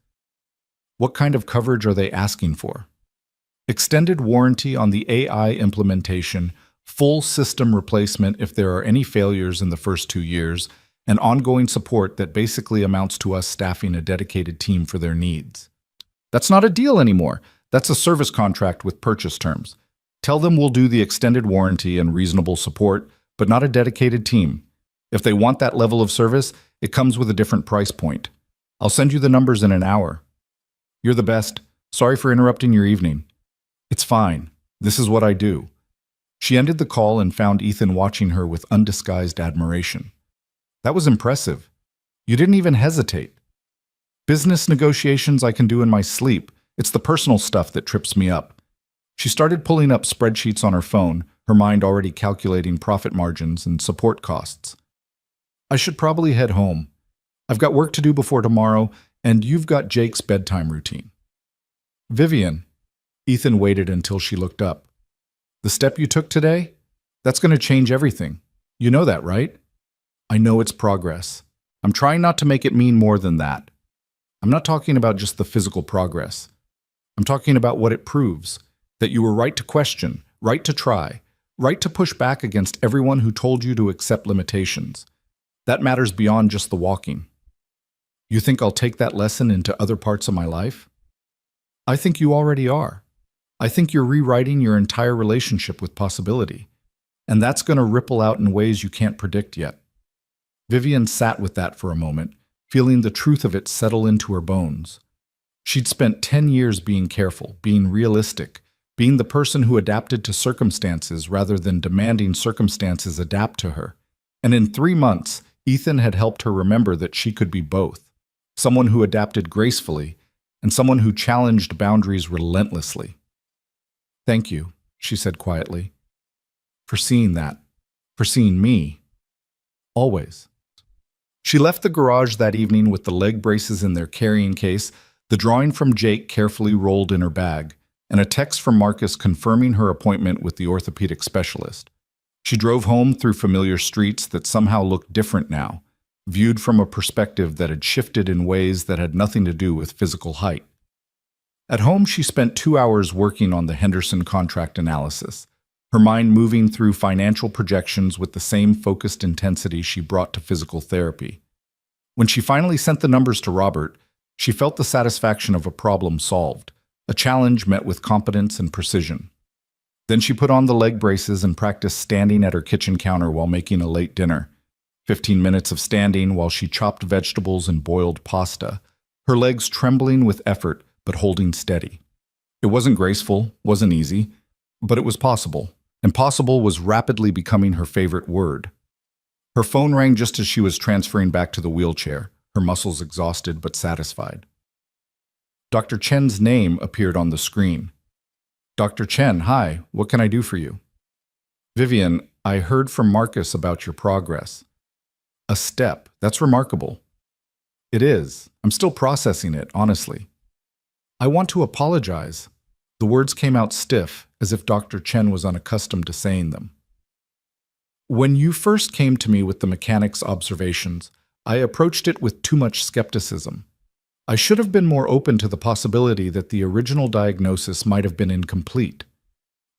What kind of coverage are they asking for? Extended warranty on the AI implementation, full system replacement if there are any failures in the first 2 years, and ongoing support that basically amounts to us staffing a dedicated team for their needs. That's not a deal anymore. That's a service contract with purchase terms. Tell them we'll do the extended warranty and reasonable support, but not a dedicated team. If they want that level of service, it comes with a different price point. I'll send you the numbers in an hour. You're the best. Sorry for interrupting your evening. It's fine. This is what I do. She ended the call and found Ethan watching her with undisguised admiration. That was impressive. You didn't even hesitate. Business negotiations I can do in my sleep. It's the personal stuff that trips me up. She started pulling up spreadsheets on her phone, her mind already calculating profit margins and support costs. I should probably head home. I've got work to do before tomorrow, and you've got Jake's bedtime routine. Vivian. Ethan waited until she looked up. The step you took today? That's going to change everything. You know that, right? I know it's progress. I'm trying not to make it mean more than that. I'm not talking about just the physical progress. I'm talking about what it proves, that you were right to question, right to try, right to push back against everyone who told you to accept limitations. That matters beyond just the walking. You think I'll take that lesson into other parts of my life? I think you already are. I think you're rewriting your entire relationship with possibility, and that's going to ripple out in ways you can't predict yet. Vivian sat with that for a moment, feeling the truth of it settle into her bones. She'd spent 10 years being careful, being realistic, being the person who adapted to circumstances rather than demanding circumstances adapt to her. And in 3 months, Ethan had helped her remember that she could be both, someone who adapted gracefully and someone who challenged boundaries relentlessly. "Thank you," she said quietly, "for seeing that, for seeing me. Always." She left the garage that evening with the leg braces in their carrying case, the drawing from Jake carefully rolled in her bag, and a text from Marcus confirming her appointment with the orthopedic specialist. She drove home through familiar streets that somehow looked different now, viewed from a perspective that had shifted in ways that had nothing to do with physical height. At home, she spent 2 hours working on the Henderson contract analysis, her mind moving through financial projections with the same focused intensity she brought to physical therapy. When she finally sent the numbers to Robert, she felt the satisfaction of a problem solved, a challenge met with competence and precision. Then she put on the leg braces and practiced standing at her kitchen counter while making a late dinner. 15 minutes of standing while she chopped vegetables and boiled pasta, her legs trembling with effort but holding steady. It wasn't graceful, wasn't easy, but it was possible, and possible was rapidly becoming her favorite word. Her phone rang just as she was transferring back to the wheelchair, her muscles exhausted but satisfied. Dr. Chen's name appeared on the screen. "Dr. Chen, hi, what can I do for you?" "Vivian, I heard from Marcus about your progress." "A step, that's remarkable." "It is. I'm still processing it, honestly." "I want to apologize." The words came out stiff, as if Dr. Chen was unaccustomed to saying them. "When you first came to me with the mechanic's observations, I approached it with too much skepticism. I should have been more open to the possibility that the original diagnosis might have been incomplete.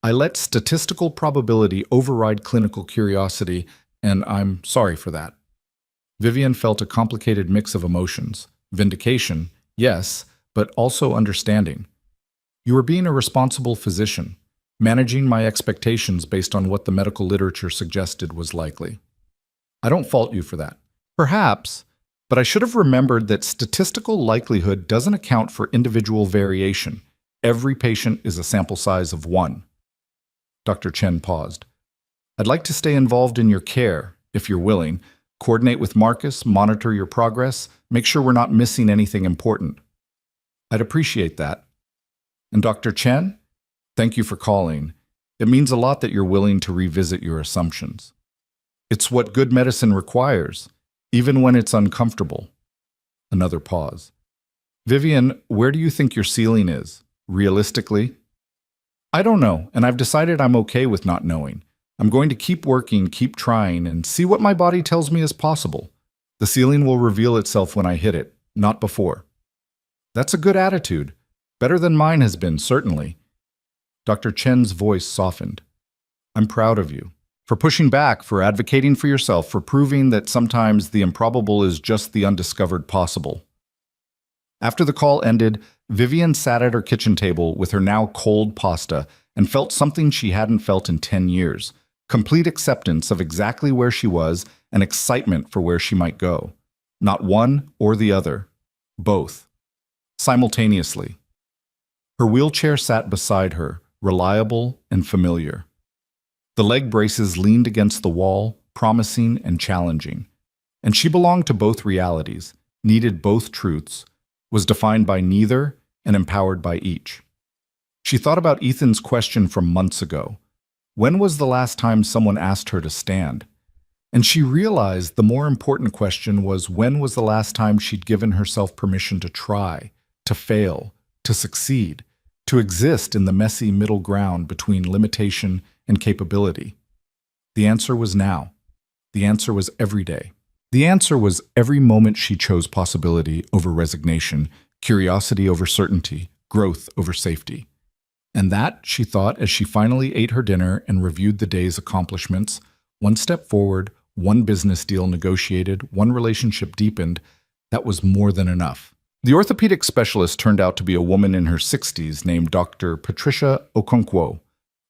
I let statistical probability override clinical curiosity, and I'm sorry for that. Vivian felt a complicated mix of emotions. Vindication, yes, but also understanding. You were being a responsible physician, managing my expectations based on what the medical literature suggested was likely. I don't fault you for that. Perhaps, but I should have remembered that statistical likelihood doesn't account for individual variation. Every patient is a sample size of one. Dr. Chen paused. I'd like to stay involved in your care, if you're willing. Coordinate with Marcus, monitor your progress, make sure we're not missing anything important. I'd appreciate that. And Dr. Chen, thank you for calling. It means a lot that you're willing to revisit your assumptions. It's what good medicine requires, even when it's uncomfortable. Another pause. Vivian, where do you think your ceiling is, realistically? I don't know, and I've decided I'm okay with not knowing. I'm going to keep working, keep trying, and see what my body tells me is possible. The ceiling will reveal itself when I hit it, not before. That's a good attitude. Better than mine has been, certainly. Dr. Chen's voice softened. I'm proud of you. For pushing back, for advocating for yourself, for proving that sometimes the improbable is just the undiscovered possible. After the call ended, Vivian sat at her kitchen table with her now cold pasta and felt something she hadn't felt in 10 years. Complete acceptance of exactly where she was and excitement for where she might go. Not one or the other. Both. Simultaneously. Her wheelchair sat beside her, reliable and familiar. The leg braces leaned against the wall, promising and challenging. And she belonged to both realities, needed both truths, was defined by neither and empowered by each. She thought about Ethan's question from months ago. When was the last time someone asked her to stand? And she realized the more important question was when was the last time she'd given herself permission to try, to fail, to succeed, to exist in the messy middle ground between limitation and capability. The answer was now. The answer was every day. The answer was every moment she chose possibility over resignation, curiosity over certainty, growth over safety. And that, she thought as she finally ate her dinner and reviewed the day's accomplishments, one step forward, one business deal negotiated, one relationship deepened, that was more than enough. The orthopedic specialist turned out to be a woman in her 60s named Dr. Patricia Okonkwo,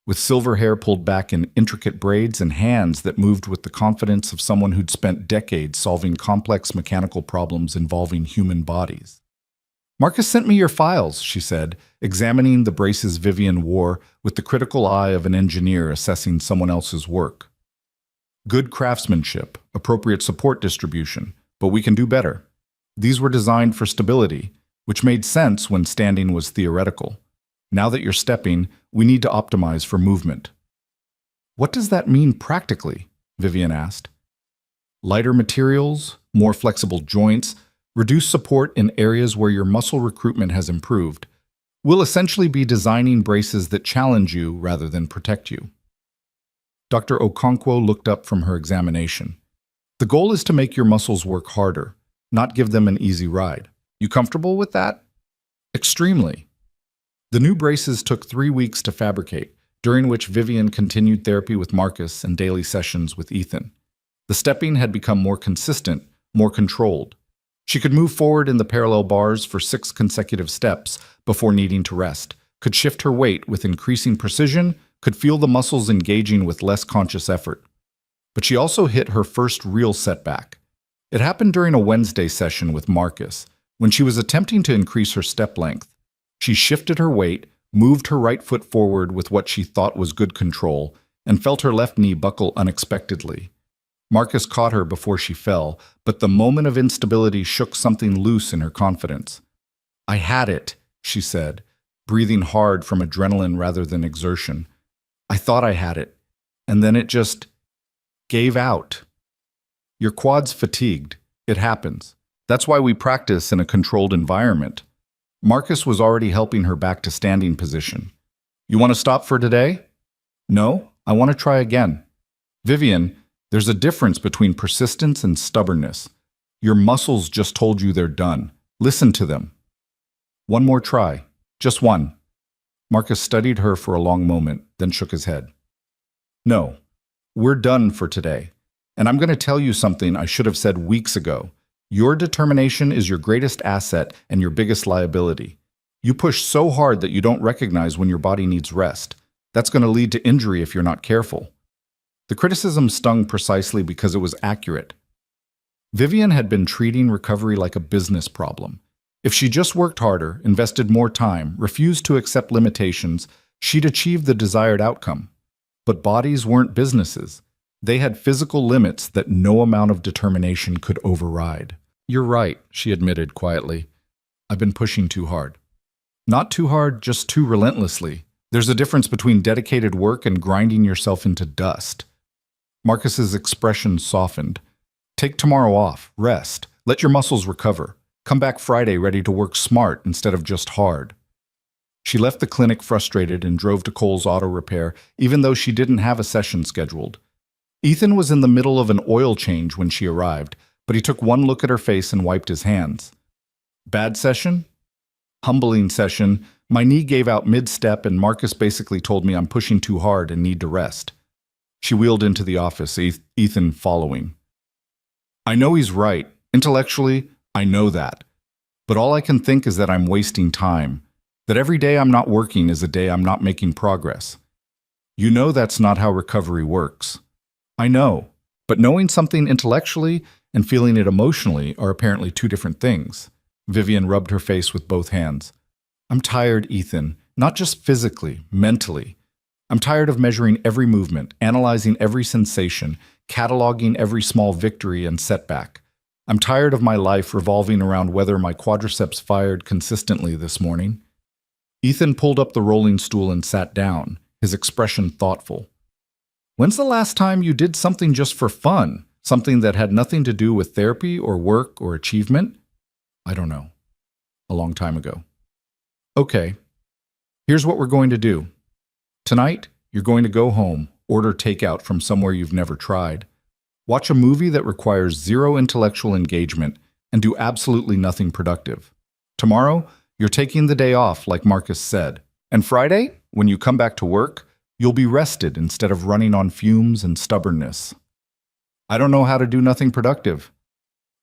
with silver hair pulled back in intricate braids and hands that moved with the confidence of someone who'd spent decades solving complex mechanical problems involving human bodies. Marcus sent me your files, she said, examining the braces Vivian wore with the critical eye of an engineer assessing someone else's work. Good craftsmanship, appropriate support distribution, but we can do better. These were designed for stability, which made sense when standing was theoretical. Now that you're stepping, we need to optimize for movement. What does that mean practically? Vivian asked. Lighter materials, more flexible joints, reduced support in areas where your muscle recruitment has improved. We'll essentially be designing braces that challenge you rather than protect you. Dr. Okonkwo looked up from her examination. The goal is to make your muscles work harder, not give them an easy ride. You comfortable with that? Extremely. The new braces took 3 weeks to fabricate, during which Vivian continued therapy with Marcus and daily sessions with Ethan. The stepping had become more consistent, more controlled. She could move forward in the parallel bars for 6 consecutive steps before needing to rest, could shift her weight with increasing precision, could feel the muscles engaging with less conscious effort. But she also hit her first real setback. It happened during a Wednesday session with Marcus, when she was attempting to increase her step length. She shifted her weight, moved her right foot forward with what she thought was good control, and felt her left knee buckle unexpectedly. Marcus caught her before she fell, but the moment of instability shook something loose in her confidence. I had it, she said, breathing hard from adrenaline rather than exertion. I thought I had it, and then it just gave out. Your quad's fatigued. It happens. That's why we practice in a controlled environment. Marcus was already helping her back to standing position. You want to stop for today? No, I want to try again. Vivian, there's a difference between persistence and stubbornness. Your muscles just told you they're done. Listen to them. One more try. Just one. Marcus studied her for a long moment, then shook his head. No, we're done for today. And I'm going to tell you something I should have said weeks ago. Your determination is your greatest asset and your biggest liability. You push so hard that you don't recognize when your body needs rest. That's going to lead to injury if you're not careful. The criticism stung precisely because it was accurate. Vivian had been treating recovery like a business problem. If she just worked harder, invested more time, refused to accept limitations, she'd achieve the desired outcome. But bodies weren't businesses. They had physical limits that no amount of determination could override. You're right, she admitted quietly. I've been pushing too hard. Not too hard, just too relentlessly. There's a difference between dedicated work and grinding yourself into dust. Marcus's expression softened. Take tomorrow off, rest, let your muscles recover. Come back Friday ready to work smart instead of just hard. She left the clinic frustrated and drove to Cole's auto repair, even though she didn't have a session scheduled. Ethan was in the middle of an oil change when she arrived, but he took one look at her face and wiped his hands. Bad session? Humbling session. My knee gave out mid-step and Marcus basically told me I'm pushing too hard and need to rest. She wheeled into the office, Ethan following. I know he's right. Intellectually, I know that. But all I can think is that I'm wasting time. That every day I'm not working is a day I'm not making progress. You know that's not how recovery works. I know, but knowing something intellectually and feeling it emotionally are apparently two different things. Vivian rubbed her face with both hands. I'm tired, Ethan, not just physically, mentally. I'm tired of measuring every movement, analyzing every sensation, cataloging every small victory and setback. I'm tired of my life revolving around whether my quadriceps fired consistently this morning. Ethan pulled up the rolling stool and sat down, his expression thoughtful. When's the last time you did something just for fun? Something that had nothing to do with therapy or work or achievement? I don't know. A long time ago. Okay, here's what we're going to do. Tonight, you're going to go home, order takeout from somewhere you've never tried, watch a movie that requires zero intellectual engagement, and do absolutely nothing productive. Tomorrow, you're taking the day off, like Marcus said. And Friday, when you come back to work, you'll be rested instead of running on fumes and stubbornness. I don't know how to do nothing productive.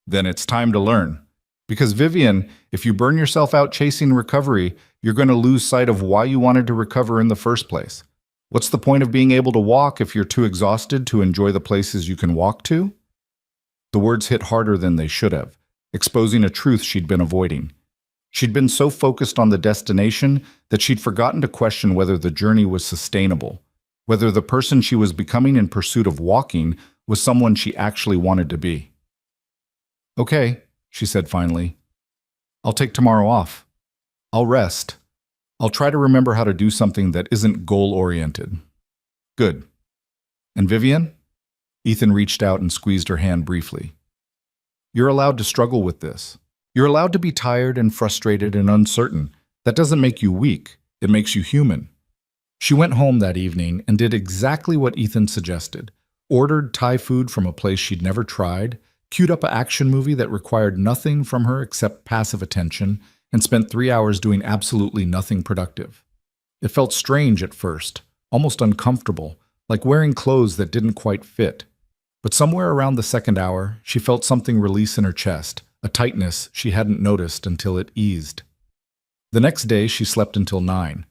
Then it's time to learn. Because Vivian, if you burn yourself out chasing recovery, you're going to lose sight of why you wanted to recover in the first place. What's the point of being able to walk if you're too exhausted to enjoy the places you can walk to? The words hit harder than they should have, exposing a truth she'd been avoiding. She'd been so focused on the destination that she'd forgotten to question whether the journey was sustainable, whether the person she was becoming in pursuit of walking was someone she actually wanted to be. Okay, she said finally. I'll take tomorrow off. I'll rest. I'll try to remember how to do something that isn't goal-oriented. Good. And Vivian? Ethan reached out and squeezed her hand briefly. You're allowed to struggle with this. You're allowed to be tired and frustrated and uncertain. That doesn't make you weak. It makes you human. She went home that evening and did exactly what Ethan suggested. Ordered Thai food from a place she'd never tried, queued up an action movie that required nothing from her except passive attention, and spent 3 hours doing absolutely nothing productive. It felt strange at first, almost uncomfortable, like wearing clothes that didn't quite fit. But somewhere around the second hour, she felt something release in her chest, a tightness she hadn't noticed until it eased. The next day, she slept until 9,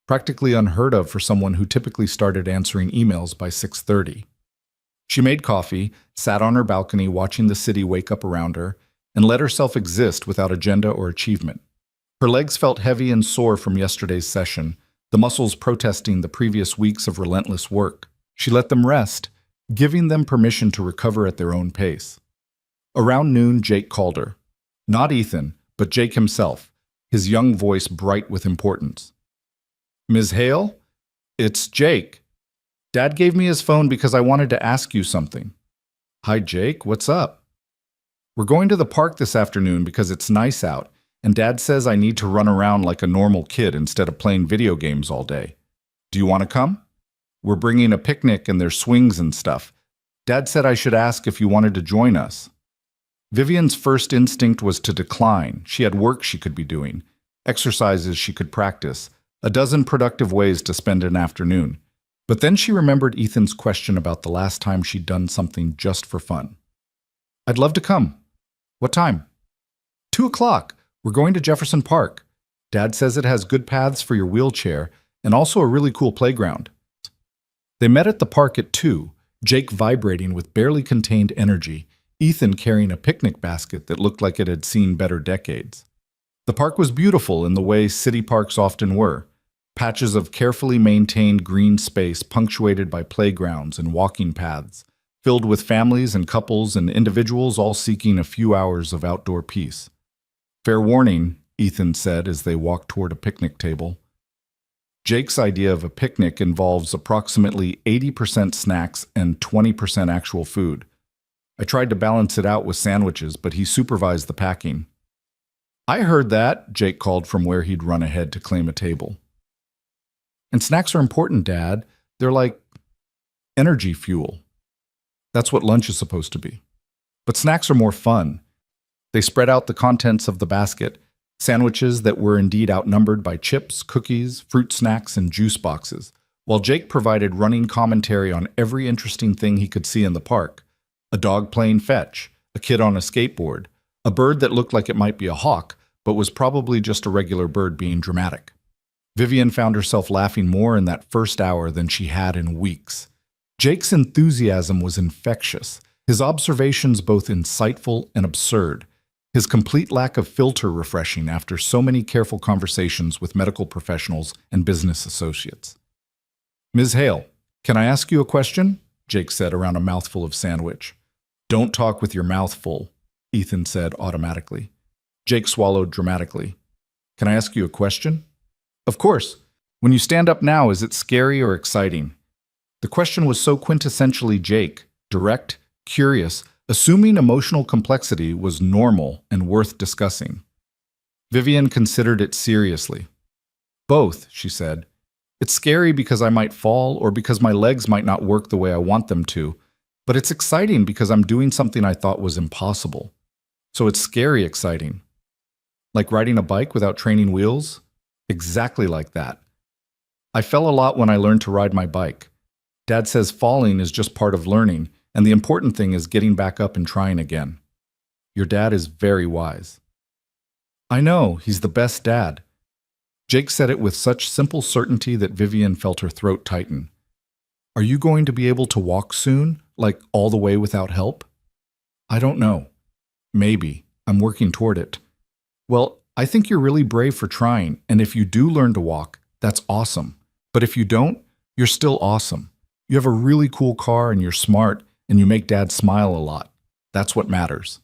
practically unheard of for someone who typically started answering emails by 6:30. She made coffee, sat on her balcony watching the city wake up around her, and let herself exist without agenda or achievement. Her legs felt heavy and sore from yesterday's session, the muscles protesting the previous weeks of relentless work. She let them rest, giving them permission to recover at their own pace. Around noon, Jake called her. Not Ethan, but Jake himself, his young voice bright with importance. Ms. Hale? It's Jake. Dad gave me his phone because I wanted to ask you something. Hi, Jake. What's up? We're going to the park this afternoon because it's nice out, and Dad says I need to run around like a normal kid instead of playing video games all day. Do you want to come? We're bringing a picnic and there's swings and stuff. Dad said I should ask if you wanted to join us. Vivian's first instinct was to decline. She had work she could be doing, exercises she could practice, a dozen productive ways to spend an afternoon. But then she remembered Ethan's question about the last time she'd done something just for fun. "I'd love to come." "What time?" 2 o'clock. We're going to Jefferson Park. Dad says it has good paths for your wheelchair and also a really cool playground. They met at the park at 2, Jake vibrating with barely contained energy, Ethan carrying a picnic basket that looked like it had seen better decades. The park was beautiful in the way city parks often were, patches of carefully maintained green space punctuated by playgrounds and walking paths, filled with families and couples and individuals all seeking a few hours of outdoor peace. "Fair warning," Ethan said as they walked toward a picnic table. Jake's idea of a picnic involves approximately 80% snacks and 20% actual food. I tried to balance it out with sandwiches, but he supervised the packing. "I heard that," Jake called from where he'd run ahead to claim a table. "And snacks are important, Dad. They're like energy fuel. That's what lunch is supposed to be. But snacks are more fun." They spread out the contents of the basket, sandwiches that were indeed outnumbered by chips, cookies, fruit snacks, and juice boxes, while Jake provided running commentary on every interesting thing he could see in the park. A dog playing fetch, a kid on a skateboard, a bird that looked like it might be a hawk, but was probably just a regular bird being dramatic. Vivian found herself laughing more in that first hour than she had in weeks. Jake's enthusiasm was infectious, his observations both insightful and absurd, his complete lack of filter refreshing after so many careful conversations with medical professionals and business associates. "Ms. Hale, can I ask you a question?" Jake said around a mouthful of sandwich. "Don't talk with your mouth full," Ethan said automatically. Jake swallowed dramatically. "Can I ask you a question?" "Of course. When you stand up now, is it scary or exciting?" The question was so quintessentially Jake, direct, curious, assuming emotional complexity was normal and worth discussing. Vivian considered it seriously. "Both," she said. "It's scary because I might fall or because my legs might not work the way I want them to, but it's exciting because I'm doing something I thought was impossible. So it's scary exciting." "Like riding a bike without training wheels?" "Exactly like that. I fell a lot when I learned to ride my bike. Dad says falling is just part of learning, and the important thing is getting back up and trying again." "Your dad is very wise." "I know, he's the best dad." Jake said it with such simple certainty that Vivian felt her throat tighten. "Are you going to be able to walk soon, like all the way without help?" "I don't know. Maybe. I'm working toward it." "Well, I think you're really brave for trying, and if you do learn to walk, that's awesome. But if you don't, you're still awesome. You have a really cool car and you're smart, and you make Dad smile a lot. That's what matters."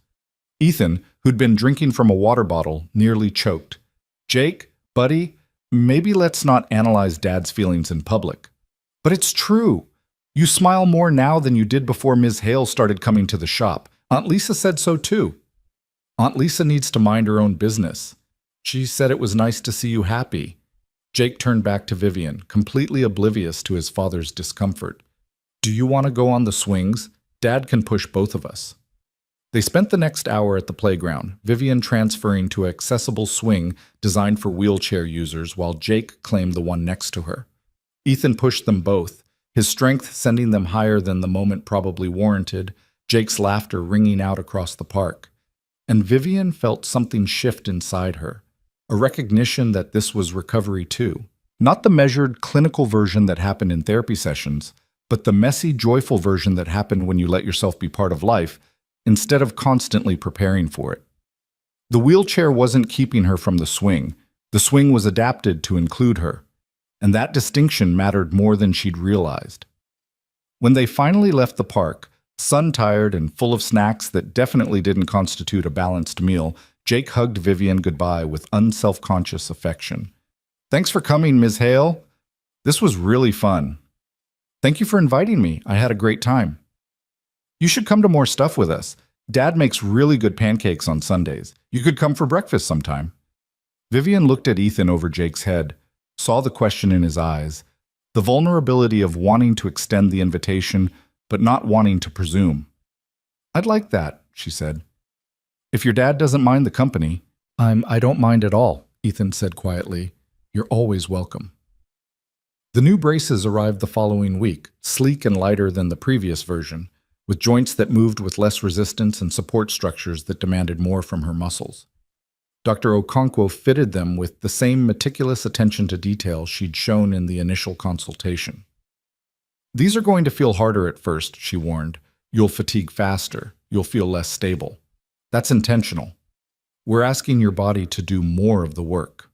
Ethan, who'd been drinking from a water bottle, nearly choked. "Jake, buddy, maybe let's not analyze Dad's feelings in public." "But it's true. You smile more now than you did before Ms. Hale started coming to the shop. Aunt Lisa said so too." "Aunt Lisa needs to mind her own business. She said it was nice to see you happy." Jake turned back to Vivian, completely oblivious to his father's discomfort. "Do you want to go on the swings? Dad can push both of us." They spent the next hour at the playground, Vivian transferring to an accessible swing designed for wheelchair users while Jake claimed the one next to her. Ethan pushed them both, his strength sending them higher than the moment probably warranted, Jake's laughter ringing out across the park. And Vivian felt something shift inside her, a recognition that this was recovery too. Not the measured, clinical version that happened in therapy sessions, but the messy, joyful version that happened when you let yourself be part of life, instead of constantly preparing for it. The wheelchair wasn't keeping her from the swing was adapted to include her, and that distinction mattered more than she'd realized. When they finally left the park, sun-tired and full of snacks that definitely didn't constitute a balanced meal, Jake hugged Vivian goodbye with unself-conscious affection. "Thanks for coming, Ms. Hale. This was really fun." "Thank you for inviting me. I had a great time." "You should come to more stuff with us. Dad makes really good pancakes on Sundays. You could come for breakfast sometime." Vivian looked at Ethan over Jake's head, saw the question in his eyes, the vulnerability of wanting to extend the invitation, but not wanting to presume. "I'd like that," she said. "If your dad doesn't mind the company." I don't mind at all," Ethan said quietly. You're always welcome. The new braces arrived the following week, sleek and lighter than the previous version, with joints that moved with less resistance and support structures that demanded more from her muscles. Dr. Okonkwo fitted them with the same meticulous attention to detail she'd shown in the initial consultation. These are going to feel harder at first, she warned. You'll fatigue faster. You'll feel less stable. That's intentional. We're asking your body to do more of the work.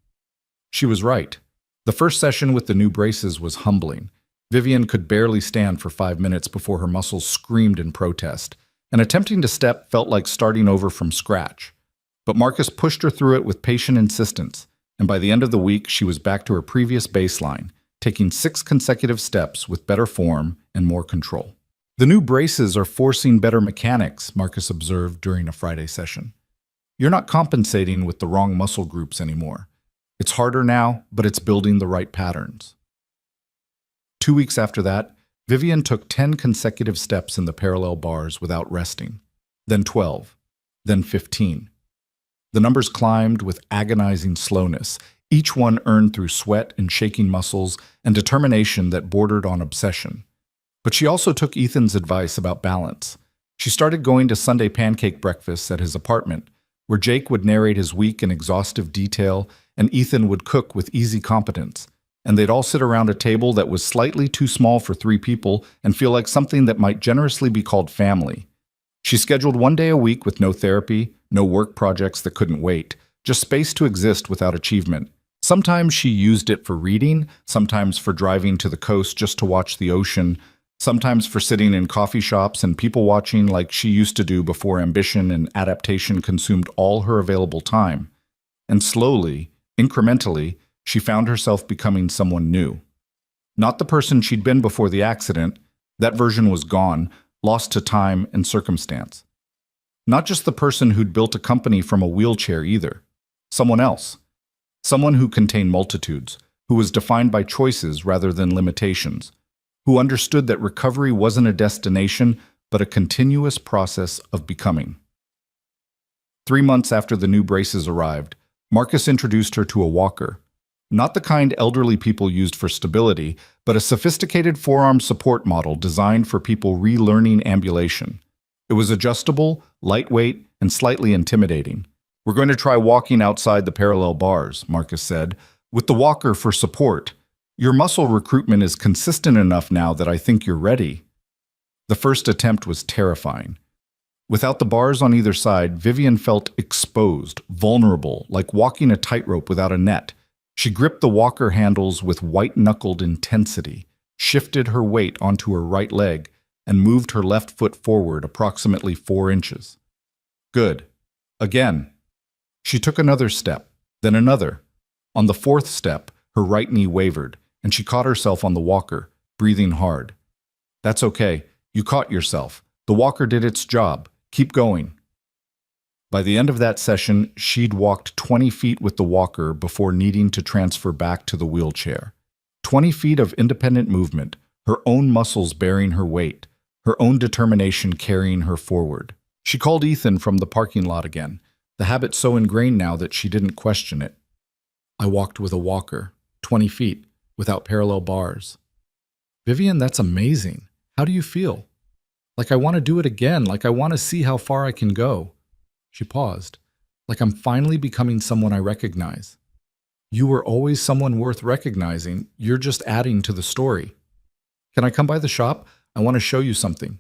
She was right. The first session with the new braces was humbling. Vivian could barely stand for 5 minutes before her muscles screamed in protest, and attempting to step felt like starting over from scratch. But Marcus pushed her through it with patient insistence, and by the end of the week she was back to her previous baseline, taking 6 consecutive steps with better form and more control. The new braces are forcing better mechanics, Marcus observed during a Friday session. You're not compensating with the wrong muscle groups anymore. It's harder now, but it's building the right patterns. 2 weeks after that, Vivian took 10 consecutive steps in the parallel bars without resting, then 12, then 15. The numbers climbed with agonizing slowness, each one earned through sweat and shaking muscles and determination that bordered on obsession. But she also took Ethan's advice about balance. She started going to Sunday pancake breakfasts at his apartment, where Jake would narrate his week in exhaustive detail and Ethan would cook with easy competence, and they'd all sit around a table that was slightly too small for 3 people and feel like something that might generously be called family. She scheduled 1 day a week with no therapy, no work projects that couldn't wait, just space to exist without achievement. Sometimes she used it for reading, sometimes for driving to the coast just to watch the ocean, sometimes for sitting in coffee shops and people watching like she used to do before ambition and adaptation consumed all her available time. And slowly, incrementally, she found herself becoming someone new. Not the person she'd been before the accident. That version was gone, lost to time and circumstance. Not just the person who'd built a company from a wheelchair either. Someone else. Someone who contained multitudes, who was defined by choices rather than limitations, who understood that recovery wasn't a destination, but a continuous process of becoming. 3 months after the new braces arrived, Marcus introduced her to a walker. Not the kind elderly people used for stability, but a sophisticated forearm support model designed for people relearning ambulation. It was adjustable, lightweight, and slightly intimidating. We're going to try walking outside the parallel bars, Marcus said, with the walker for support. Your muscle recruitment is consistent enough now that I think you're ready. The first attempt was terrifying. Without the bars on either side, Vivian felt exposed, vulnerable, like walking a tightrope without a net. She gripped the walker handles with white-knuckled intensity, shifted her weight onto her right leg, and moved her left foot forward approximately 4 inches. Good. Again. She took another step, then another. On the 4th step, her right knee wavered, and she caught herself on the walker, breathing hard. That's okay. You caught yourself. The walker did its job. Keep going. By the end of that session, she'd walked 20 feet with the walker before needing to transfer back to the wheelchair. 20 feet of independent movement, her own muscles bearing her weight, her own determination carrying her forward. She called Ethan from the parking lot again, the habit so ingrained now that she didn't question it. I walked with a walker, 20 feet, without parallel bars. Vivian, that's amazing. How do you feel? Like I want to do it again, like I want to see how far I can go. She paused, like I'm finally becoming someone I recognize. You were always someone worth recognizing. You're just adding to the story. Can I come by the shop? I want to show you something.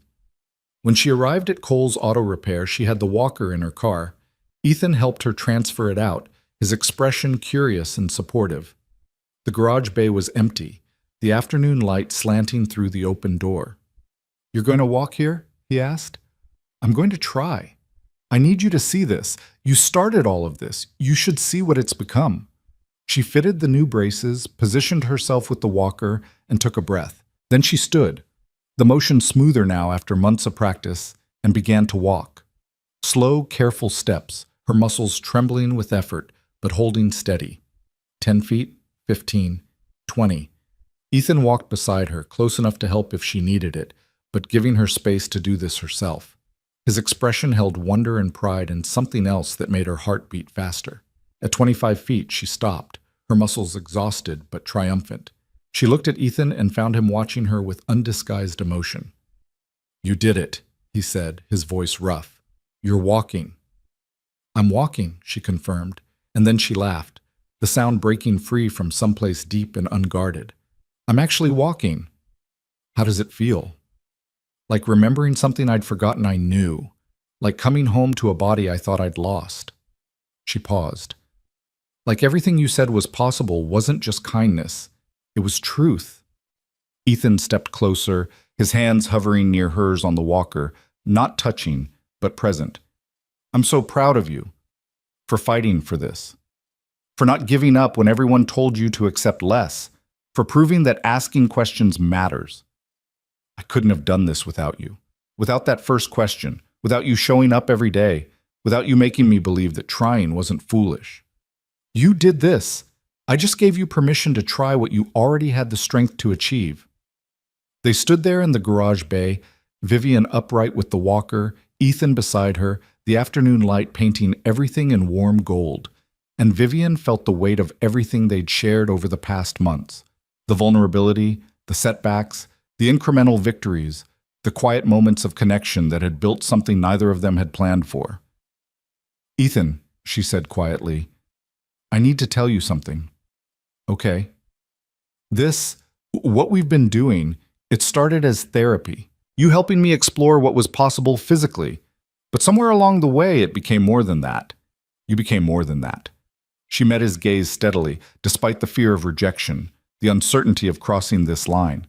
When she arrived at Cole's Auto Repair, she had the walker in her car. Ethan helped her transfer it out, his expression curious and supportive. The garage bay was empty, the afternoon light slanting through the open door. You're going to walk here? He asked. I'm going to try. I need you to see this. You started all of this. You should see what it's become. She fitted the new braces, positioned herself with the walker, and took a breath. Then she stood, the motion smoother now after months of practice, and began to walk. Slow, careful steps, her muscles trembling with effort, but holding steady. 10 feet, 15, 20. Ethan walked beside her, close enough to help if she needed it, but giving her space to do this herself. His expression held wonder and pride and something else that made her heart beat faster. At 25 feet, she stopped, her muscles exhausted but triumphant. She looked at Ethan and found him watching her with undisguised emotion. "You did it," he said, his voice rough. "You're walking." "I'm walking," she confirmed, and then she laughed, the sound breaking free from someplace deep and unguarded. "I'm actually walking." "How does it feel?" "Like remembering something I'd forgotten I knew. Like coming home to a body I thought I'd lost." She paused. "Like everything you said was possible wasn't just kindness. It was truth." Ethan stepped closer, his hands hovering near hers on the walker, not touching, but present. "I'm so proud of you. For fighting for this. For not giving up when everyone told you to accept less. For proving that asking questions matters. I couldn't have done this without you. Without that first question. Without you showing up every day. Without you making me believe that trying wasn't foolish. You did this. I just gave you permission to try what you already had the strength to achieve." They stood there in the garage bay, Vivian upright with the walker, Ethan beside her, the afternoon light painting everything in warm gold. And Vivian felt the weight of everything they'd shared over the past months. The vulnerability, the setbacks, the incremental victories, the quiet moments of connection that had built something neither of them had planned for. "Ethan," she said quietly, "I need to tell you something." "Okay." What we've been doing, it started as therapy. You helping me explore what was possible physically. But somewhere along the way, it became more than that. You became more than that. She met his gaze steadily, despite the fear of rejection, the uncertainty of crossing this line.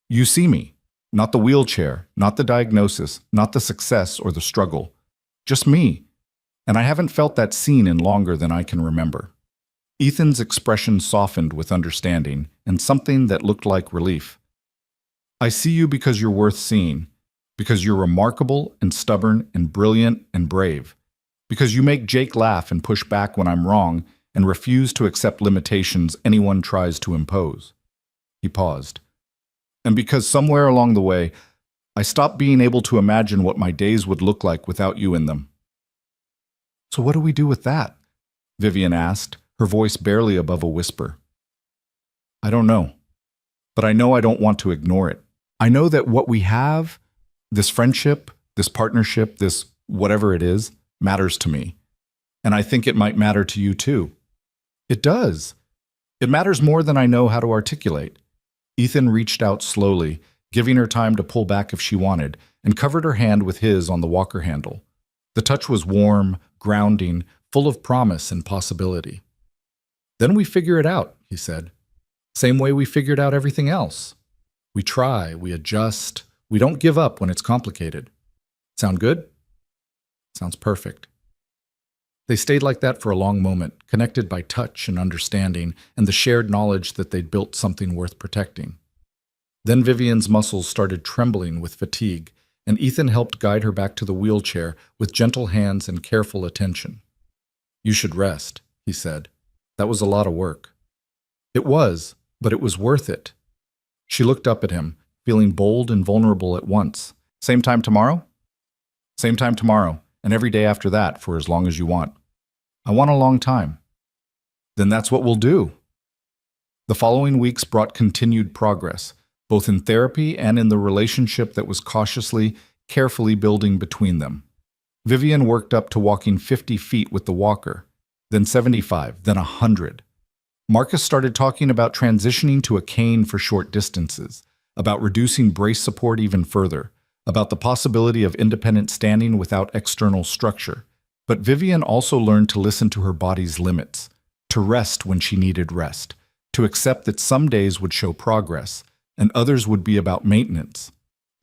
"You see me. Not the wheelchair, not the diagnosis, not the success or the struggle. Just me. And I haven't felt that seen in longer than I can remember." Ethan's expression softened with understanding and something that looked like relief. "I see you because you're worth seeing, because you're remarkable and stubborn and brilliant and brave, because you make Jake laugh and push back when I'm wrong and refuse to accept limitations anyone tries to impose." He paused. "And because somewhere along the way, I stopped being able to imagine what my days would look like without you in them." "So what do we do with that?" Vivian asked, her voice barely above a whisper. "I don't know. But I know I don't want to ignore it. I know that what we have, this friendship, this partnership, this whatever it is, matters to me. And I think it might matter to you too." "It does. It matters more than I know how to articulate." Ethan reached out slowly, giving her time to pull back if she wanted, and covered her hand with his on the walker handle. The touch was warm, grounding, full of promise and possibility. "Then we figure it out," he said. "Same way we figured out everything else. We try, we adjust, we don't give up when it's complicated. Sound good?" "Sounds perfect." They stayed like that for a long moment, connected by touch and understanding and the shared knowledge that they'd built something worth protecting. Then Vivian's muscles started trembling with fatigue, and Ethan helped guide her back to the wheelchair with gentle hands and careful attention. "You should rest," he said. "That was a lot of work." "It was, but it was worth it." She looked up at him, feeling bold and vulnerable at once. "Same time tomorrow?" "Same time tomorrow, and every day after that for as long as you want." "I want a long time." "Then that's what we'll do." The following weeks brought continued progress, both in therapy and in the relationship that was cautiously, carefully building between them. Vivian worked up to walking 50 feet with the walker, then 75, then 100. Marcus started talking about transitioning to a cane for short distances, about reducing brace support even further, about the possibility of independent standing without external structure. But Vivian also learned to listen to her body's limits, to rest when she needed rest, to accept that some days would show progress, and others would be about maintenance.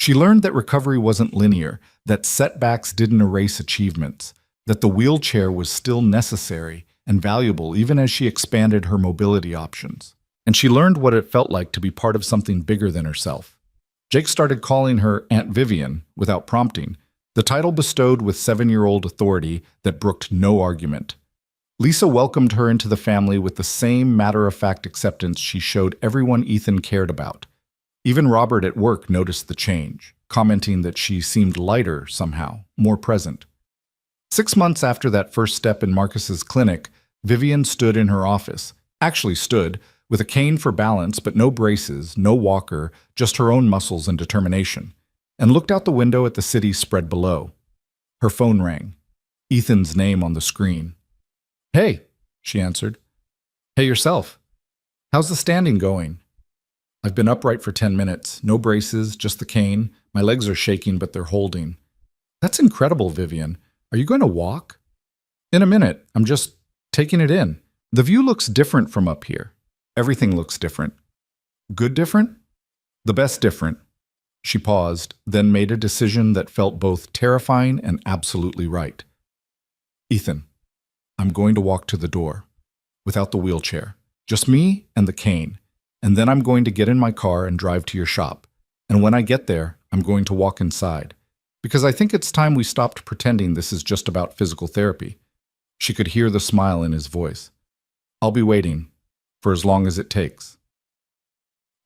She learned that recovery wasn't linear, that setbacks didn't erase achievements, that the wheelchair was still necessary and valuable even as she expanded her mobility options. And she learned what it felt like to be part of something bigger than herself. Jake started calling her Aunt Vivian without prompting, the title bestowed with 7-year-old authority that brooked no argument. Lisa welcomed her into the family with the same matter-of-fact acceptance she showed everyone Ethan cared about. Even Robert at work noticed the change, commenting that she seemed lighter somehow, more present. 6 months after that first step in Marcus's clinic, Vivian stood in her office, Actually stood, with a cane for balance but no braces, no walker, just her own muscles and determination, and looked out the window at the city spread below. Her phone rang. Ethan's name on the screen. "Hey," she answered. "Hey yourself. How's the standing going?" "I've been upright for 10 minutes. No braces, just the cane. My legs are shaking, but they're holding." "That's incredible, Vivian. Are you going to walk?" "In a minute. I'm just taking it in. The view looks different from up here. Everything looks different." "Good different?" "The best different." She paused, then made a decision that felt both terrifying and absolutely right. "Ethan, I'm going to walk to the door. Without the wheelchair. Just me and the cane. And then I'm going to get in my car and drive to your shop. And when I get there, I'm going to walk inside. Because I think it's time we stopped pretending this is just about physical therapy." She could hear the smile in his voice. "I'll be waiting, for as long as it takes."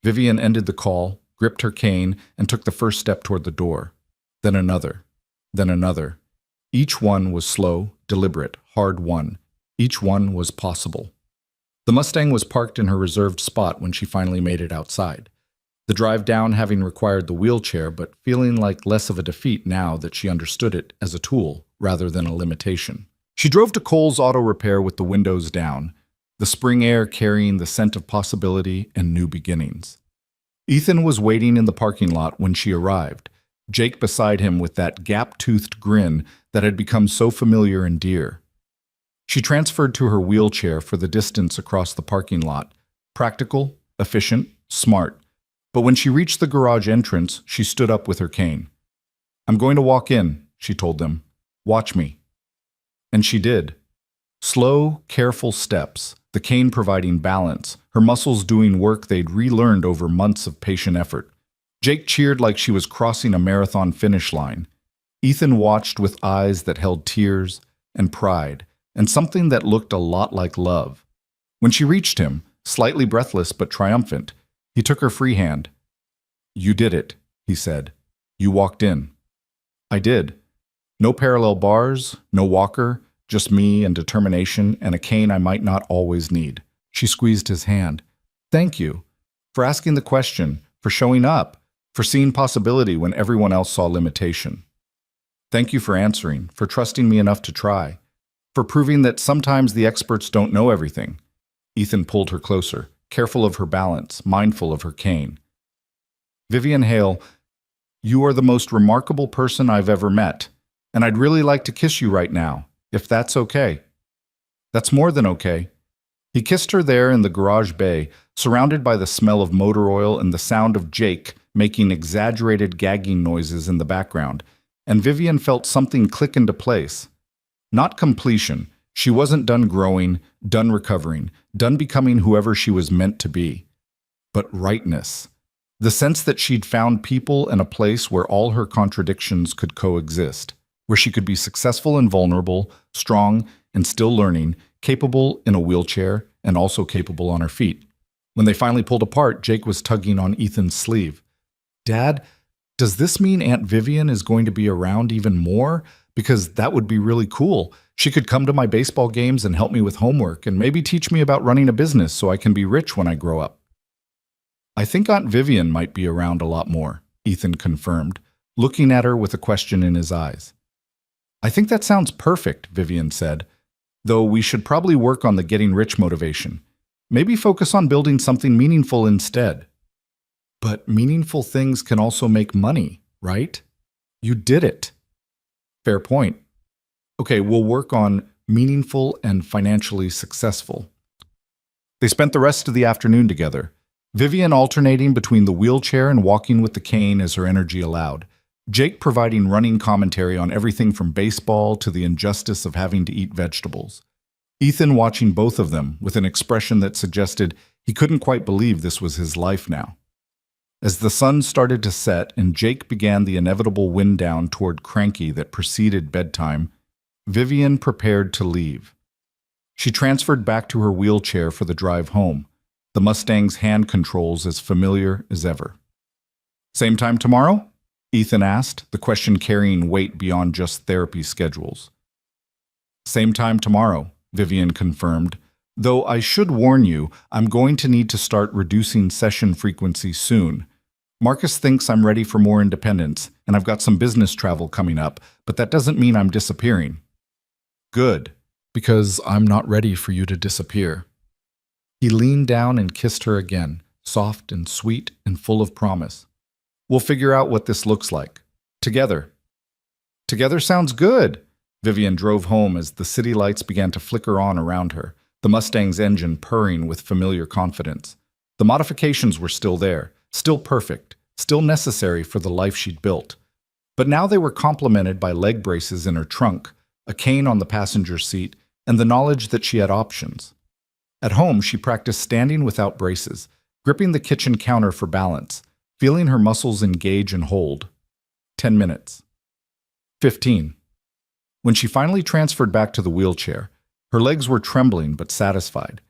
Vivian ended the call, gripped her cane, and took the first step toward the door. Then another. Then another. Each one was slow, deliberate, hard-won. Each one was possible. The Mustang was parked in her reserved spot when she finally made it outside. The drive down having required the wheelchair, but feeling like less of a defeat now that she understood it as a tool rather than a limitation. She drove to Cole's Auto Repair with the windows down, the spring air carrying the scent of possibility and new beginnings. Ethan was waiting in the parking lot when she arrived, Jake beside him with that gap-toothed grin that had become so familiar and dear. She transferred to her wheelchair for the distance across the parking lot. Practical, efficient, smart. But when she reached the garage entrance, she stood up with her cane. "I'm going to walk in," she told them. "Watch me." And she did. Slow, careful steps, the cane providing balance, her muscles doing work they'd relearned over months of patient effort. Jake cheered like she was crossing a marathon finish line. Ethan watched with eyes that held tears and pride, and something that looked a lot like love. When she reached him, slightly breathless but triumphant, he took her free hand. "You did it," he said. "You walked in." "I did. No parallel bars, no walker, just me and determination and a cane I might not always need." She squeezed his hand. "Thank you. For asking the question, for showing up, for seeing possibility when everyone else saw limitation. Thank you for answering, for trusting me enough to try, for proving that sometimes the experts don't know everything." Ethan pulled her closer, careful of her balance, mindful of her cane. "Vivian Hale, you are the most remarkable person I've ever met, and I'd really like to kiss you right now, if that's okay." "That's more than okay." He kissed her there in the garage bay, surrounded by the smell of motor oil and the sound of Jake making exaggerated gagging noises in the background, and Vivian felt something click into place. Not completion. She wasn't done growing, done recovering, done becoming whoever she was meant to be. But rightness. The sense that she'd found people and a place where all her contradictions could coexist, where she could be successful and vulnerable, strong and still learning, capable in a wheelchair and also capable on her feet. When they finally pulled apart, Jake was tugging on Ethan's sleeve. "Dad, does this mean Aunt Vivian is going to be around even more? Because that would be really cool. She could come to my baseball games and help me with homework and maybe teach me about running a business so I can be rich when I grow up." "I think Aunt Vivian might be around a lot more," Ethan confirmed, looking at her with a question in his eyes. "I think that sounds perfect," Vivian said, "though we should probably work on the getting rich motivation. Maybe focus on building something meaningful instead." "But meaningful things can also make money, right? You did it." "Fair point. Okay, we'll work on meaningful and financially successful." They spent the rest of the afternoon together, Vivian alternating between the wheelchair and walking with the cane as her energy allowed, Jake providing running commentary on everything from baseball to the injustice of having to eat vegetables. Ethan watching both of them with an expression that suggested he couldn't quite believe this was his life now. As the sun started to set and Jake began the inevitable wind down toward cranky that preceded bedtime, Vivian prepared to leave. She transferred back to her wheelchair for the drive home, the Mustang's hand controls as familiar as ever. "Same time tomorrow?" Ethan asked, the question carrying weight beyond just therapy schedules. "Same time tomorrow," Vivian confirmed, Though I should warn you, I'm going to need to start reducing session frequency soon. Marcus thinks I'm ready for more independence, and I've got some business travel coming up, but that doesn't mean I'm disappearing. Good, because I'm not ready for you to disappear. He leaned down and kissed her again, soft and sweet and full of promise. We'll figure out what this looks like. Together. Together sounds good. Vivian drove home as the city lights began to flicker on around her, the Mustang's engine purring with familiar confidence. The modifications were still there, still perfect, still necessary for the life she'd built. But now they were complemented by leg braces in her trunk, a cane on the passenger seat, and the knowledge that she had options. At home, she practiced standing without braces, gripping the kitchen counter for balance, feeling her muscles engage and hold. 10 minutes. 15. When she finally transferred back to the wheelchair, her legs were trembling but satisfied.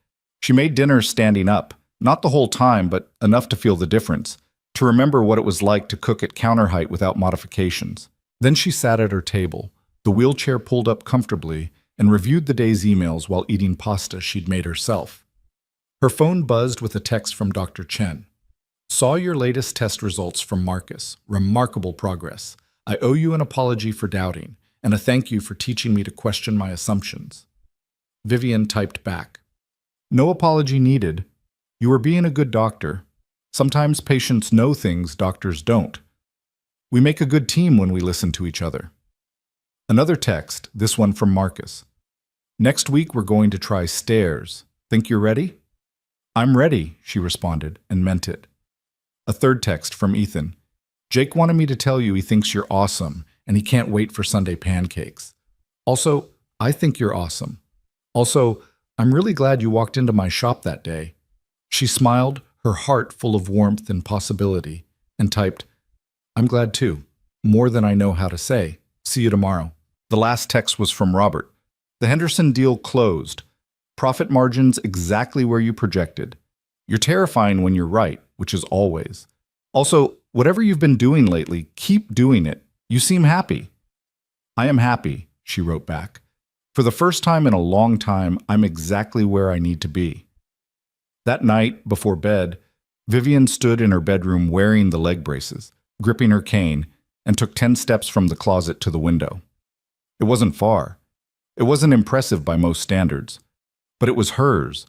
She made dinner standing up, not the whole time, but enough to feel the difference, to remember what it was like to cook at counter height without modifications. Then she sat at her table, the wheelchair pulled up comfortably, and reviewed the day's emails while eating pasta she'd made herself. Her phone buzzed with a text from Dr. Chen. Saw your latest test results from Marcus. Remarkable progress. I owe you an apology for doubting, and a thank you for teaching me to question my assumptions. Vivian typed back. No apology needed. You were being a good doctor. Sometimes patients know things doctors don't. We make a good team when we listen to each other. Another text, this one from Marcus. Next week we're going to try stairs. Think you're ready? I'm ready, she responded, and meant it. A third text from Ethan. Jake wanted me to tell you he thinks you're awesome, and he can't wait for Sunday pancakes. Also, I think you're awesome. Also, I'm really glad you walked into my shop that day. She smiled, her heart full of warmth and possibility, and typed, I'm glad too. More than I know how to say. See you tomorrow. The last text was from Robert. The Henderson deal closed. Profit margins exactly where you projected. You're terrifying when you're right, which is always. Also, whatever you've been doing lately, keep doing it. You seem happy. I am happy, she wrote back. For the first time in a long time, I'm exactly where I need to be. That night, before bed, Vivian stood in her bedroom wearing the leg braces, gripping her cane, and took 10 steps from the closet to the window. It wasn't far. It wasn't impressive by most standards. But it was hers,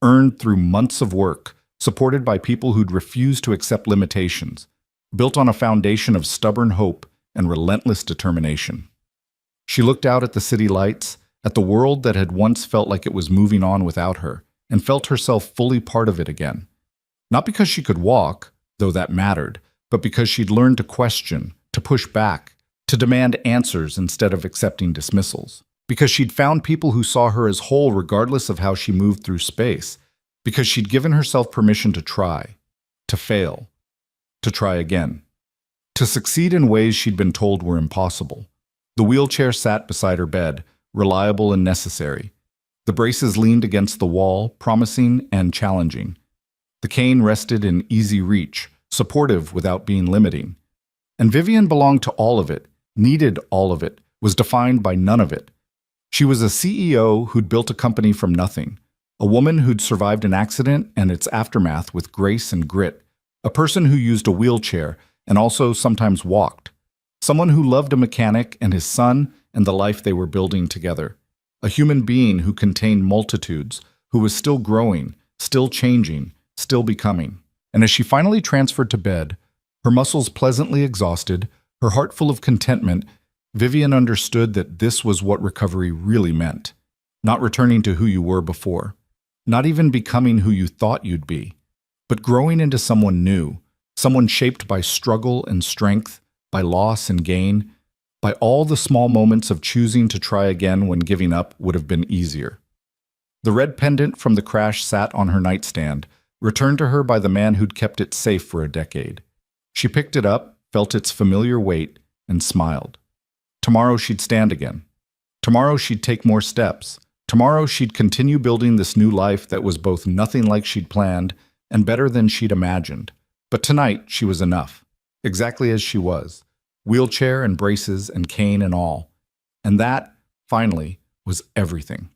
earned through months of work, supported by people who'd refused to accept limitations, built on a foundation of stubborn hope and relentless determination. She looked out at the city lights, at the world that had once felt like it was moving on without her, and felt herself fully part of it again. Not because she could walk, though that mattered, but because she'd learned to question, to push back, to demand answers instead of accepting dismissals. Because she'd found people who saw her as whole regardless of how she moved through space. Because she'd given herself permission to try, to fail, to try again, to succeed in ways she'd been told were impossible. The wheelchair sat beside her bed, reliable and necessary. The braces leaned against the wall, promising and challenging. The cane rested in easy reach, supportive without being limiting. And Vivian belonged to all of it, needed all of it, was defined by none of it. She was a CEO who'd built a company from nothing, a woman who'd survived an accident and its aftermath with grace and grit, a person who used a wheelchair and also sometimes walked, someone who loved a mechanic and his son and the life they were building together, a human being who contained multitudes, who was still growing, still changing, still becoming. And as she finally transferred to bed, her muscles pleasantly exhausted, her heart full of contentment, Vivian understood that this was what recovery really meant. Not returning to who you were before, not even becoming who you thought you'd be, but growing into someone new, someone shaped by struggle and strength, by loss and gain, by all the small moments of choosing to try again when giving up would have been easier. The red pendant from the crash sat on her nightstand, returned to her by the man who'd kept it safe for a decade. She picked it up, felt its familiar weight, and smiled. Tomorrow she'd stand again. Tomorrow she'd take more steps. Tomorrow she'd continue building this new life that was both nothing like she'd planned and better than she'd imagined. But tonight she was enough, exactly as she was, wheelchair and braces and cane and all. And that, finally, was everything.